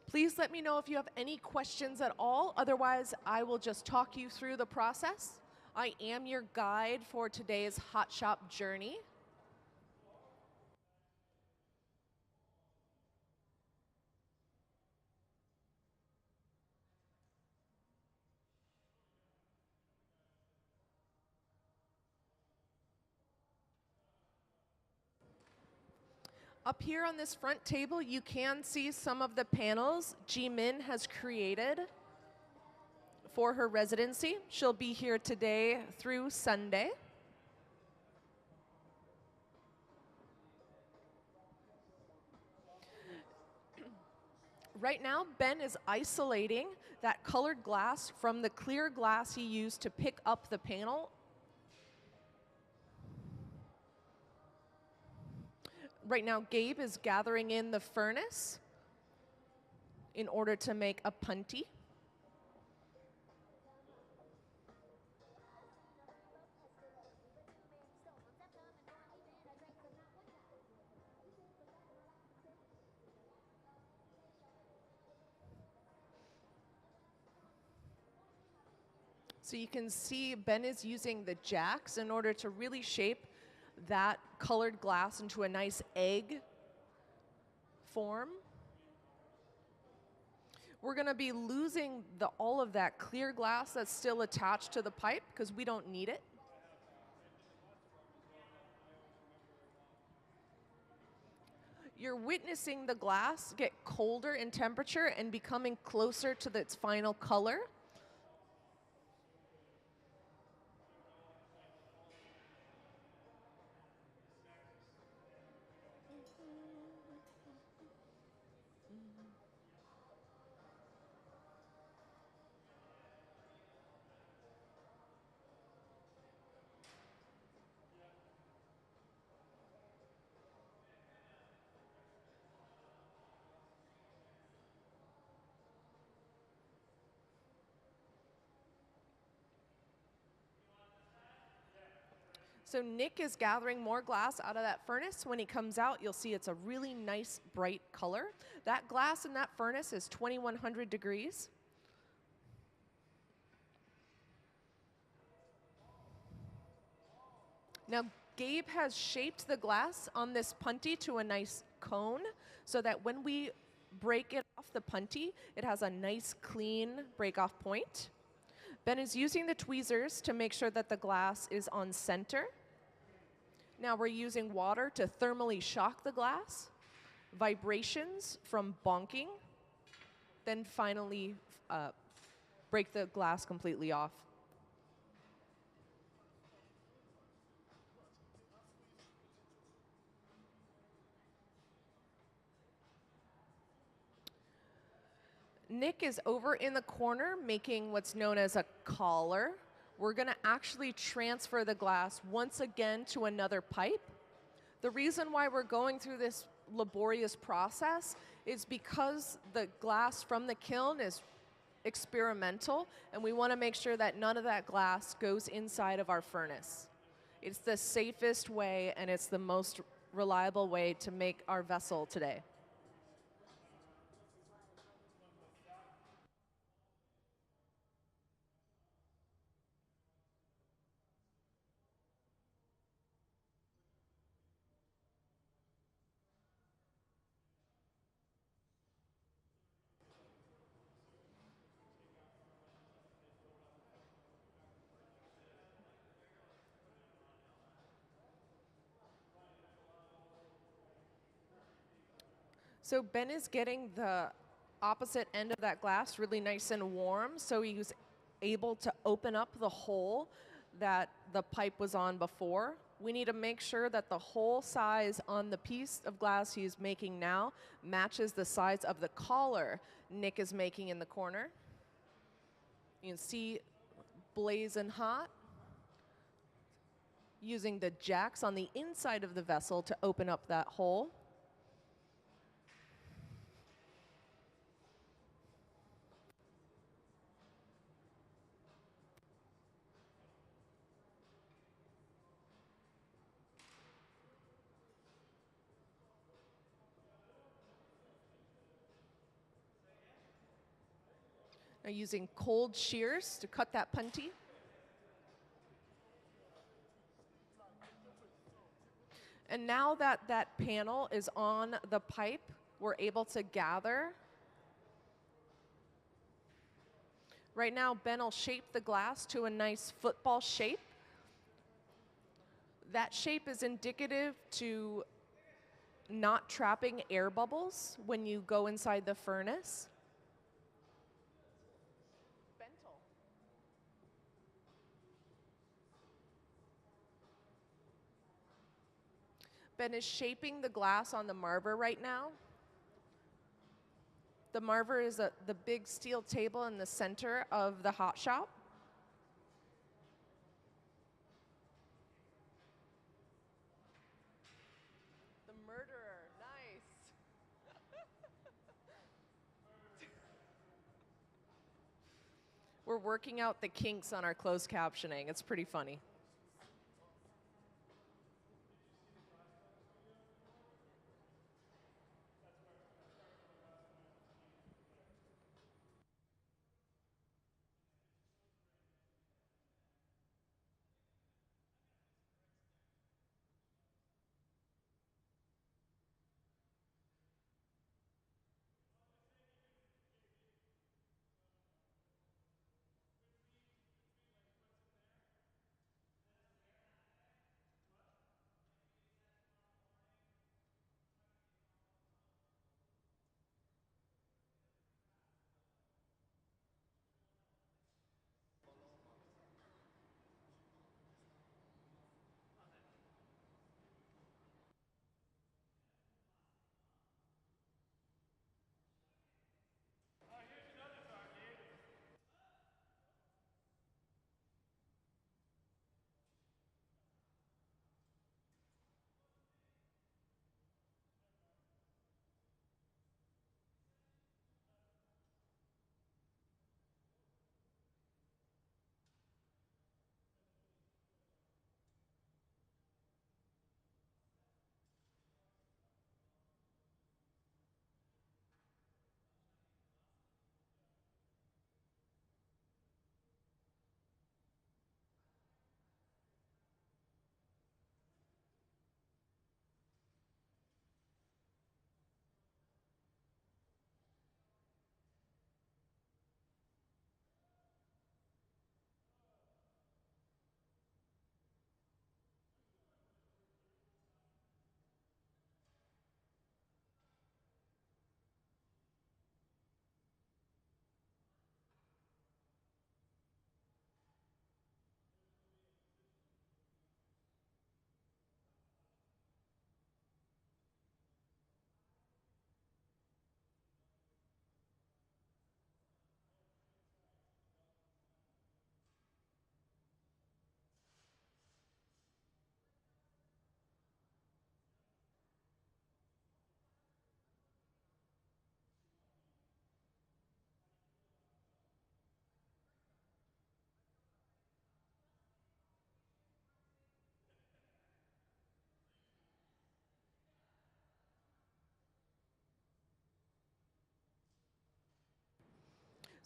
Please let me know if you have any questions at all. Otherwise, I will just talk you through the process. I am your guide for today's hot shop journey. Up here on this front table, you can see some of the panels Jiemin has created for her residency. She'll be here today through Sunday. Right now, Ben is isolating that colored glass from the clear glass he used to pick up the panel. Right now, Gabe is gathering in the furnace in order to make a punty. So you can see Ben is using the jacks in order to really shape that colored glass into a nice egg form. We're going to be losing all of that clear glass that's still attached to the pipe because we don't need it. You're witnessing the glass get colder in temperature and becoming closer to its final color. So Nick is gathering more glass out of that furnace. When he comes out, you'll see it's a really nice bright color. That glass in that furnace is 2100 degrees. Now, Gabe has shaped the glass on this punty to a nice cone so that when we break it off the punty, it has a nice clean break-off point. Ben is using the tweezers to make sure that the glass is on center. Now we're using water to thermally shock the glass, vibrations from bonking, then finally break the glass completely off. Nick is over in the corner making what's known as a collar. We're going to actually transfer the glass once again to another pipe. The reason why we're going through this laborious process is because the glass from the kiln is experimental, and we want to make sure that none of that glass goes inside of our furnace. It's the safest way, and it's the most reliable way to make our vessel today. So Ben is getting the opposite end of that glass really nice and warm, so he was able to open up the hole that the pipe was on before. We need to make sure that the hole size on the piece of glass he's making now matches the size of the collar Nick is making in the corner. You can see blazing hot. Using the jacks on the inside of the vessel to open up that hole. Now using cold shears to cut that punty. And now that that panel is on the pipe, we're able to gather. Right now, Ben will shape the glass to a nice football shape. That shape is indicative to not trapping air bubbles when you go inside the furnace. Ben is shaping the glass on the marver right now. The marver is the big steel table in the center of the hot shop. The murderer, nice. We're working out the kinks on our closed captioning. It's pretty funny.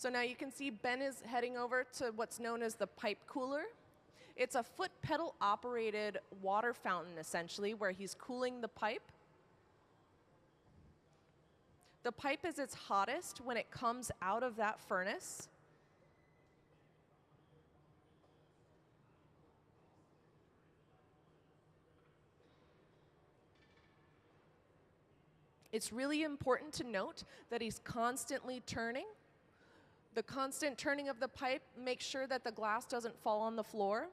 So now you can see Ben is heading over to what's known as the pipe cooler. It's a foot pedal operated water fountain essentially where he's cooling the pipe. The pipe is its hottest when it comes out of that furnace. It's really important to note that he's constantly turning. The constant turning of the pipe makes sure that the glass doesn't fall on the floor.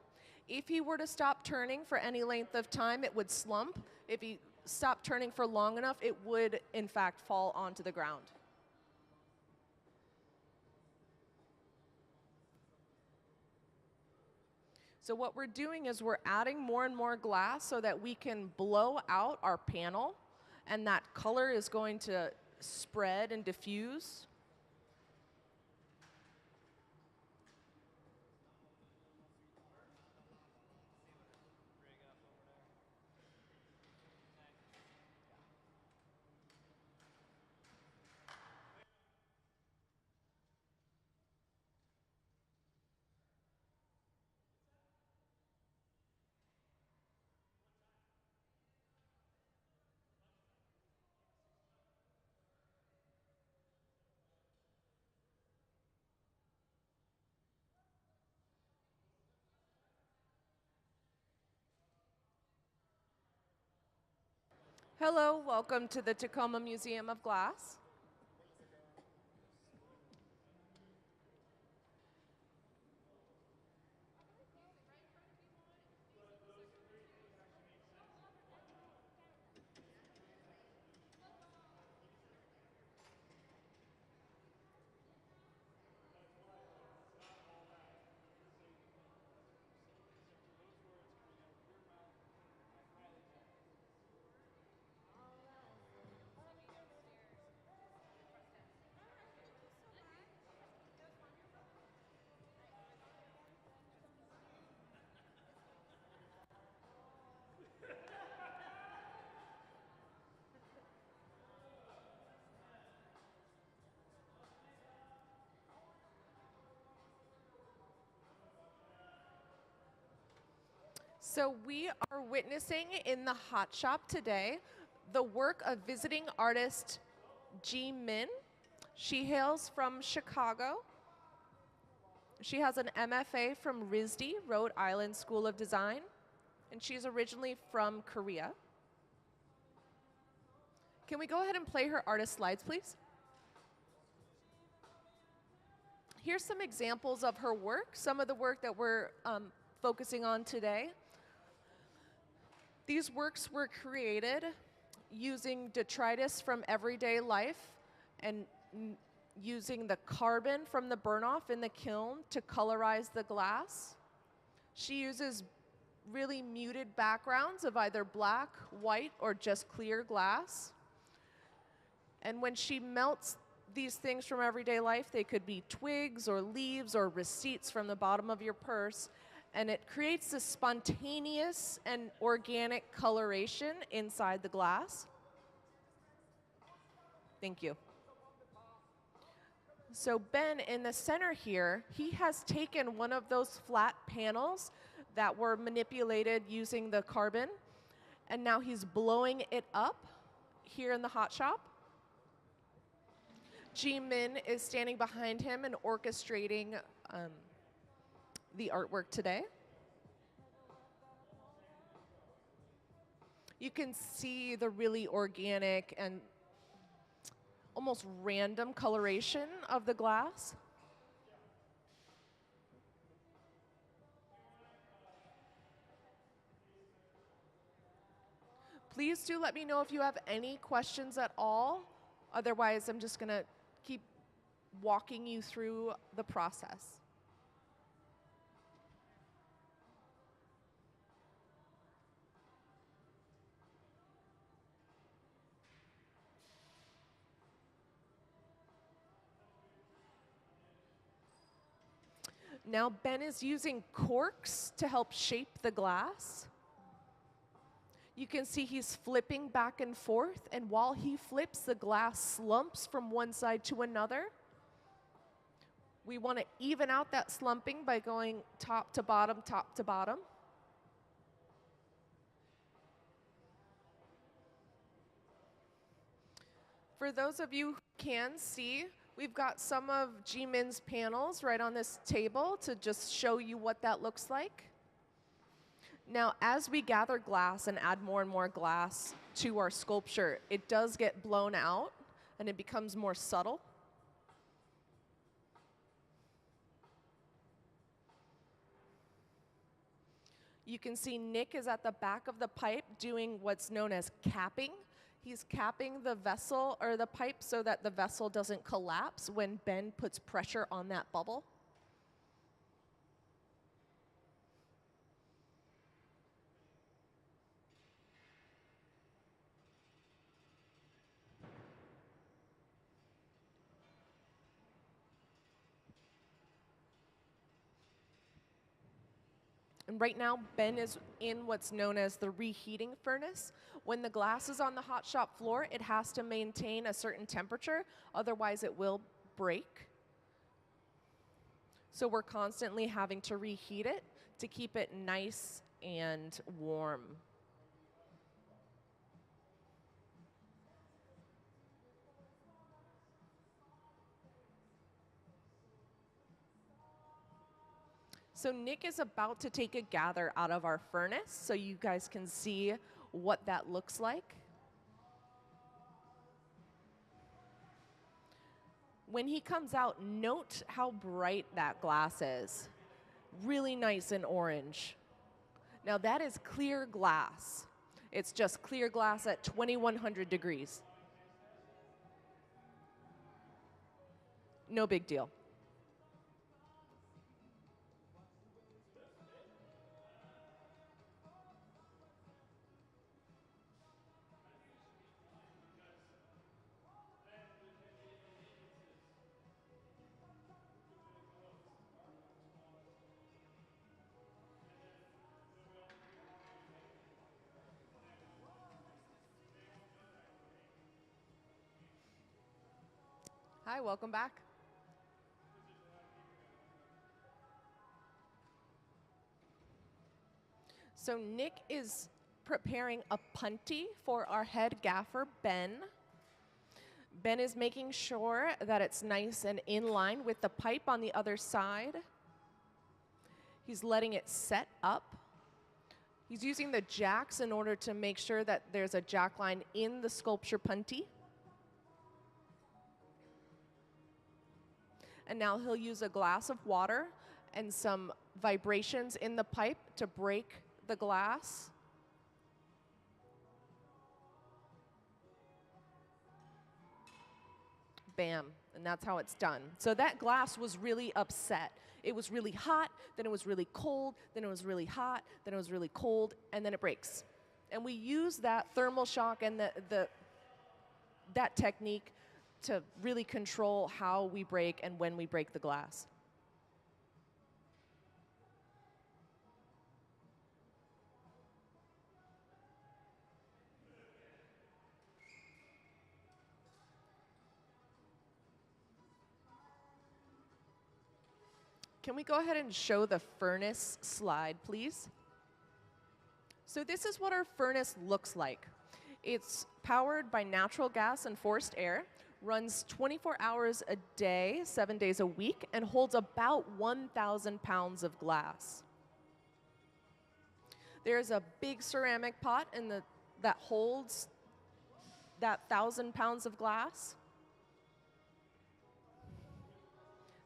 If he were to stop turning for any length of time, it would slump. If he stopped turning for long enough, it would, in fact, fall onto the ground. So what we're doing is we're adding more and more glass so that we can blow out our panel, and that color is going to spread and diffuse. Hello, welcome to the Tacoma Museum of Glass. So we are witnessing in the hot shop today the work of visiting artist Jiemin. She hails from Chicago. She has an MFA from RISD, Rhode Island School of Design, and she's originally from Korea. Can we go ahead and play her artist slides, please? Here's some examples of her work, some of the work that we're focusing on today. These works were created using detritus from everyday life and using the carbon from the burn-off in the kiln to colorize the glass. She uses really muted backgrounds of either black, white, or just clear glass. And when she melts these things from everyday life, they could be twigs or leaves or receipts from the bottom of your purse, and it creates this spontaneous and organic coloration inside the glass. Thank you. So Ben, in the center here, he has taken one of those flat panels that were manipulated using the carbon, and now he's blowing it up here in the hot shop. Jiemin is standing behind him and orchestrating the artwork today. You can see the really organic and almost random coloration of the glass. Please do let me know if you have any questions at all. Otherwise, I'm just going to keep walking you through the process. Now Ben is using corks to help shape the glass. You can see he's flipping back and forth, and while he flips, the glass slumps from one side to another. We want to even out that slumping by going top to bottom, top to bottom. For those of you who can see, we've got some of Jiemin's panels right on this table to just show you what that looks like. Now, as we gather glass and add more and more glass to our sculpture, it does get blown out and it becomes more subtle. You can see Nick is at the back of the pipe doing what's known as capping. He's capping the vessel or the pipe so that the vessel doesn't collapse when Ben puts pressure on that bubble. And right now, Ben is in what's known as the reheating furnace. When the glass is on the hot shop floor, it has to maintain a certain temperature, otherwise it will break. So we're constantly having to reheat it to keep it nice and warm. So Nick is about to take a gather out of our furnace so you guys can see what that looks like. When he comes out, note how bright that glass is. Really nice and orange. Now that is clear glass. It's just clear glass at 2100 degrees. No big deal. Hi, welcome back. So Nick is preparing a punty for our head gaffer, Ben. Ben is making sure that it's nice and in line with the pipe on the other side. He's letting it set up. He's using the jacks in order to make sure that there's a jack line in the sculpture punty. And now he'll use a glass of water and some vibrations in the pipe to break the glass. Bam, and that's how it's done. So that glass was really upset. It was really hot, then it was really cold, then it was really hot, then it was really cold, and then it breaks. And we use that thermal shock and that technique to really control how we break and when we break the glass. Can we go ahead and show the furnace slide, please? So this is what our furnace looks like. It's powered by natural gas and forced air, runs 24 hours a day, 7 days a week, and holds about 1,000 pounds of glass. There's a big ceramic pot that holds that 1,000 pounds of glass.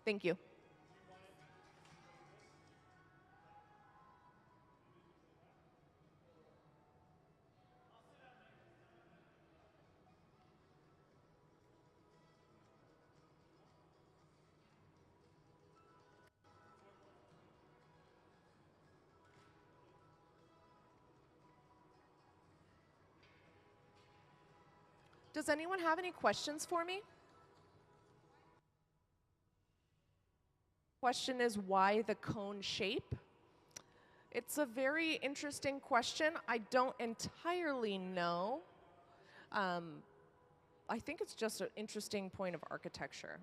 Thank you. Does anyone have any questions for me? Question is, why the cone shape? It's a very interesting question. I don't entirely know. I think it's just an interesting point of architecture.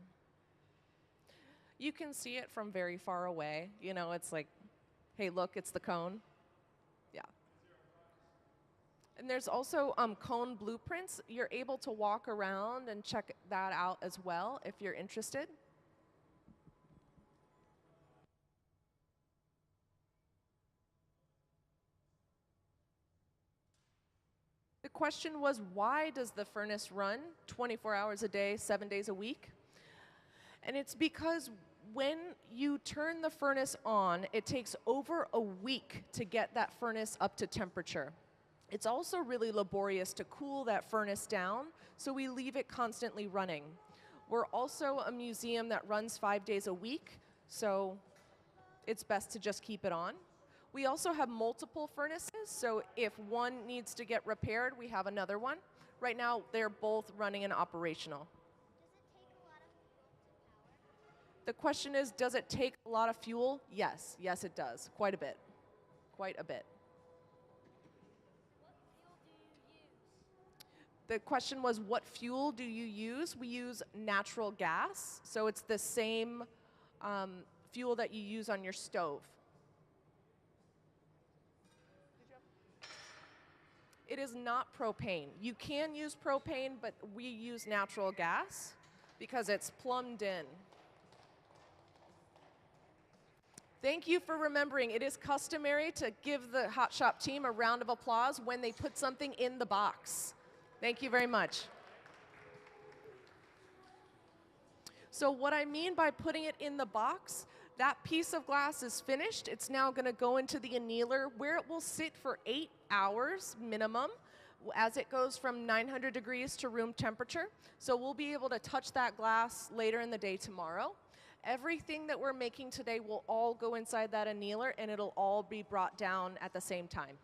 You can see it from very far away. You know, it's like, hey, look, it's the cone. Yeah. And there's also cone blueprints. You're able to walk around and check that out as well if you're interested. The question was, why does the furnace run 24 hours a day, 7 days a week? And it's because when you turn the furnace on, it takes over a week to get that furnace up to temperature. It's also really laborious to cool that furnace down, so we leave it constantly running. We're also a museum that runs 5 days a week, so it's best to just keep it on. We also have multiple furnaces, so if one needs to get repaired, we have another one. Right now, they're both running and operational. The question is, does it take a lot of fuel? Yes, yes it does, quite a bit, quite a bit. The question was, what fuel do you use? We use natural gas, so it's the same fuel that you use on your stove. It is not propane. You can use propane, but we use natural gas because it's plumbed in. Thank you for remembering. It is customary to give the Hot Shop team a round of applause when they put something in the box. Thank you very much. So what I mean by putting it in the box, that piece of glass is finished. It's now going to go into the annealer where it will sit for 8 hours minimum as it goes from 900 degrees to room temperature. So we'll be able to touch that glass later in the day tomorrow. Everything that we're making today will all go inside that annealer, and it'll all be brought down at the same time.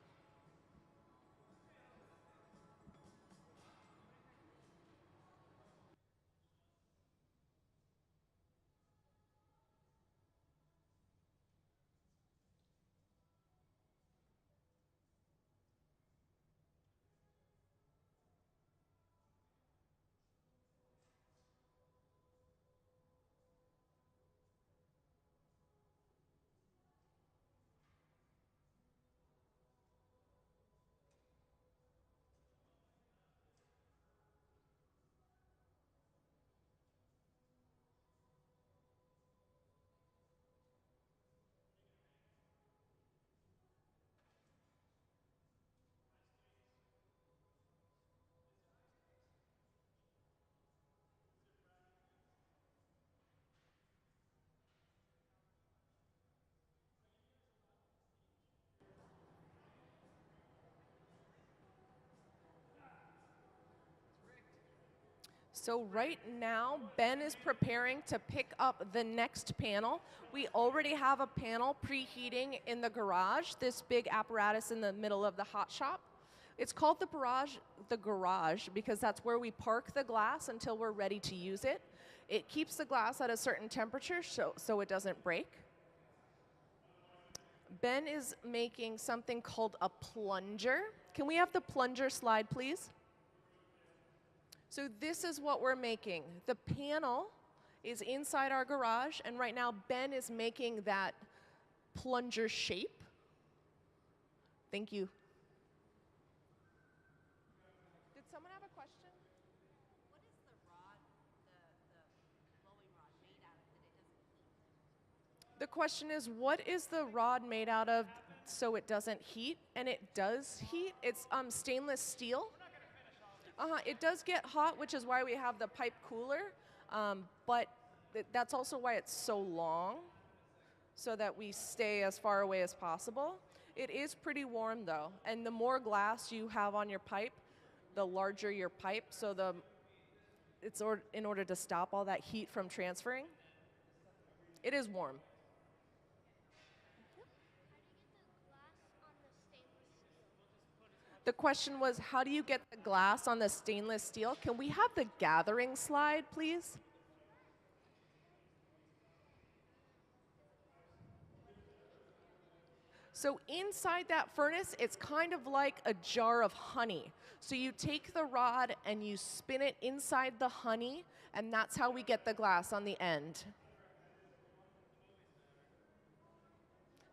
So right now, Ben is preparing to pick up the next panel. We already have a panel preheating in the garage, this big apparatus in the middle of the hot shop. It's called the garage because that's where we park the glass until we're ready to use it. It keeps the glass at a certain temperature so it doesn't break. Ben is making something called a plunger. Can we have the plunger slide, please? So this is what we're making. The panel is inside our garage, and right now Ben is making that plunger shape. Thank you. Did someone have a question? What is the rod, the blowing rod made out of that it doesn't heat? The question is, what is the rod made out of so it doesn't heat? And it does heat. It's stainless steel. It does get hot, which is why we have the pipe cooler, but that's also why it's so long, so that we stay as far away as possible. It is pretty warm, though, and the more glass you have on your pipe, the larger your pipe, so in order to stop all that heat from transferring. It is warm. The question was, how do you get the glass on the stainless steel? Can we have the gathering slide, please? So inside that furnace, it's kind of like a jar of honey. So you take the rod and you spin it inside the honey, and that's how we get the glass on the end.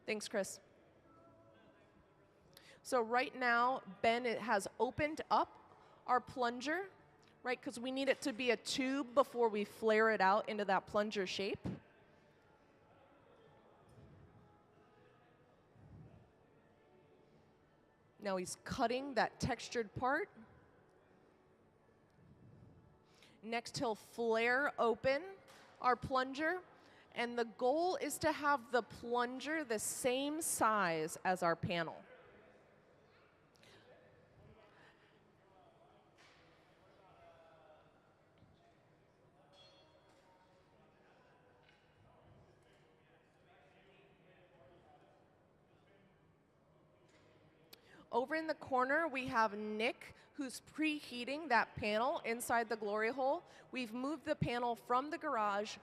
Thanks, Chris. So right now, Ben has opened up our plunger, right? Because we need it to be a tube before we flare it out into that plunger shape. Now he's cutting that textured part. Next, he'll flare open our plunger, and the goal is to have the plunger the same size as our panel. Over in the corner, we have Nick, who's preheating that panel inside the glory hole. We've moved the panel from the garage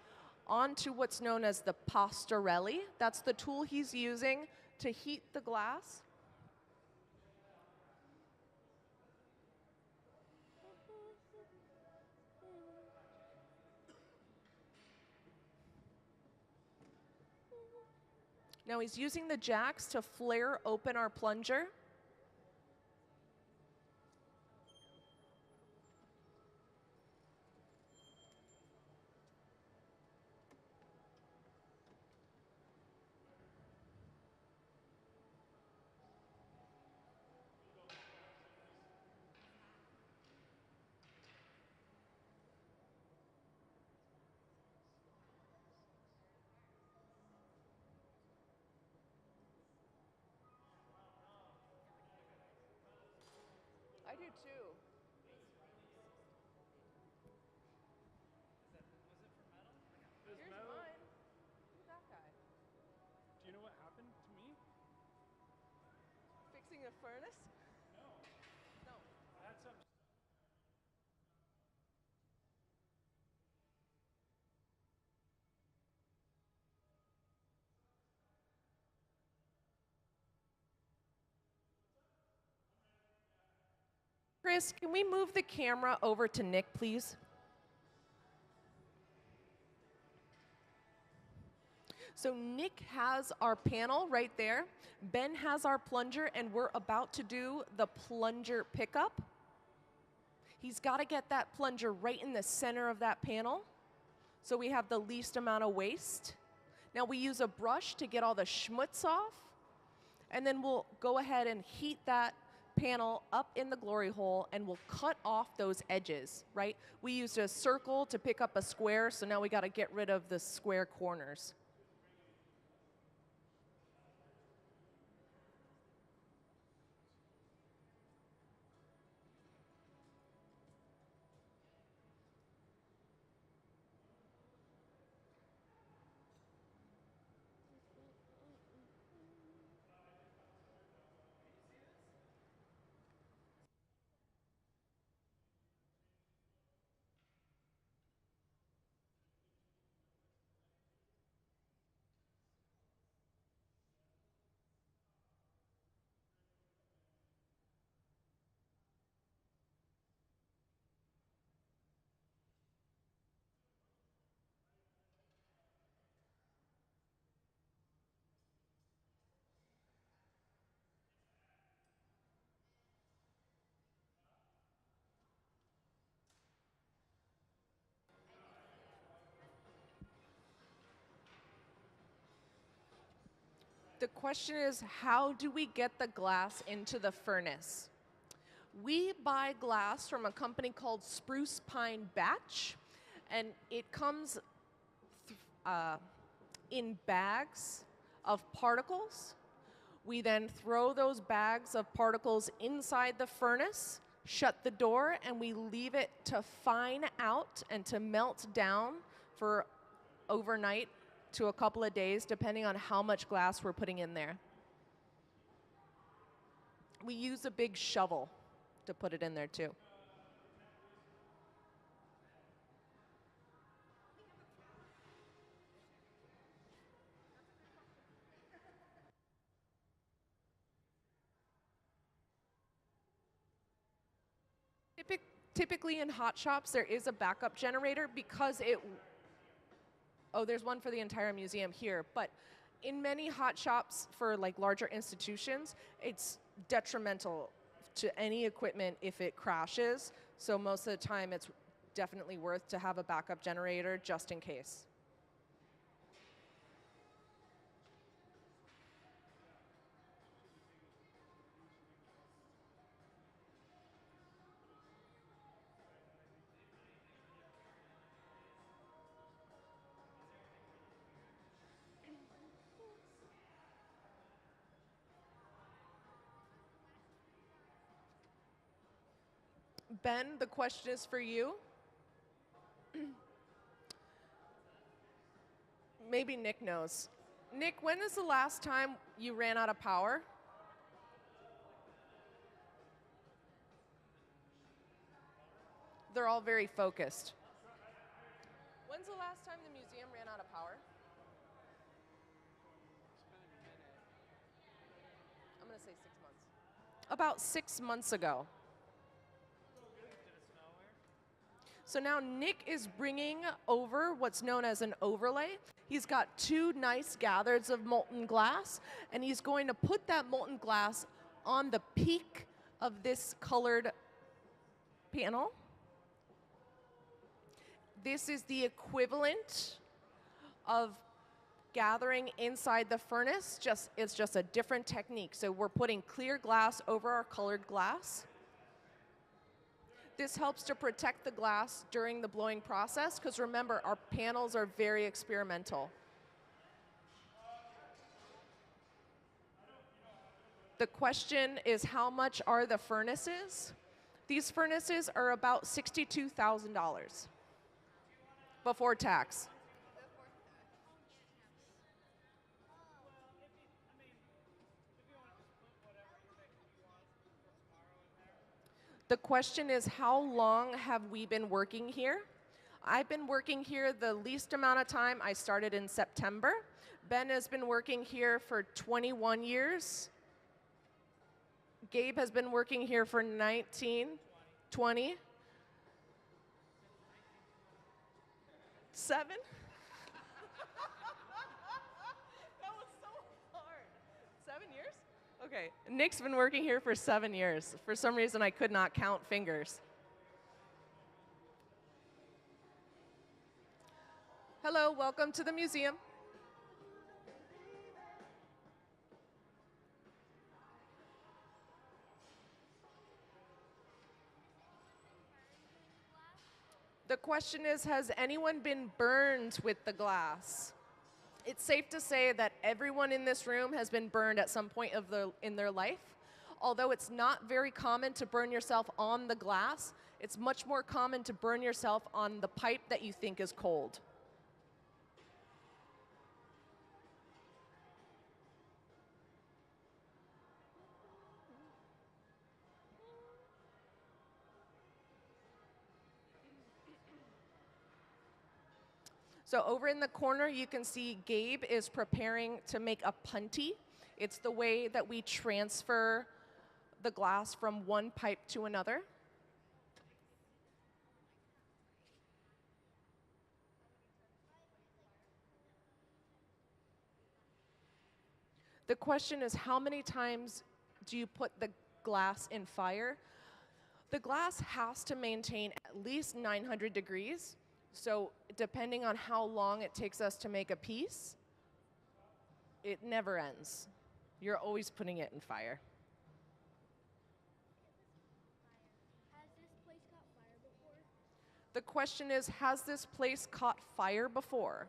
onto what's known as the pastorelli. That's the tool he's using to heat the glass. Now he's using the jacks to flare open our plunger. I do too. There's Here's metal. mine. Who's that guy? Do you know what happened to me? Fixing a furnace? No. I had some. Chris, can we move the camera over to Nick, please? So Nick has our panel right there. Ben has our plunger, and we're about to do the plunger pickup. He's got to get that plunger right in the center of that panel so we have the least amount of waste. Now we use a brush to get all the schmutz off, and then we'll go ahead and heat that panel up in the glory hole, and we'll cut off those edges, right? We used a circle to pick up a square, so now we got to get rid of the square corners. The question is, how do we get the glass into the furnace? We buy glass from a company called Spruce Pine Batch, and it comes in bags of particles. We then throw those bags of particles inside the furnace, shut the door, and we leave it to fine out and to melt down for overnight to a couple of days, depending on how much glass we're putting in there. We use a big shovel to put it in there too. Typically in hot shops, there is a backup generator because it, oh, there's one for the entire museum here, but In many hot shops for like larger institutions, it's detrimental to any equipment if it crashes. So most of the time, it's definitely worth to have a backup generator just in case. Ben, the question is for you. Maybe Nick knows. Nick, when is the last time you ran out of power? They're all very focused. When's the last time the museum ran out of power? I'm going to say 6 months. About 6 months ago. So now Nick is bringing over what's known as an overlay. He's got 2 nice gathers of molten glass, and he's going to put that molten glass on the peak of this colored panel. This is the equivalent of gathering inside the furnace, it's just a different technique. So we're putting clear glass over our colored glass. This helps to protect the glass during the blowing process, because remember, our panels are very experimental. The question is, how much are the furnaces? These furnaces are about $62,000 before tax. The question is, how long have we been working here? I've been working here the least amount of time. I started in September. Ben has been working here for 21 years. Gabe has been working here for 19, 20. 7? That was so hard. 7 years? Okay, Nick's been working here for 7 years. For some reason, I could not count fingers. Hello, welcome to the museum. The question is, has anyone been burned with the glass? It's safe to say that everyone in this room has been burned at some point in their life. Although it's not very common to burn yourself on the glass, it's much more common to burn yourself on the pipe that you think is cold. So over in the corner, you can see Gabe is preparing to make a punty. It's the way that we transfer the glass from one pipe to another. The question is, how many times do you put the glass in fire? The glass has to maintain at least 900 degrees. So depending on how long it takes us to make a piece, it never ends. You're always putting it in fire. Has this place caught fire before? The question is, has this place caught fire before?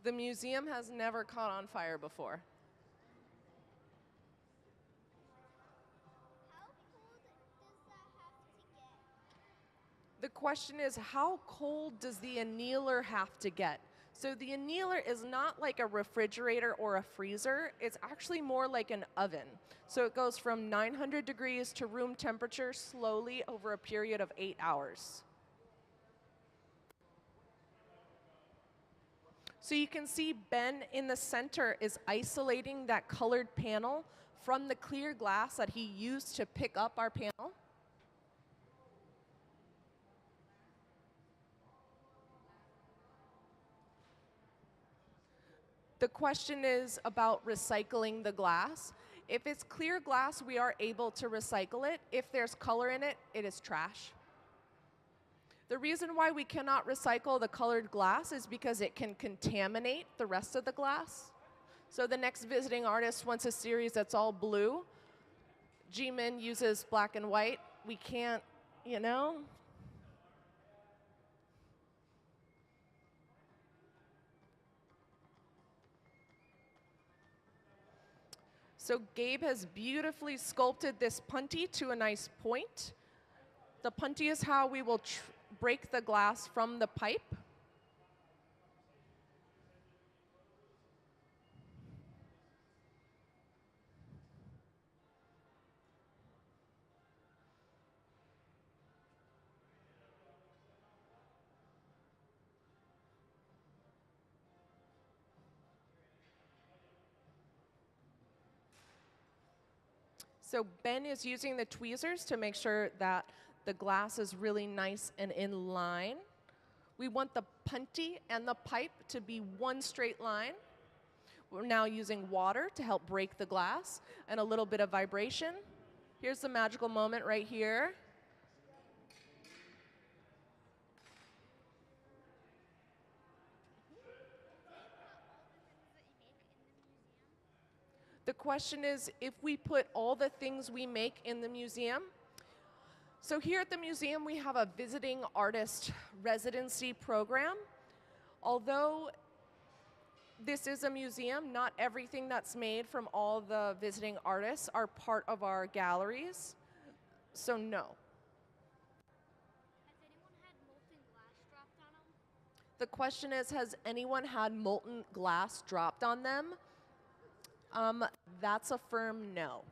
The museum has never caught on fire before. How cold does that have to get? The question is, how cold does the annealer have to get? So the annealer is not like a refrigerator or a freezer. It's actually more like an oven. So it goes from 900 degrees to room temperature slowly over a period of 8 hours. So you can see Ben in the center is isolating that colored panel from the clear glass that he used to pick up our panel. The question is about recycling the glass. If it's clear glass, we are able to recycle it. If there's color in it, it is trash. The reason why we cannot recycle the colored glass is because it can contaminate the rest of the glass. So the next visiting artist wants a series that's all blue. Jiemin uses black and white. We can't, you know? So Gabe has beautifully sculpted this punty to a nice point. The punty is how we will break the glass from the pipe. So Ben is using the tweezers to make sure that the glass is really nice and in line. We want the punty and the pipe to be one straight line. We're now using water to help break the glass and a little bit of vibration. Here's the magical moment right here. The question is if we put all the things we make in the museum. So here at the museum, we have a visiting artist residency program. Although this is a museum, not everything that's made from all the visiting artists are part of our galleries. So no. Has anyone had molten glass dropped on them? The question is, has anyone had molten glass dropped on them? That's a firm no.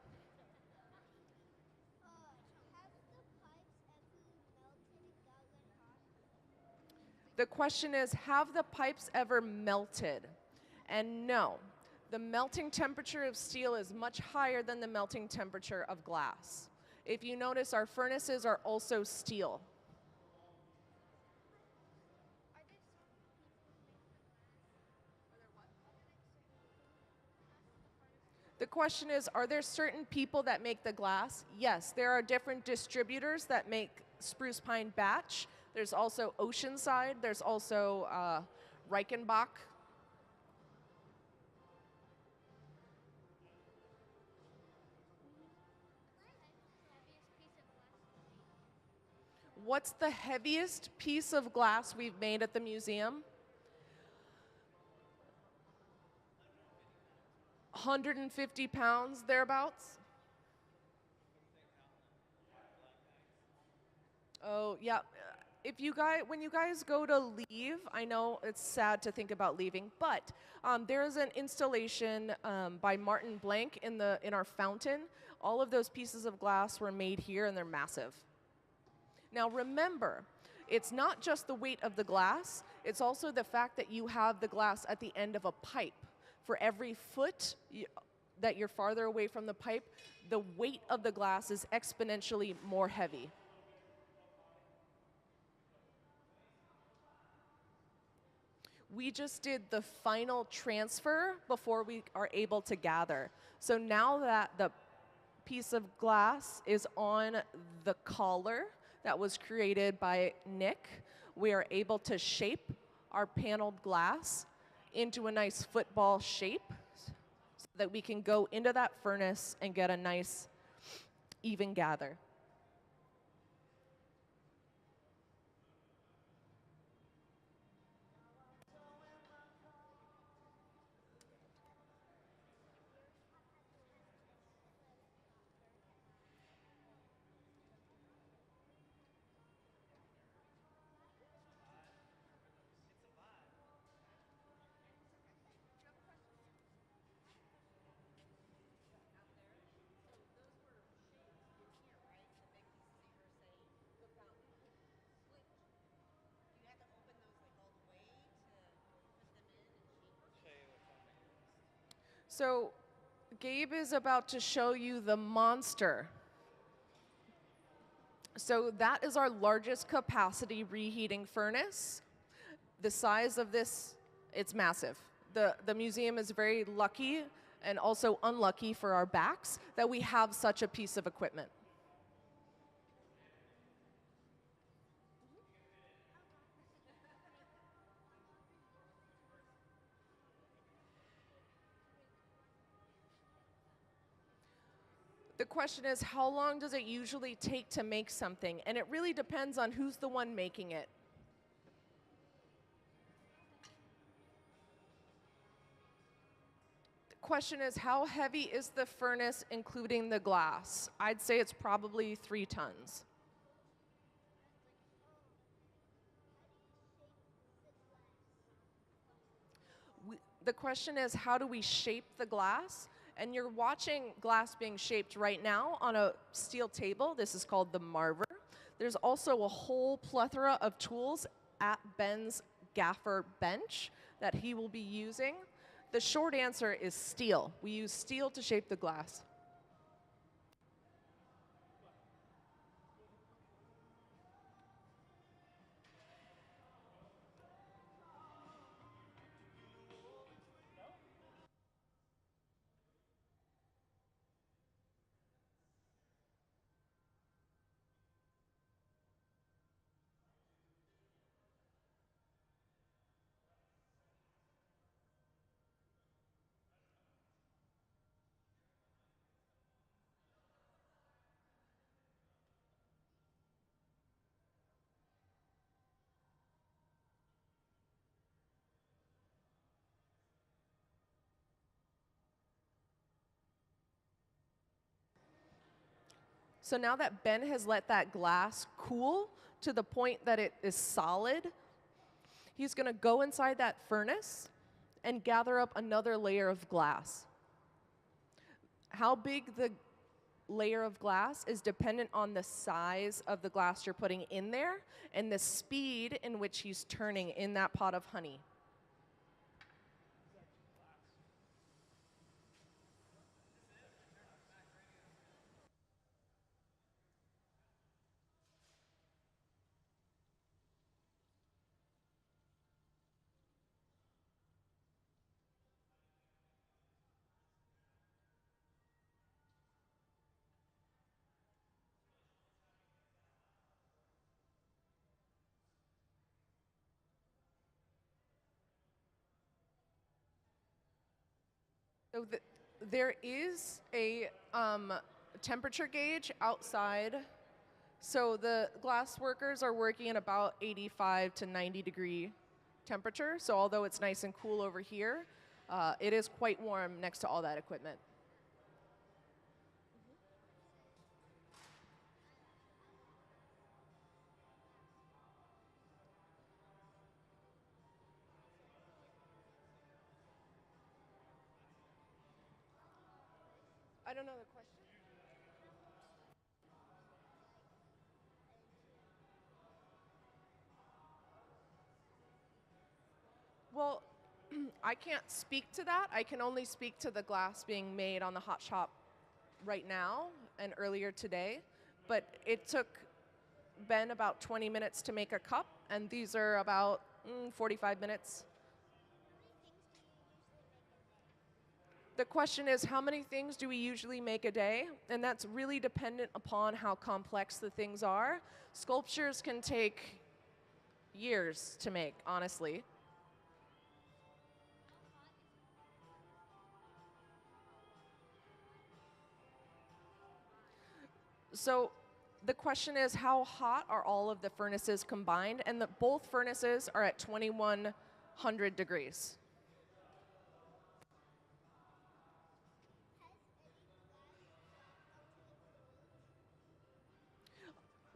The question is, have the pipes ever melted? And no, the melting temperature of steel is much higher than the melting temperature of glass. If you notice, our furnaces are also steel. The question is, are there certain people that make the glass? Yes, there are different distributors that make spruce pine batch. There's also Oceanside. There's also Reichenbach. What's the heaviest piece of glass we've made at the museum? 150 pounds, thereabouts. Oh, yeah. When you guys go to leave, I know it's sad to think about leaving, but there is an installation by Martin Blank in our fountain. All of those pieces of glass were made here, and they're massive. Now remember, it's not just the weight of the glass, it's also the fact that you have the glass at the end of a pipe. For every foot that you're farther away from the pipe, the weight of the glass is exponentially more heavy. We just did the final transfer before we are able to gather. So now that the piece of glass is on the collar that was created by Nick, we are able to shape our paneled glass into a nice football shape so that we can go into that furnace and get a nice even gather. So Gabe is about to show you the monster. So that is our largest capacity reheating furnace. The size of this, it's massive. The museum is very lucky and also unlucky for our backs that we have such a piece of equipment. The question is, how long does it usually take to make something? And it really depends on who's the one making it. The question is, how heavy is the furnace, including the glass? I'd say it's probably 3 tons. The question is, how do we shape the glass? And you're watching glass being shaped right now on a steel table. This is called the marver. There's also a whole plethora of tools at Ben's gaffer bench that he will be using. The short answer is steel. We use steel to shape the glass. So now that Ben has let that glass cool to the point that it is solid, he's going to go inside that furnace and gather up another layer of glass. How big the layer of glass is dependent on the size of the glass you're putting in there and the speed in which he's turning in that pot of honey. So there is a temperature gauge outside. So the glass workers are working at about 85 to 90 degree temperature. So although it's nice and cool over here, it is quite warm next to all that equipment. I don't know the question. Well, I can't speak to that. I can only speak to the glass being made on the hot shop right now and earlier today. But it took Ben about 20 minutes to make a cup, and these are about 45 minutes. The question is, how many things do we usually make a day? And that's really dependent upon how complex the things are. Sculptures can take years to make, honestly. So the question is, how hot are all of the furnaces combined? And both furnaces are at 2100 degrees.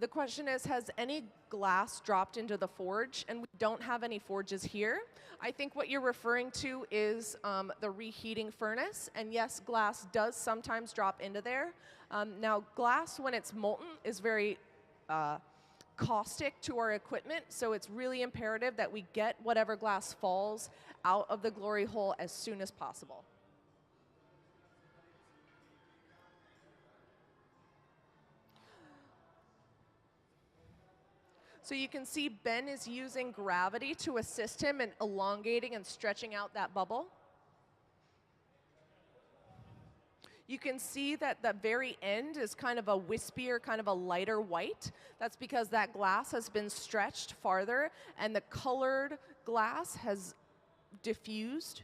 The question is, has any glass dropped into the forge? And we don't have any forges here. I think what you're referring to is the reheating furnace. And yes, glass does sometimes drop into there. Now, glass, when it's molten, is very caustic to our equipment. So it's really imperative that we get whatever glass falls out of the glory hole as soon as possible. So you can see Ben is using gravity to assist him in elongating and stretching out that bubble. You can see that the very end is kind of a wispier, kind of a lighter white. That's because that glass has been stretched farther and the colored glass has diffused.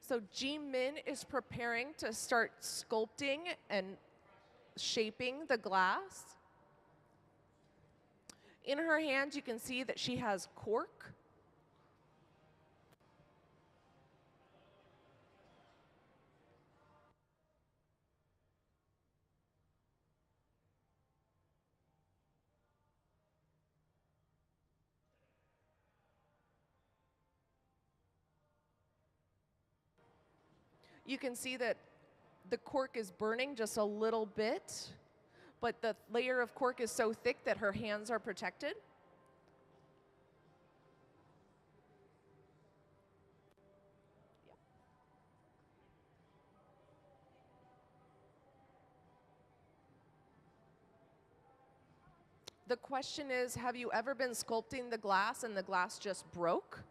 So Jiemin is preparing to start sculpting and shaping the glass. In her hand, you can see that she has cork. You can see that the cork is burning just a little bit, but the layer of cork is so thick that her hands are protected. The question is, have you ever been sculpting the glass and the glass just broke?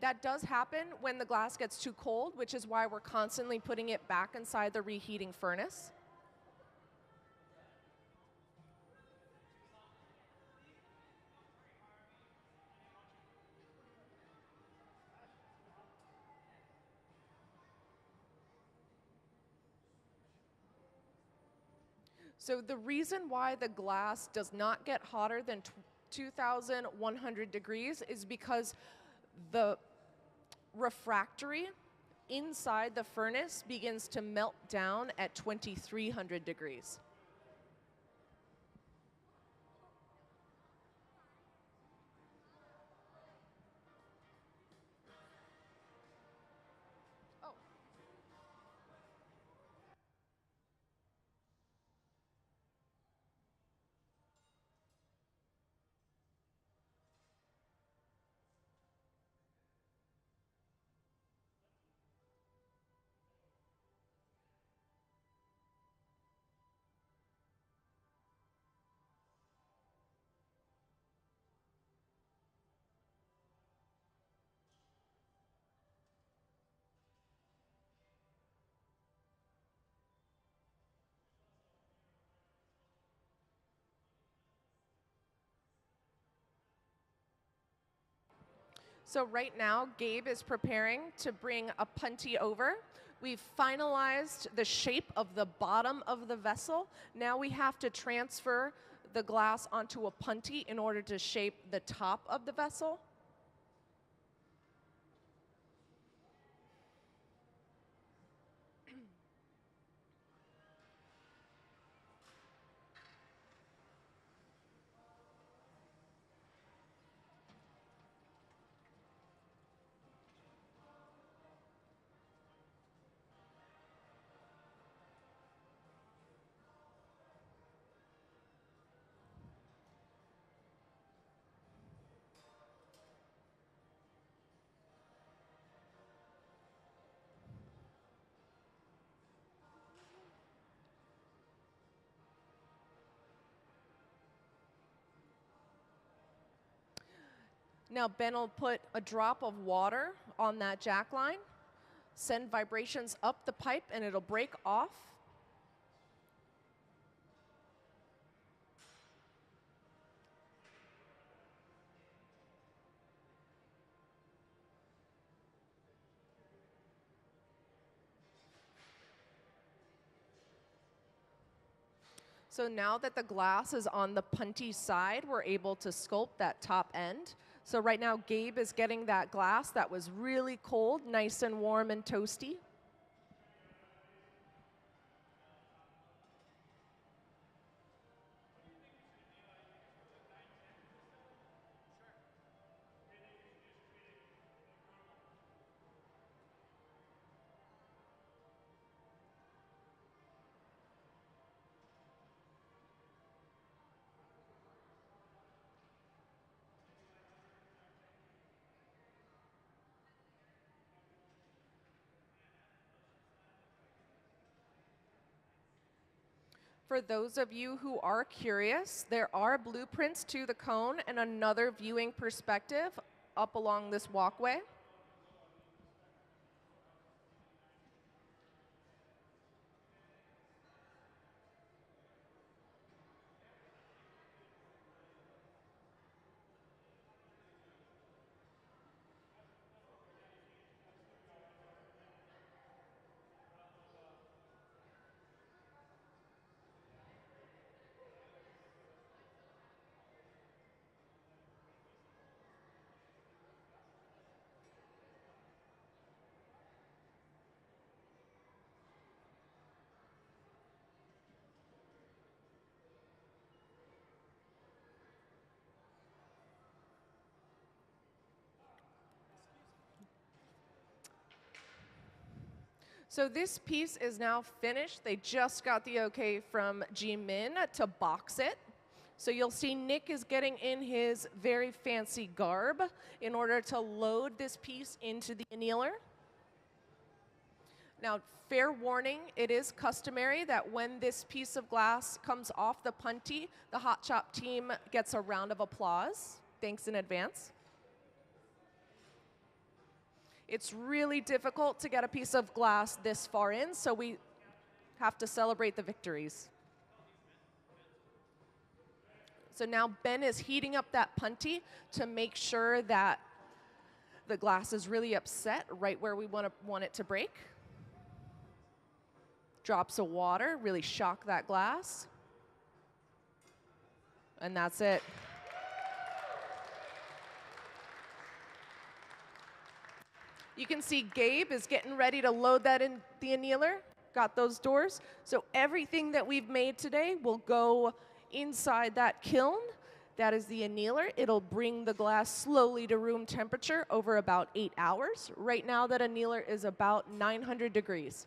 That does happen when the glass gets too cold, which is why we're constantly putting it back inside the reheating furnace. So the reason why the glass does not get hotter than 2,100 degrees is because the refractory inside the furnace begins to melt down at 2,300 degrees. So right now, Gabe is preparing to bring a punty over. We've finalized the shape of the bottom of the vessel. Now we have to transfer the glass onto a punty in order to shape the top of the vessel. Now Ben will put a drop of water on that jack line. send vibrations up the pipe and it'll break off. So now that the glass is on the punty side, we're able to sculpt that top end. So right now, Gabe is getting that glass that was really cold, nice and warm and toasty. For those of you who are curious, there are blueprints to the cone and another viewing perspective up along this walkway. So this piece is now finished. They just got the okay from Jiemin to box it. So you'll see Nick is getting in his very fancy garb in order to load this piece into the annealer. Now, fair warning, it is customary that when this piece of glass comes off the punty, the Hot Chop team gets a round of applause. Thanks in advance. It's really difficult to get a piece of glass this far in, so we have to celebrate the victories. So now Ben is heating up that punty to make sure that the glass is really upset right where we want it to break. Drops of water really shock that glass. And that's it. You can see Gabe is getting ready to load that in the annealer. Got those doors. So everything that we've made today will go inside that kiln. That is the annealer. It'll bring the glass slowly to room temperature over about 8 hours. Right now, that annealer is about 900 degrees.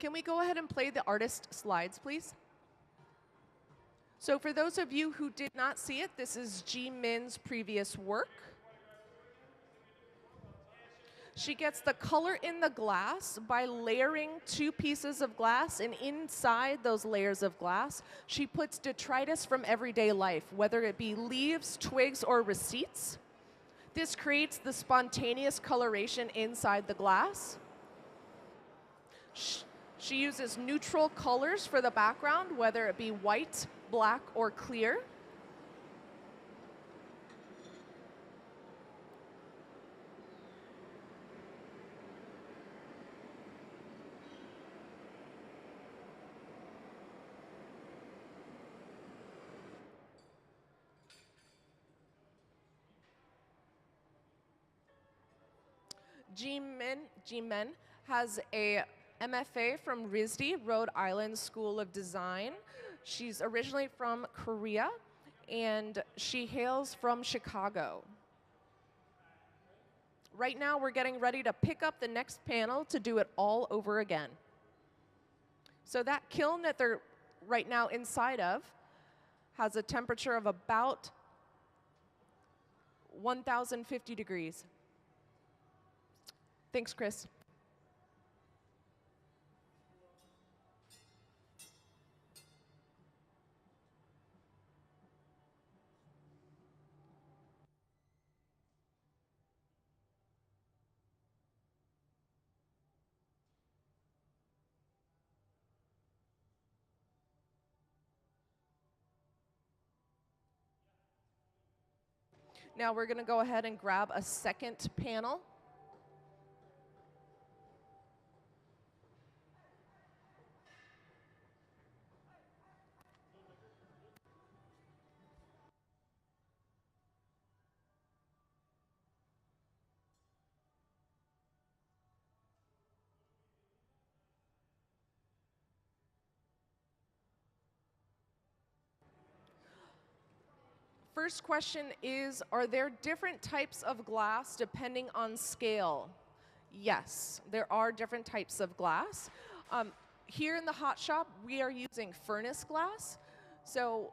Can we go ahead and play the artist slides, please? So for those of you who did not see it, this is Jiemin's previous work. She gets the color in the glass by layering 2 pieces of glass, and inside those layers of glass, she puts detritus from everyday life, whether it be leaves, twigs, or receipts. This creates the spontaneous coloration inside the glass. She uses neutral colors for the background, whether it be white, black, or clear. Jiemin has a MFA from RISD, Rhode Island School of Design. She's originally from Korea, and she hails from Chicago. Right now, we're getting ready to pick up the next panel to do it all over again. So that kiln that they're right now inside of has a temperature of about 1,050 degrees. Thanks, Chris. Now we're going to go ahead and grab a second panel. First question is, are there different types of glass depending on scale? Yes, there are different types of glass. Here in the hot shop, we are using furnace glass. So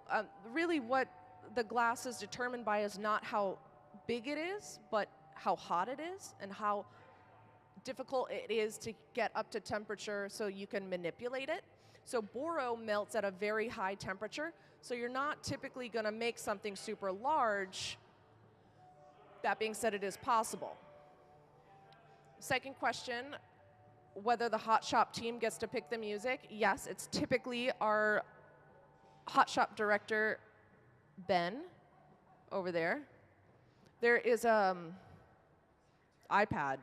really what the glass is determined by is not how big it is, but how hot it is and how difficult it is to get up to temperature so you can manipulate it. So boro melts at a very high temperature, so you're not typically going to make something super large. That being said, it is possible. Second question, whether the hot shop team gets to pick the music. Yes, it's typically our hot shop director, Ben, over there. There is iPad.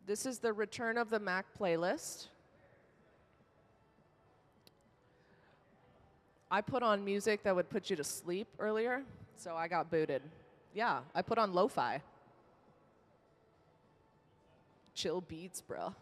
This is the Return of the Mac playlist. I put on music that would put you to sleep earlier, so I got booted. Yeah, I put on lo-fi. Chill beats, bro.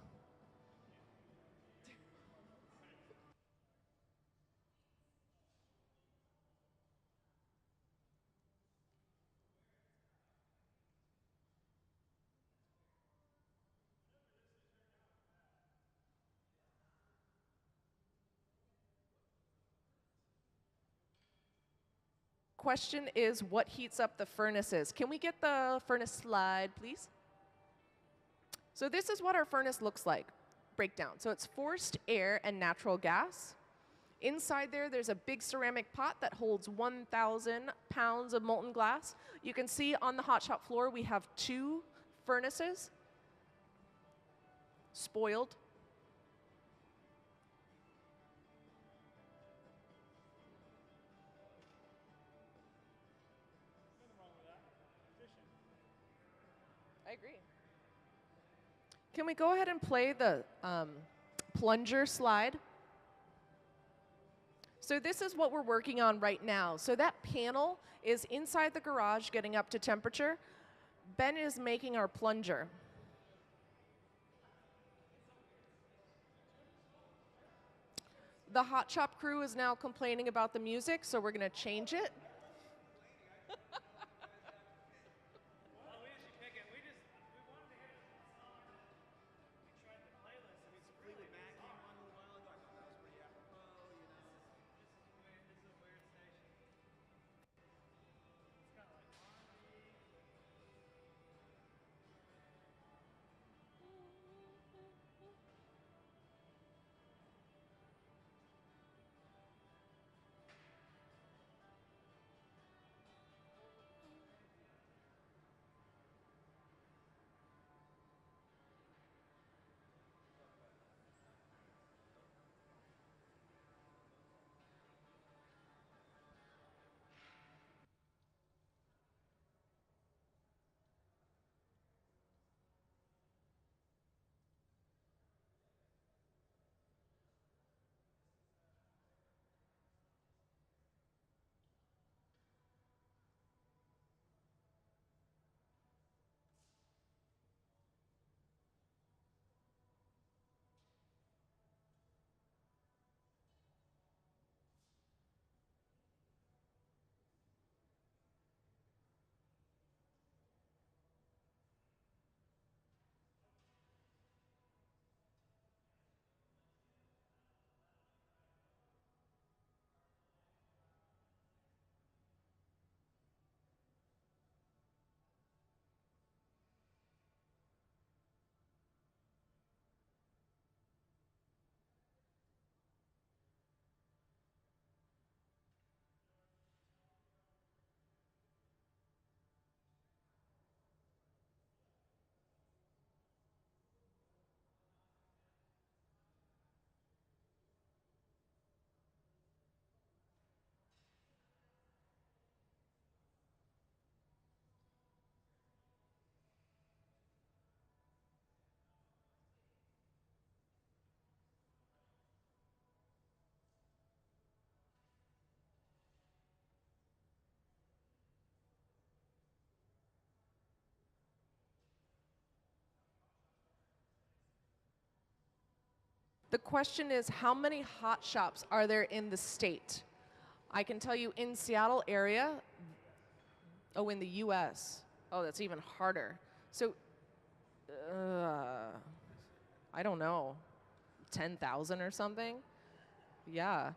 Question is, what heats up the furnaces? Can we get the furnace slide, please? So this is what our furnace looks like. Breakdown. So it's forced air and natural gas. Inside there, there's a big ceramic pot that holds 1,000 pounds of molten glass. You can see on the hot shop floor, we have 2 furnaces, spoiled. Nothing wrong with that. Efficient. I agree. Can we go ahead and play the plunger slide? So this is what we're working on right now. So that panel is inside the garage getting up to temperature. Ben is making our plunger. The hot shop crew is now complaining about the music, so we're going to change it. Well, we didn't pick it. We wanted to hear it song. We tried the playlist and it's really bad. Came on a little while ago. I thought that was pretty apropos, you know. This is a weird station. It's got like R&B. The question is, how many hot shops are there in the state? I can tell you in Seattle area, oh, in the US. Oh, that's even harder. So, I don't know, 10,000 or something? Yeah.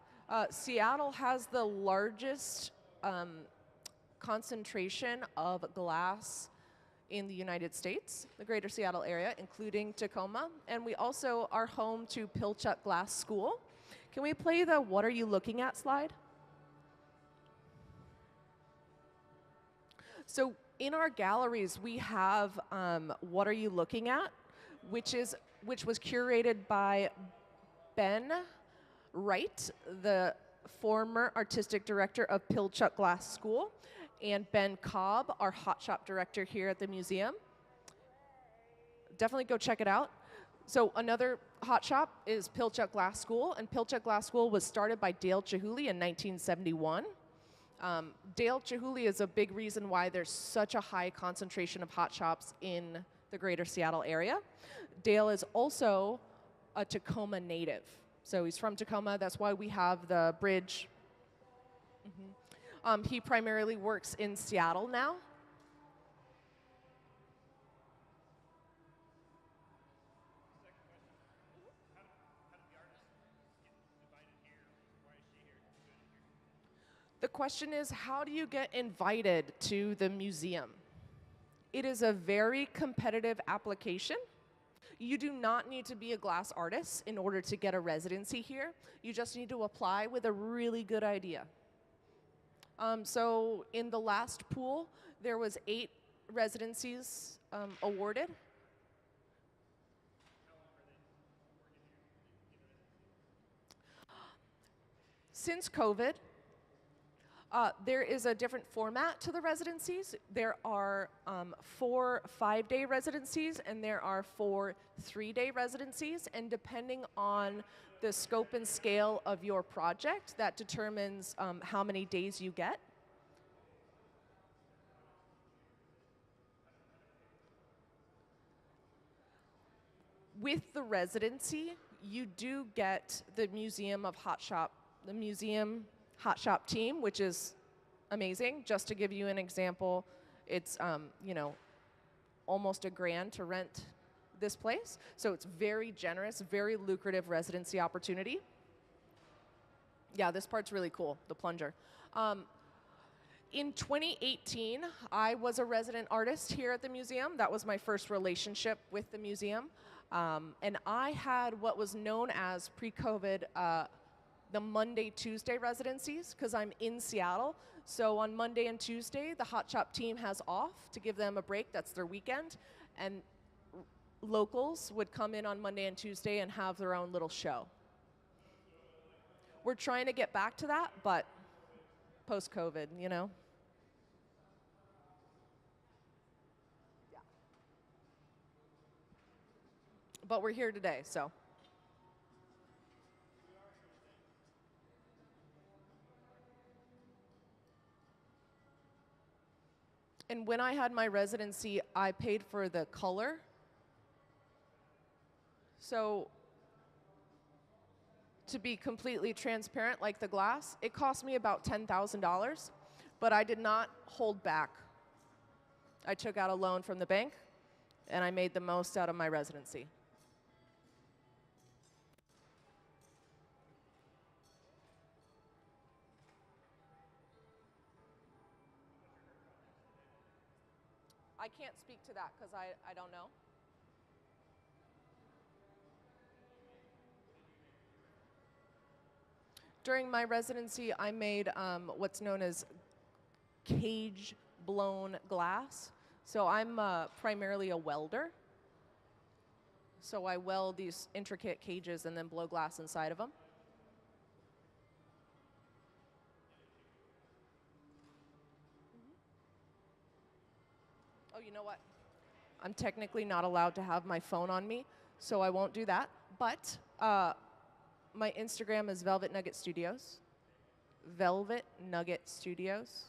Seattle has the largest concentration of glass in the United States, the greater Seattle area, including Tacoma. And we also are home to Pilchuck Glass School. Can we play the "What are you looking at" slide? So in our galleries, we have "What are you looking at," which was curated by Ben Wright, the former artistic director of Pilchuck Glass School, and Ben Cobb, our hot shop director here at the museum. Definitely go check it out. So another hot shop is Pilchuck Glass School, and Pilchuck Glass School was started by Dale Chihuly in 1971. Dale Chihuly is a big reason why there's such a high concentration of hot shops in the greater Seattle area. Dale is also a Tacoma native. So he's from Tacoma. That's why we have the bridge. He primarily works in Seattle now. The question is, how do you get invited to the museum? It is a very competitive application. You do not need to be a glass artist in order to get a residency here. You just need to apply with a really good idea. So in the last pool, there was 8 residencies awarded. Since COVID, there is a different format to the residencies. There are 4 5-day residencies, and there are 4 3-day residencies. And depending on the scope and scale of your project, that determines how many days you get. With the residency, you do get the Museum Hot Shop team, which is amazing. Just to give you an example, it's almost $1,000 to rent this place. So it's very generous, very lucrative residency opportunity. Yeah, this part's really cool, the plunger. In 2018, I was a resident artist here at the museum. That was my first relationship with the museum. And I had what was known as pre-COVID the Monday, Tuesday residencies, because I'm in Seattle. So on Monday and Tuesday, the Hot Shop team has off to give them a break. That's their weekend. And locals would come in on Monday and Tuesday and have their own little show. We're trying to get back to that, but post-COVID, you know? Yeah. But we're here today, so. And when I had my residency, I paid for the color. So to be completely transparent, like the glass, it cost me about $10,000, but I did not hold back. I took out a loan from the bank, and I made the most out of my residency. I can't speak to that because I don't know. During my residency, I made what's known as cage-blown glass. So I'm primarily a welder. So I weld these intricate cages and then blow glass inside of them. Oh, you know what? I'm technically not allowed to have my phone on me, so I won't do that. But my Instagram is Velvet Nugget Studios. Velvet Nugget Studios.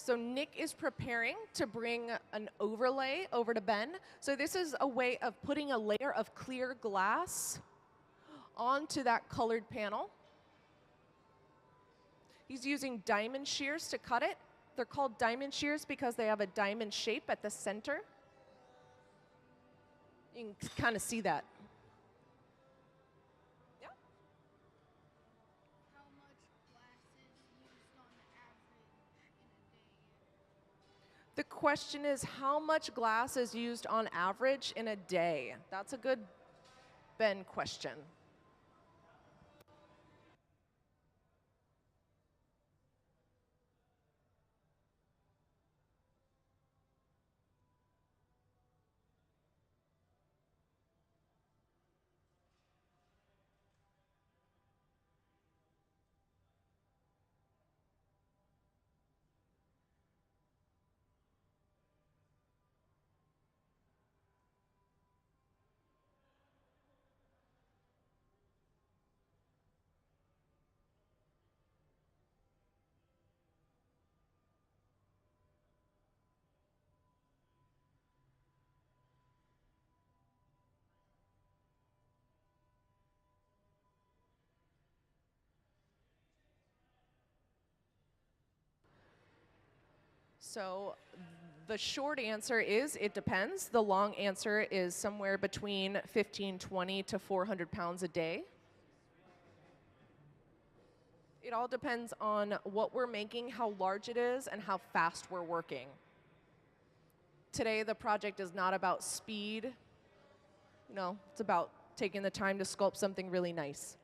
So Nick is preparing to bring an overlay over to Ben. So this is a way of putting a layer of clear glass onto that colored panel. He's using diamond shears to cut it. They're called diamond shears because they have a diamond shape at the center. You can kind of see that. Yeah. How much glass is used on average in a day? The question is, how much glass is used on average in a day? That's a good Ben question. So the short answer is it depends. The long answer is somewhere between 1520 to 400 pounds a day. It all depends on what we're making, how large it is, and how fast we're working. Today, the project is not about speed. No, it's about taking the time to sculpt something really nice.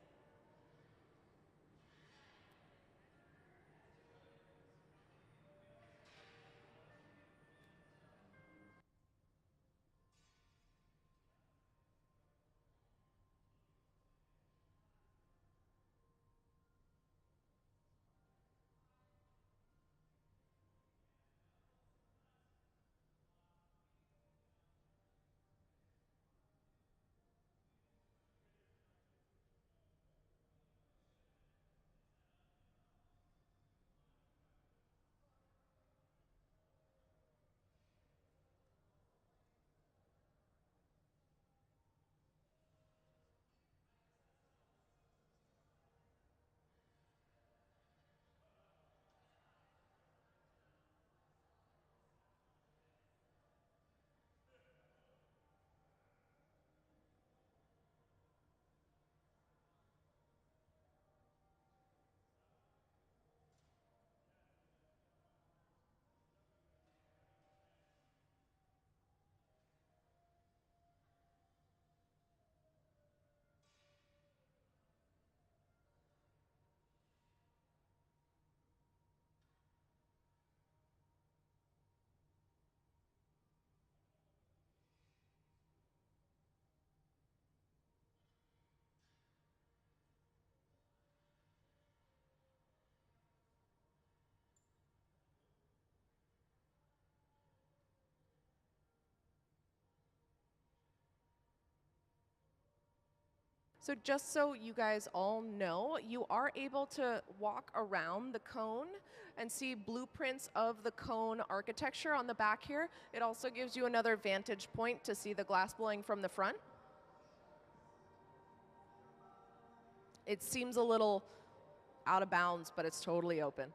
So just so you guys all know, you are able to walk around the cone and see blueprints of the cone architecture on the back here. It also gives you another vantage point to see the glass blowing from the front. It seems a little out of bounds, but it's totally open.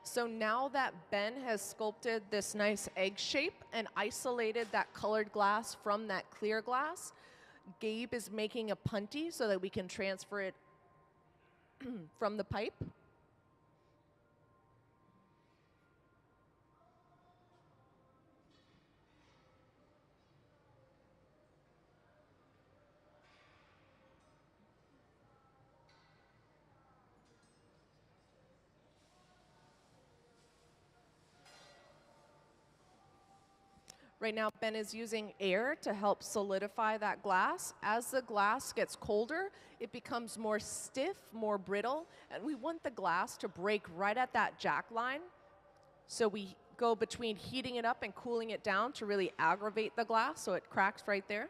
So now that Ben has sculpted this nice egg shape and isolated that colored glass from that clear glass, Gabe is making a punty so that we can transfer it from the pipe. Right now, Ben is using air to help solidify that glass. As the glass gets colder, it becomes more stiff, more brittle, and we want the glass to break right at that jack line. So we go between heating it up and cooling it down to really aggravate the glass so it cracks right there.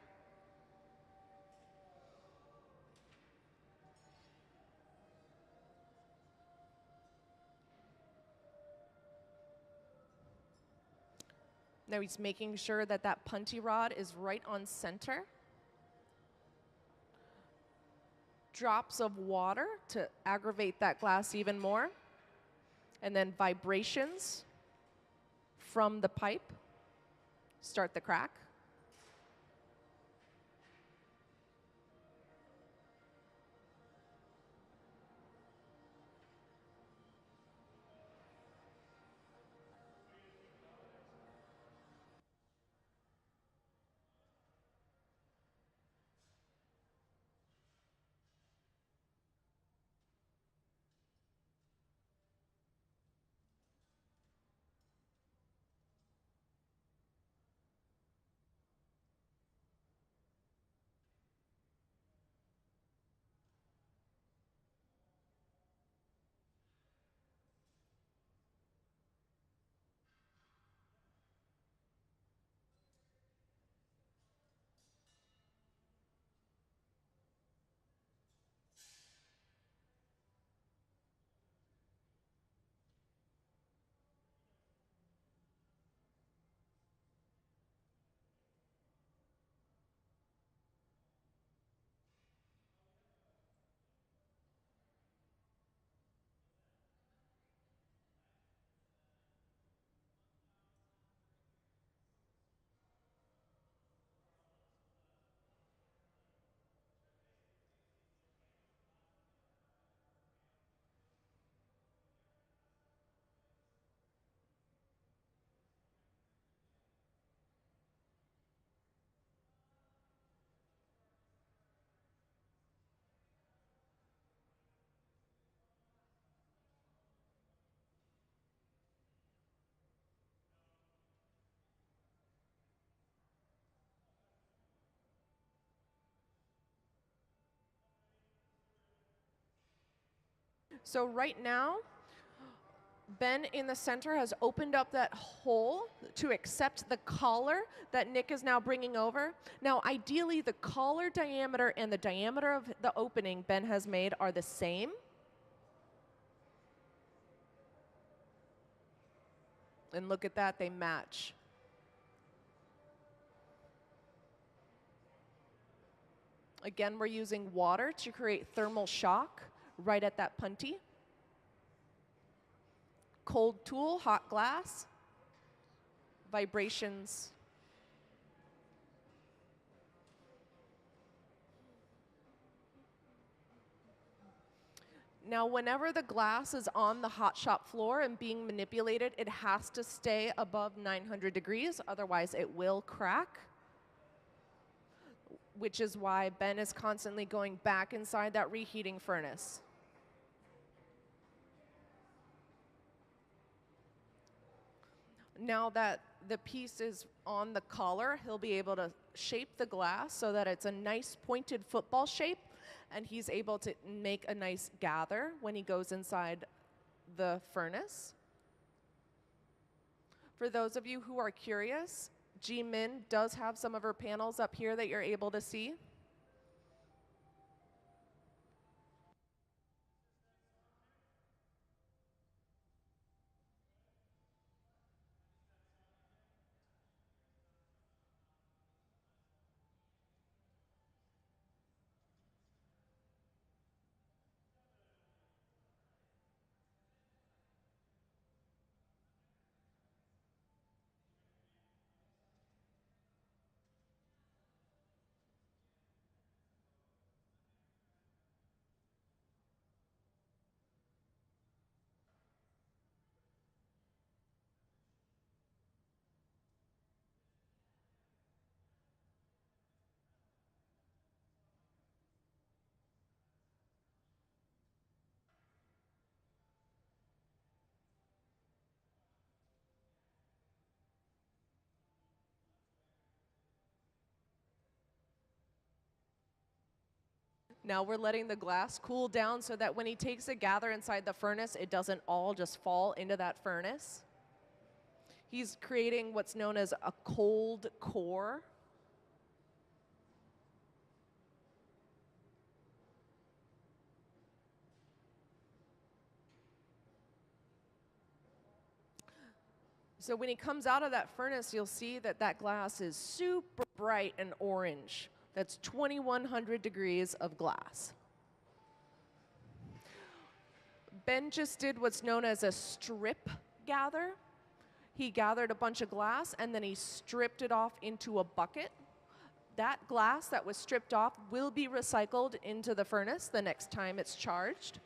Now he's making sure that that punty rod is right on center. Drops of water to aggravate that glass even more. And then vibrations from the pipe start the crack. So right now, Ben in the center has opened up that hole to accept the collar that Nick is now bringing over. Now, ideally, the collar diameter and the diameter of the opening Ben has made are the same. And look at that, they match. Again, we're using water to create thermal shock right at that punty. Cold tool, hot glass, vibrations. Now, whenever the glass is on the hot shop floor and being manipulated, it has to stay above 900 degrees, otherwise it will crack, which is why Ben is constantly going back inside that reheating furnace. Now that the piece is on the collar, he'll be able to shape the glass so that it's a nice pointed football shape, and he's able to make a nice gather when he goes inside the furnace. For those of you who are curious, Jiemin does have some of her panels up here that you're able to see. Now we're letting the glass cool down so that when he takes a gather inside the furnace, it doesn't all just fall into that furnace. He's creating what's known as a cold core. So when he comes out of that furnace, you'll see that that glass is super bright and orange. That's 2100 degrees of glass. Ben just did what's known as a strip gather. He gathered a bunch of glass and then he stripped it off into a bucket. That glass that was stripped off will be recycled into the furnace the next time it's charged.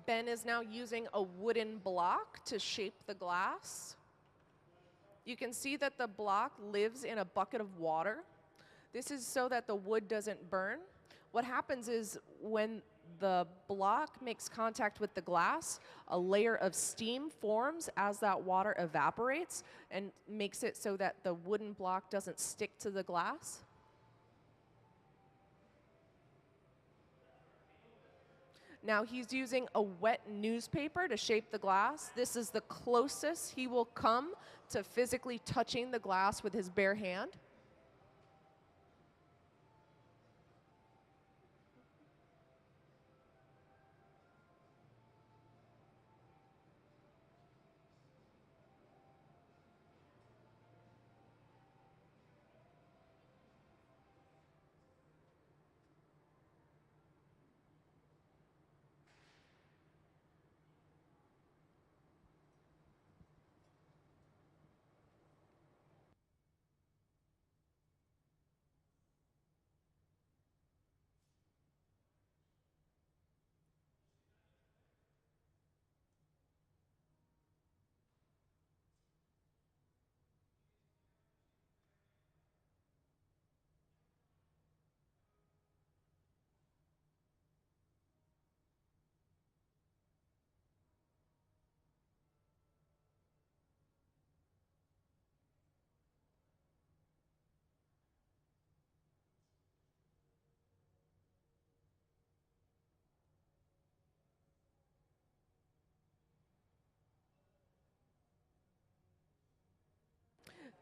Ben is now using a wooden block to shape the glass. You can see that the block lives in a bucket of water. This is so that the wood doesn't burn. What happens is when the block makes contact with the glass, a layer of steam forms as that water evaporates and makes it so that the wooden block doesn't stick to the glass. Now he's using a wet newspaper to shape the glass. This is the closest he will come to physically touching the glass with his bare hand.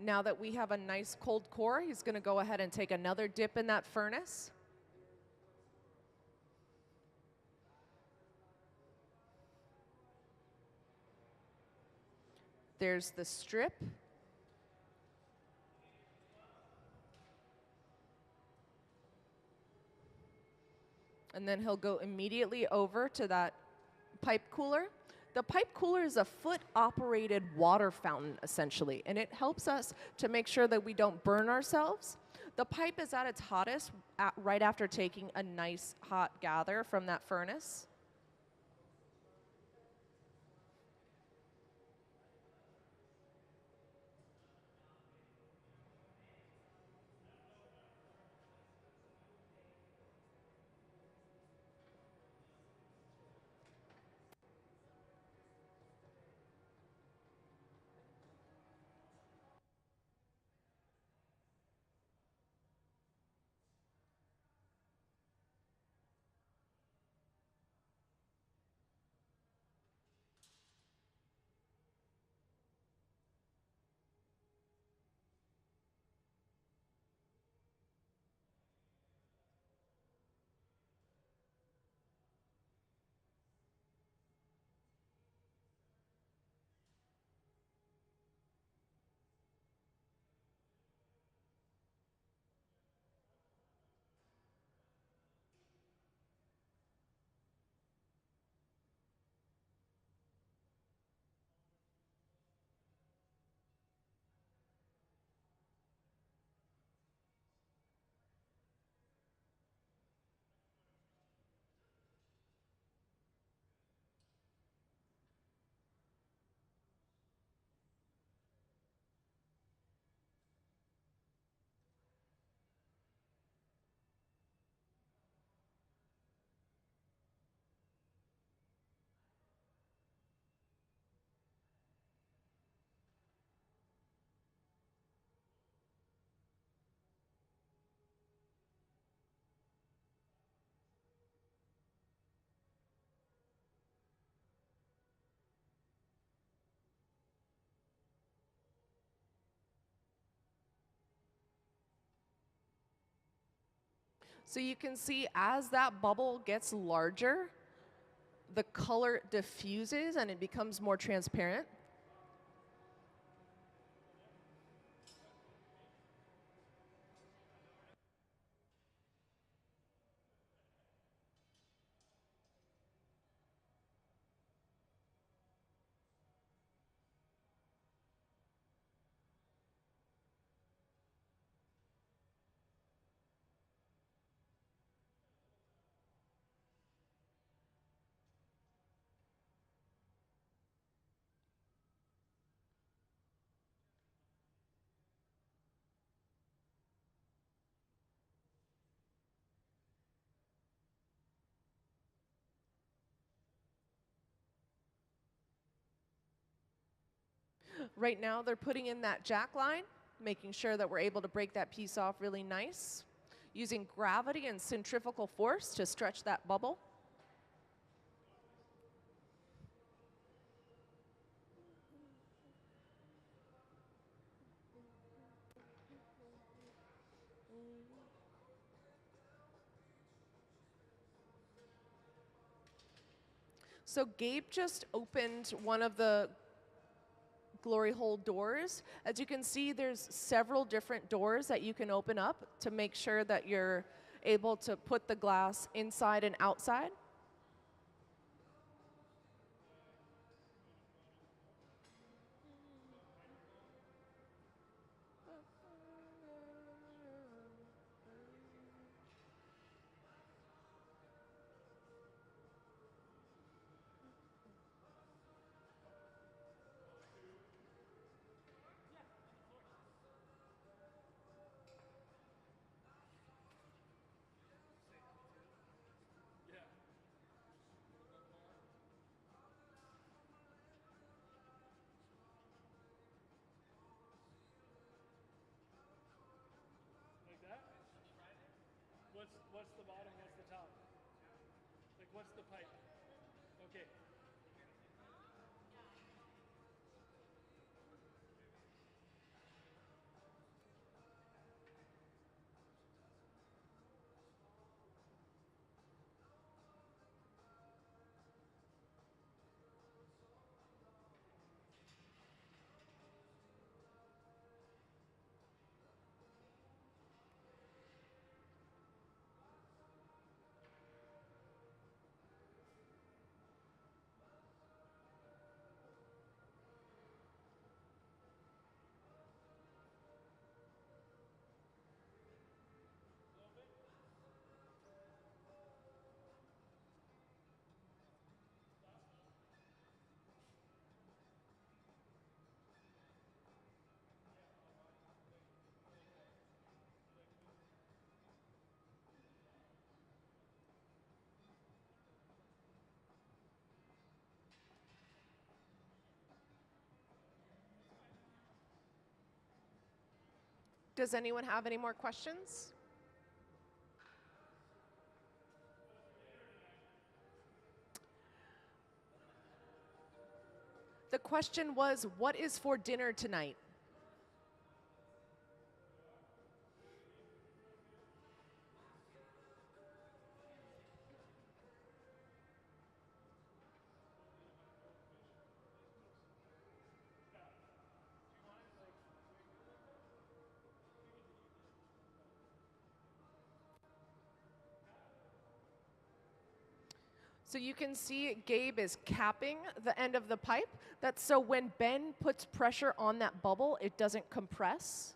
Now that we have a nice cold core, he's going to go ahead and take another dip in that furnace. There's the strip. And then he'll go immediately over to that pipe cooler. The pipe cooler is a foot-operated water fountain, essentially, and it helps us to make sure that we don't burn ourselves. The pipe is at its hottest right after taking a nice hot gather from that furnace. So you can see as that bubble gets larger, the color diffuses and it becomes more transparent. Right now, they're putting in that jack line, making sure that we're able to break that piece off really nice, using gravity and centrifugal force to stretch that bubble. So Gabe just opened one of the glory hole doors. As you can see, there's several different doors that you can open up to make sure that you're able to put the glass inside and outside. Like that? What's the bottom? What's the top? Like what's the pipe? Okay. Does anyone have any more questions? The question was, what is for dinner tonight? So you can see Gabe is capping the end of the pipe. That's so when Ben puts pressure on that bubble, it doesn't compress.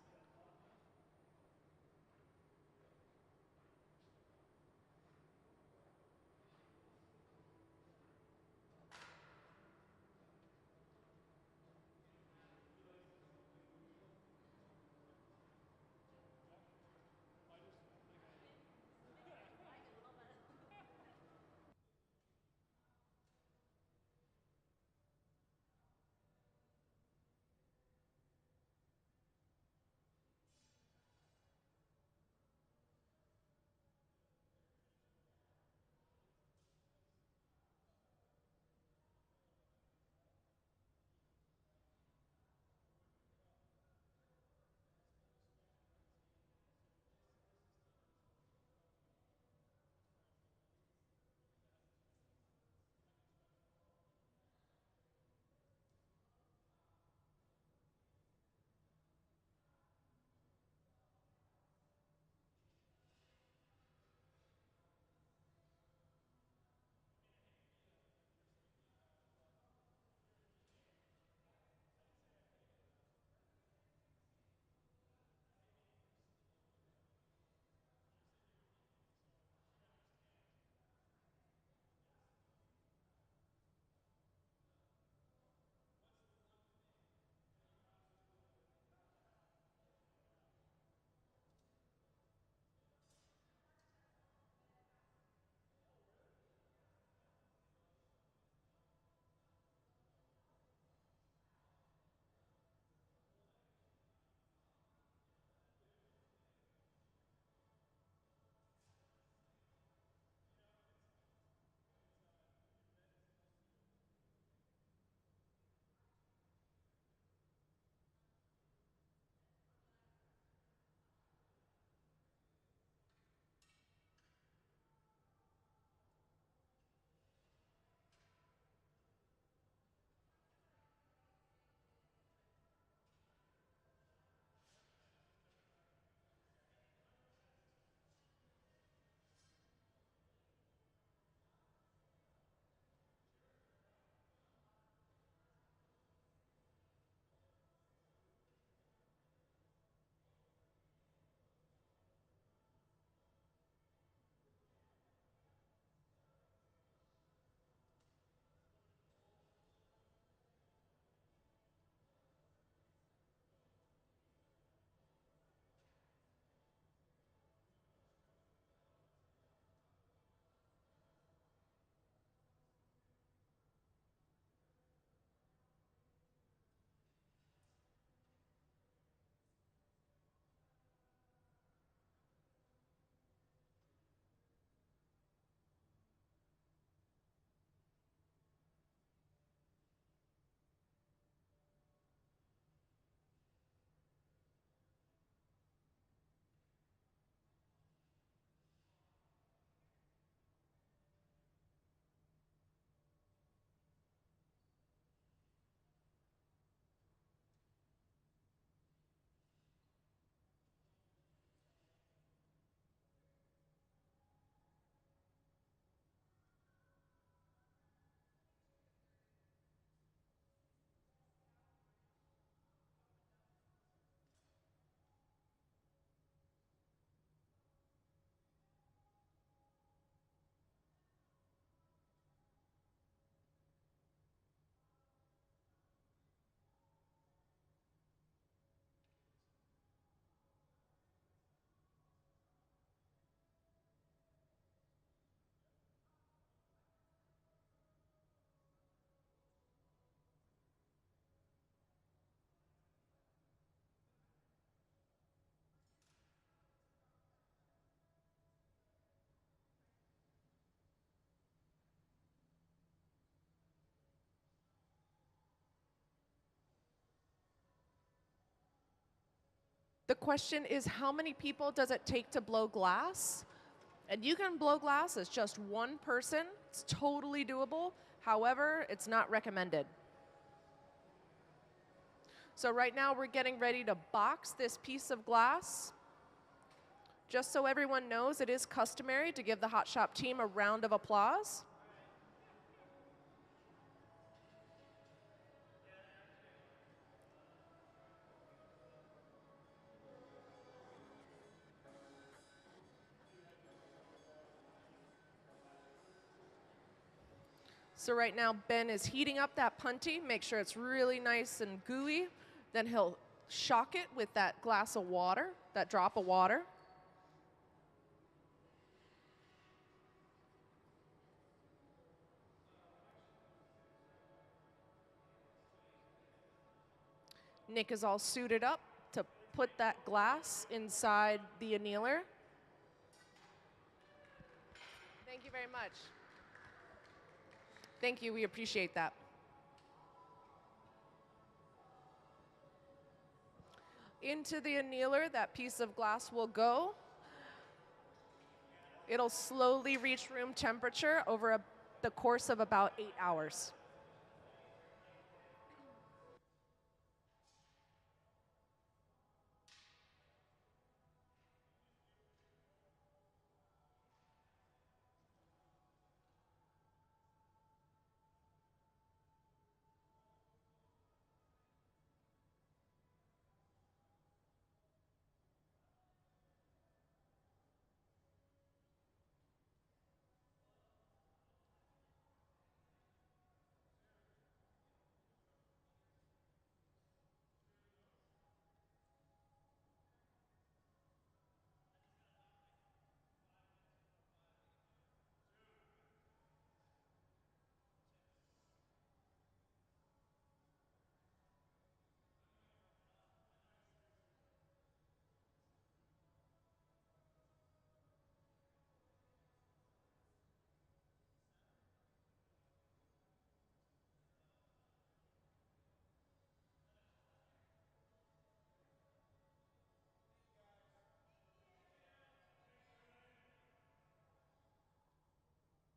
The question is, how many people does it take to blow glass? And you can blow glass as just one person. It's totally doable. However, it's not recommended. So right now we're getting ready to box this piece of glass. Just so everyone knows, it is customary to give the Hot Shop team a round of applause. So right now, Ben is heating up that punty, make sure it's really nice and gooey. Then he'll shock it with that glass of water, that drop of water. Nick is all suited up to put that glass inside the annealer. Thank you very much. Thank you, we appreciate that. Into the annealer, that piece of glass will go. It'll slowly reach room temperature over the course of about 8 hours.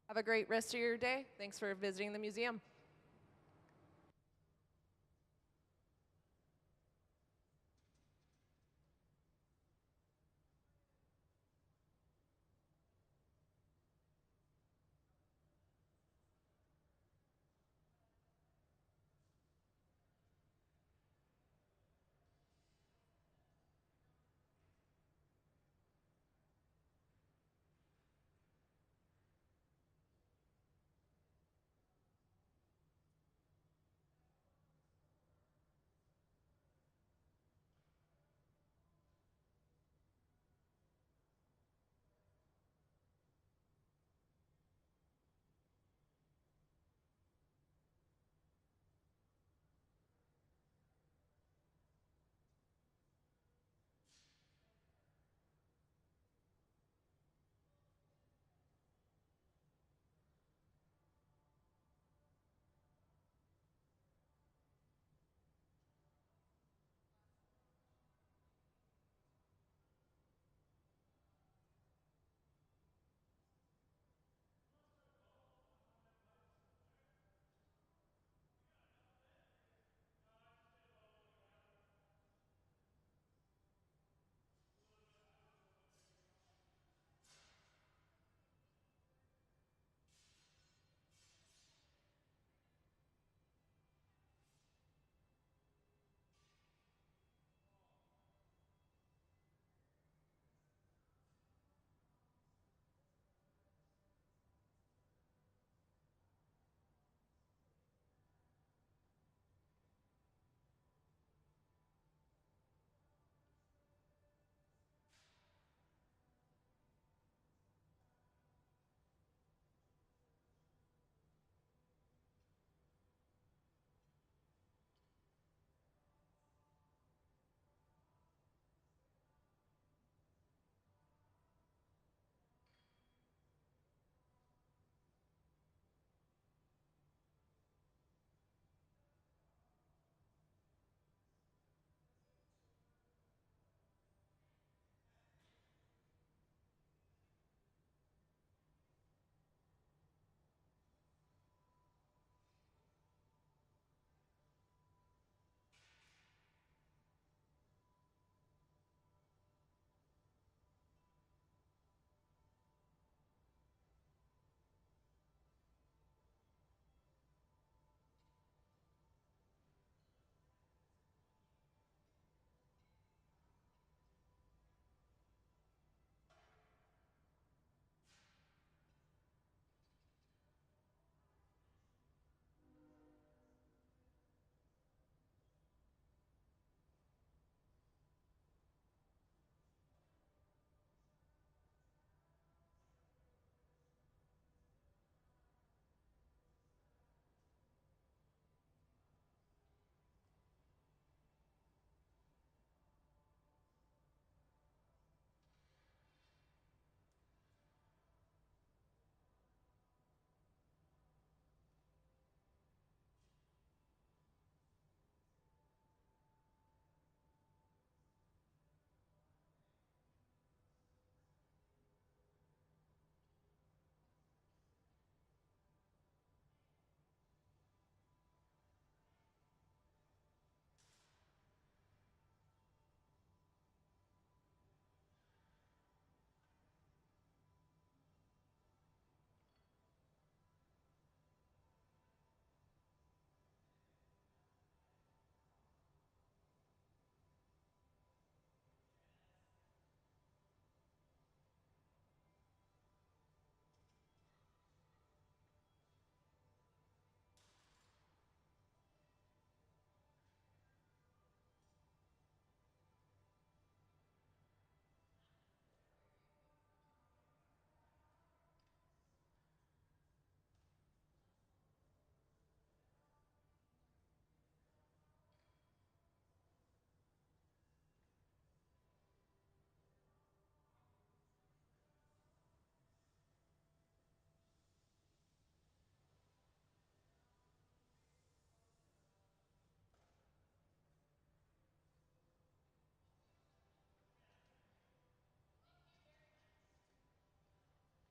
Have a great rest of your day. Thanks for visiting the museum.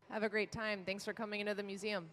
Have a great time. Thanks for coming into the museum.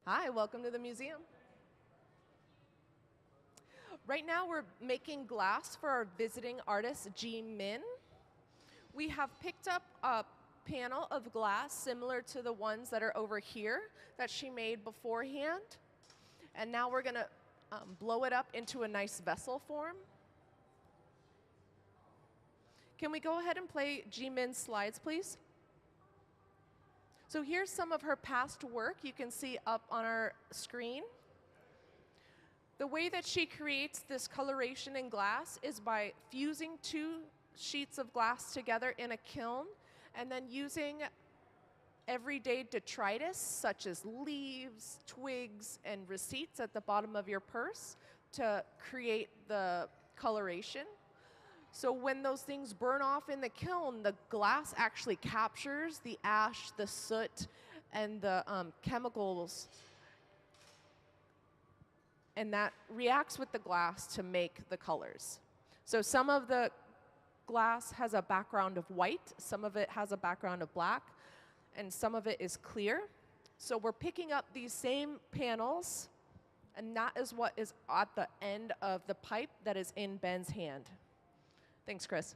Hi, welcome to the museum. Right now we're making glass for our visiting artist, Jiemin. We have picked up a panel of glass similar to the ones that are over here that she made beforehand. And now we're gonna blow it up into a nice vessel form. Can we go ahead and play Jimin's slides, please? So here's some of her past work you can see up on our screen. The way that she creates this coloration in glass is by fusing two sheets of glass together in a kiln and then using everyday detritus such as leaves, twigs, and receipts at the bottom of your purse to create the coloration. So when those things burn off in the kiln, the glass actually captures the ash, the soot, and the chemicals, and that reacts with the glass to make the colors. So some of the glass has a background of white, some of it has a background of black, and some of it is clear. So we're picking up these same panels, and that is what is at the end of the pipe that is in Ben's hand. Thanks, Chris.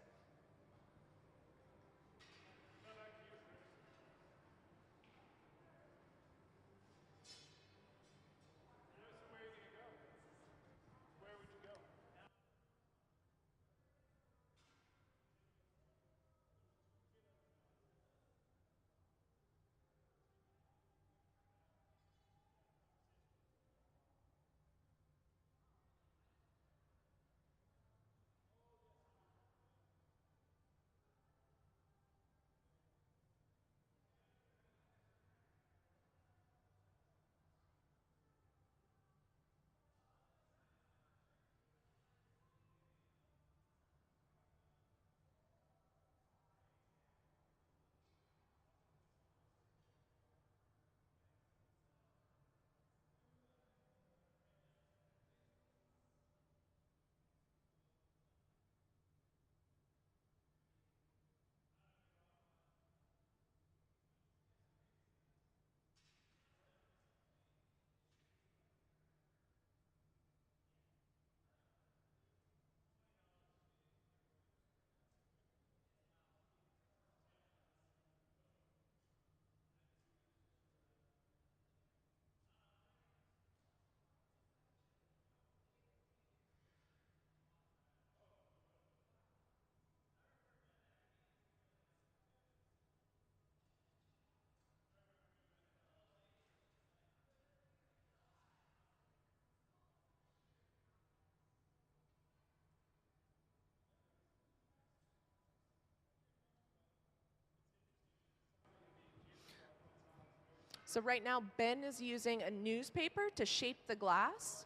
So right now, Ben is using a newspaper to shape the glass.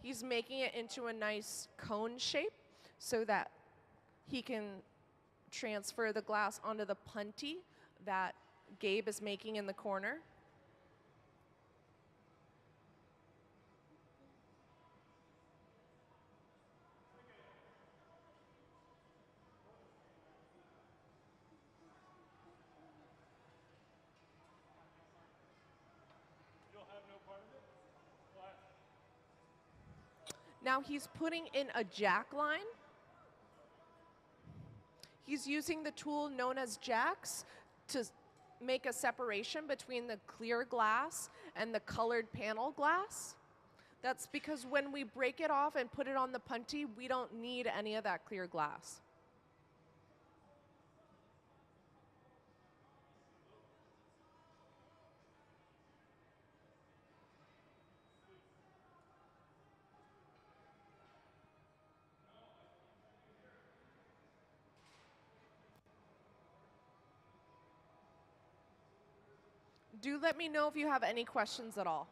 He's making it into a nice cone shape so that he can transfer the glass onto the punty that Gabe is making in the corner. You'll have no part of it? Why? Now he's putting in a jack line. He's using the tool known as jacks to make a separation between the clear glass and the colored panel glass. That's because when we break it off and put it on the punty, we don't need any of that clear glass. Do let me know if you have any questions at all.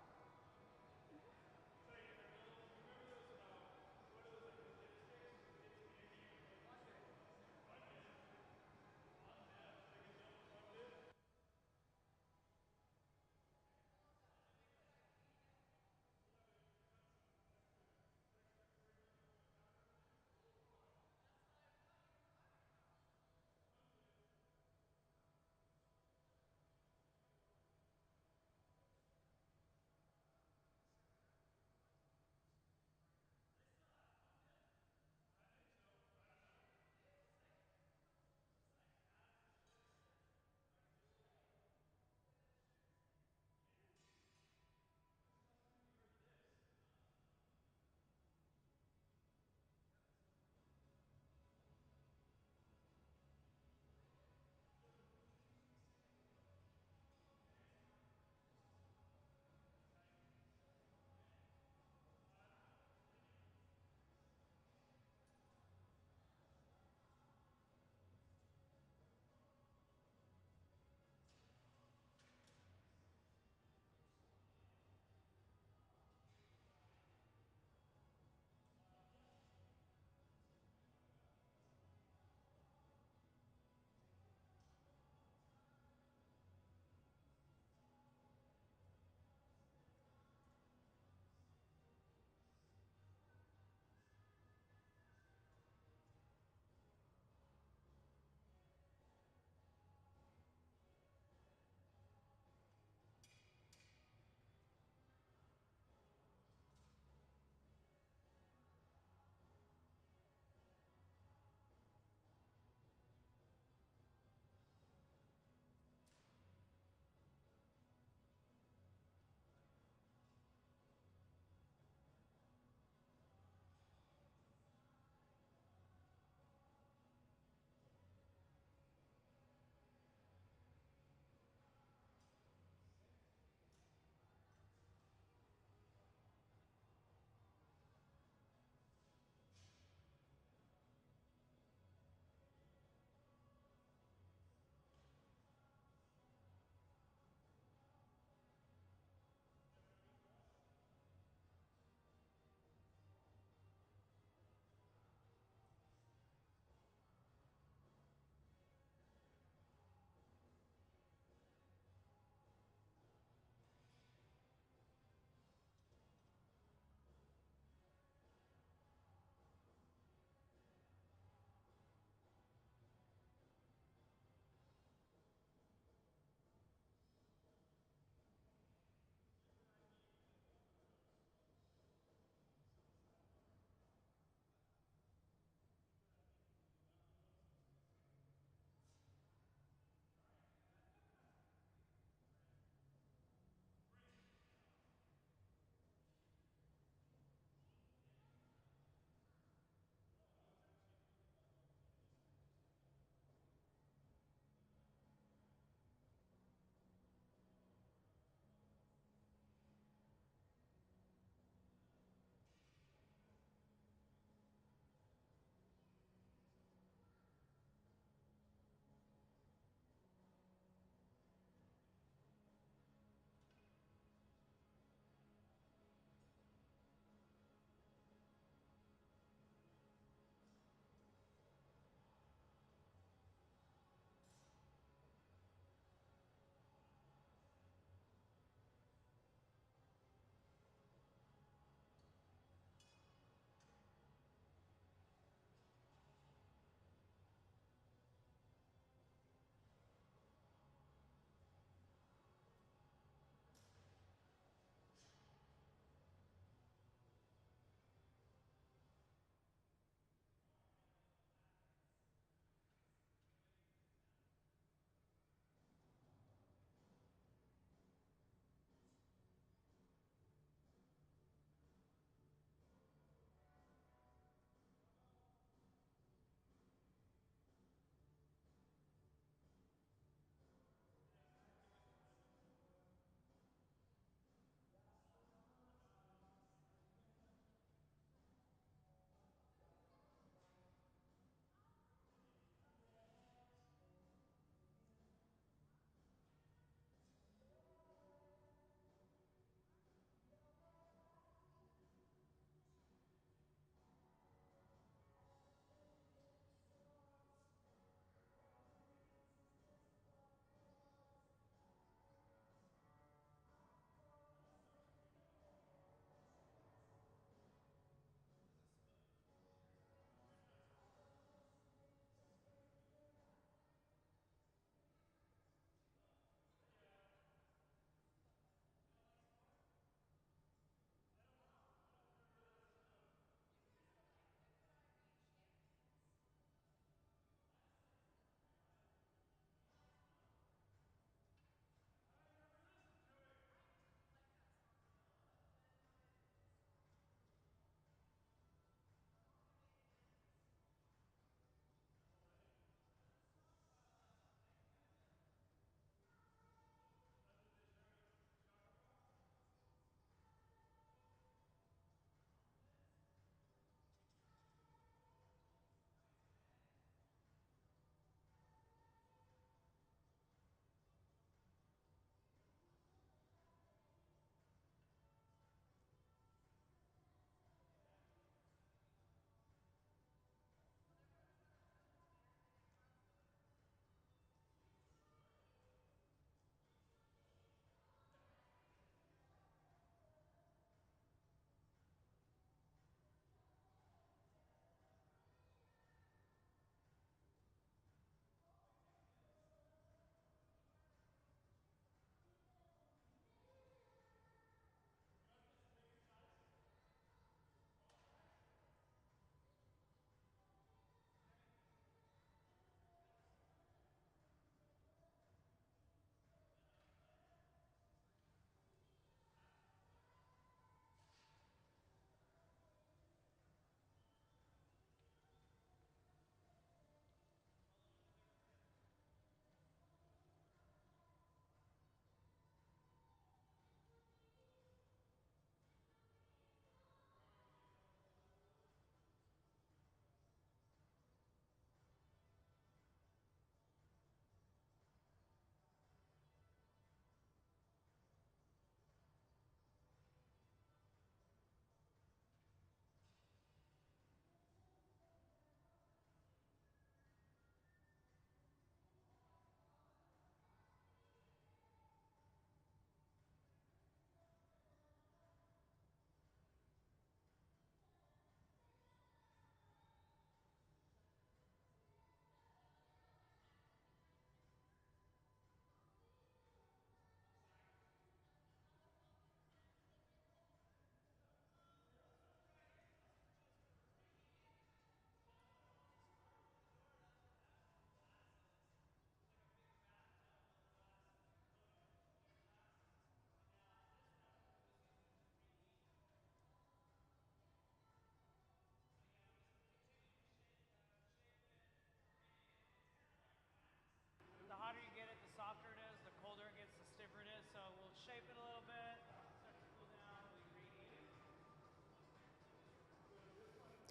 shape it a little bit. Start to cool down.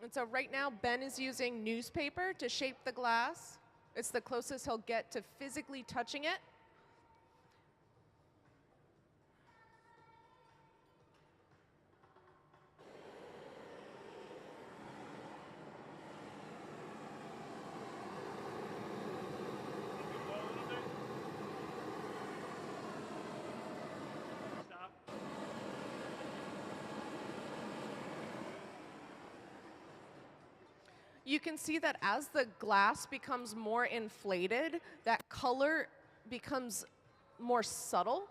And so right now, Ben is using newspaper to shape the glass. It's the closest he'll get to physically touching it. Blow a little bit. Stop. You can see that as the glass becomes more inflated, that color becomes more subtle.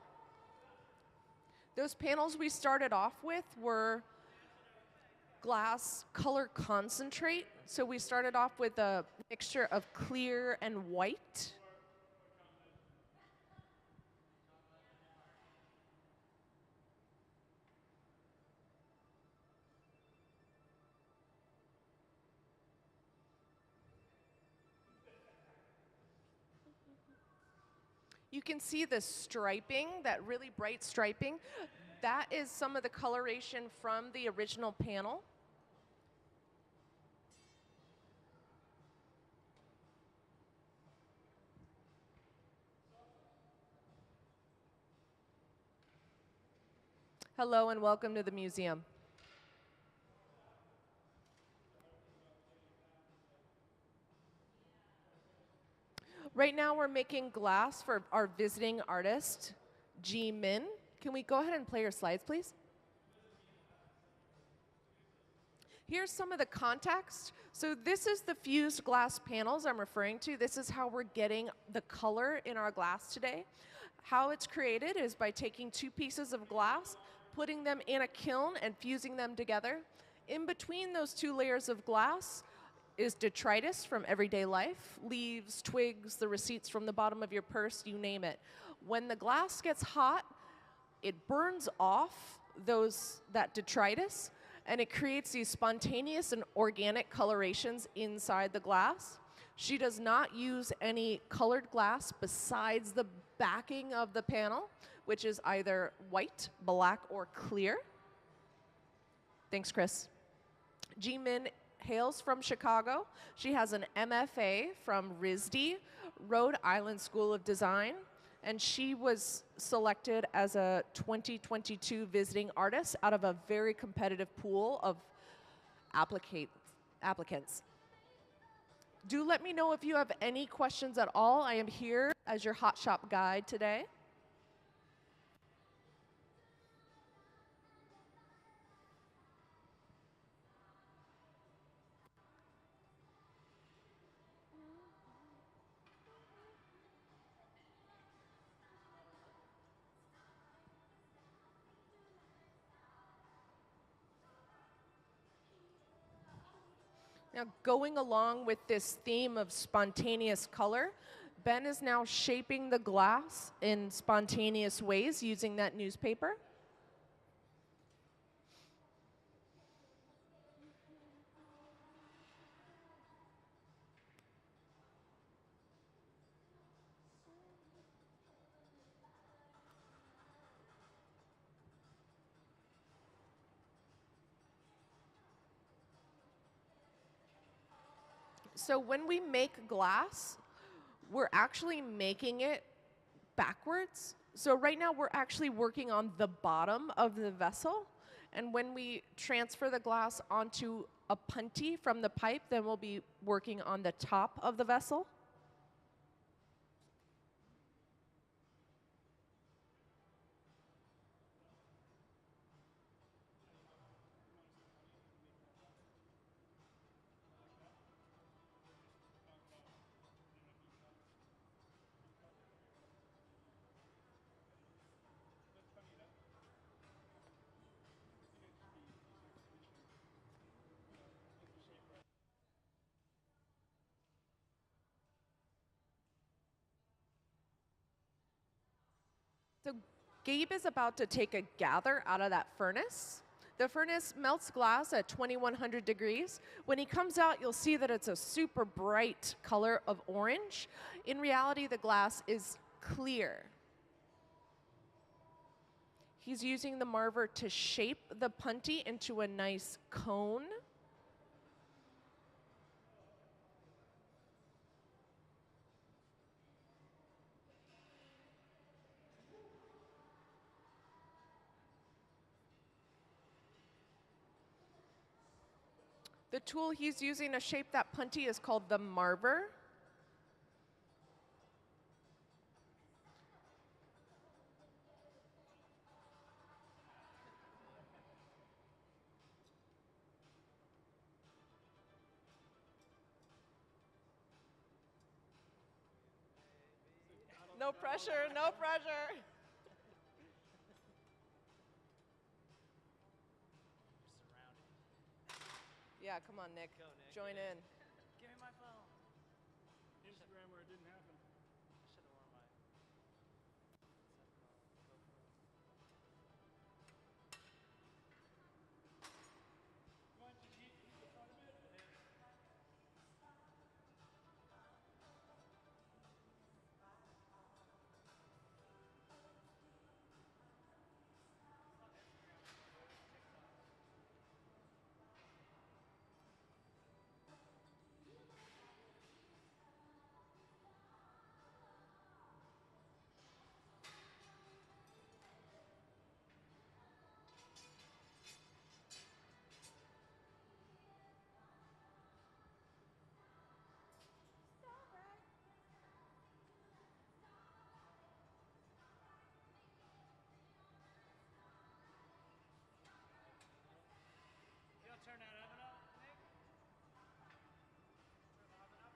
Those panels we started off with were glass color concentrate. So we started off with a mixture of clear and white. You can see the striping, that really bright striping. That is some of the coloration from the original panel. Hello and welcome to the museum. Right now we're making glass for our visiting artist, Jiemin. Can we go ahead and play your slides, please? Here's some of the context. So this is the fused glass panels I'm referring to. This is how we're getting the color in our glass today. How it's created is by taking two pieces of glass, putting them in a kiln and fusing them together. In between those two layers of glass is detritus from everyday life, leaves, twigs, the receipts from the bottom of your purse, you name it. When the glass gets hot, it burns off that detritus, and it creates these spontaneous and organic colorations inside the glass. She does not use any colored glass besides the backing of the panel, which is either white, black, or clear. Thanks, Chris. Jiemin hails from Chicago. She has an MFA from RISD, Rhode Island School of Design, and she was selected as a 2022 visiting artist out of a very competitive pool of applicants. Do let me know if you have any questions at all. I am here as your hot shop guide today. Now, going along with this theme of spontaneous color, Ben is now shaping the glass in spontaneous ways using that newspaper. So when we make glass, we're actually making it backwards. So right now we're actually working on the bottom of the vessel. And when we transfer the glass onto a punty from the pipe, then we'll be working on the top of the vessel. So Gabe is about to take a gather out of that furnace. The furnace melts glass at 2100 degrees. When he comes out, you'll see that it's a super bright color of orange. In reality, the glass is clear. He's using the marver to shape the punty into a nice cone. The tool he's using to shape that punty is called the marver. No pressure, no pressure. Yeah, come on, Nick. Go, Nick. Join in. Give me my phone. Instagram where it didn't happen. Should have worn my. You want to eat the front of it? You want to turn that oven up, Nick? Turn the oven up.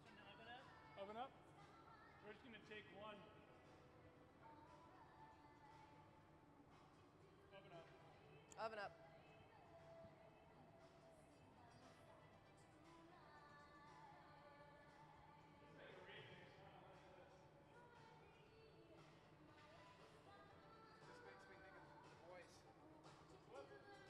Turn the oven up. Oven up. We're just gonna take one. Oven up. Oven up. This makes me think of The Voice. Such a good show.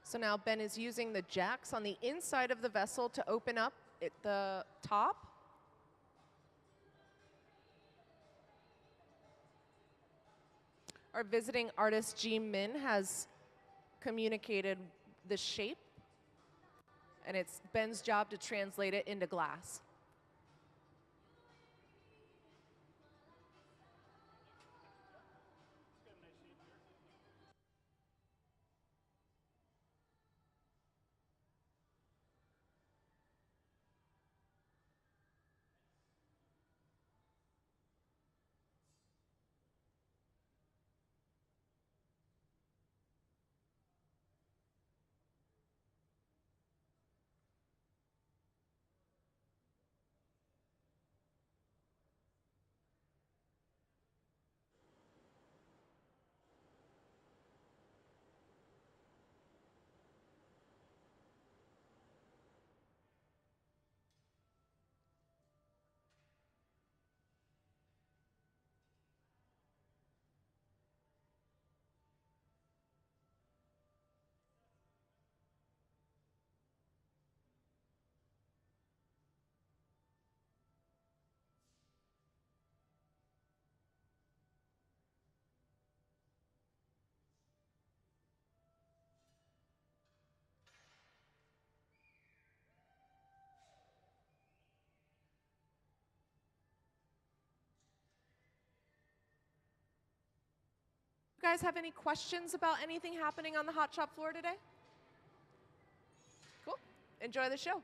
So now Ben is using the jacks on the inside of the vessel to open up the top. Our visiting artist Jiemin has communicated the shape, and it's Ben's job to translate it into glass. It's got a nice shape here. You guys have any questions about anything happening on the hot shop floor today? Cool. Enjoy the show.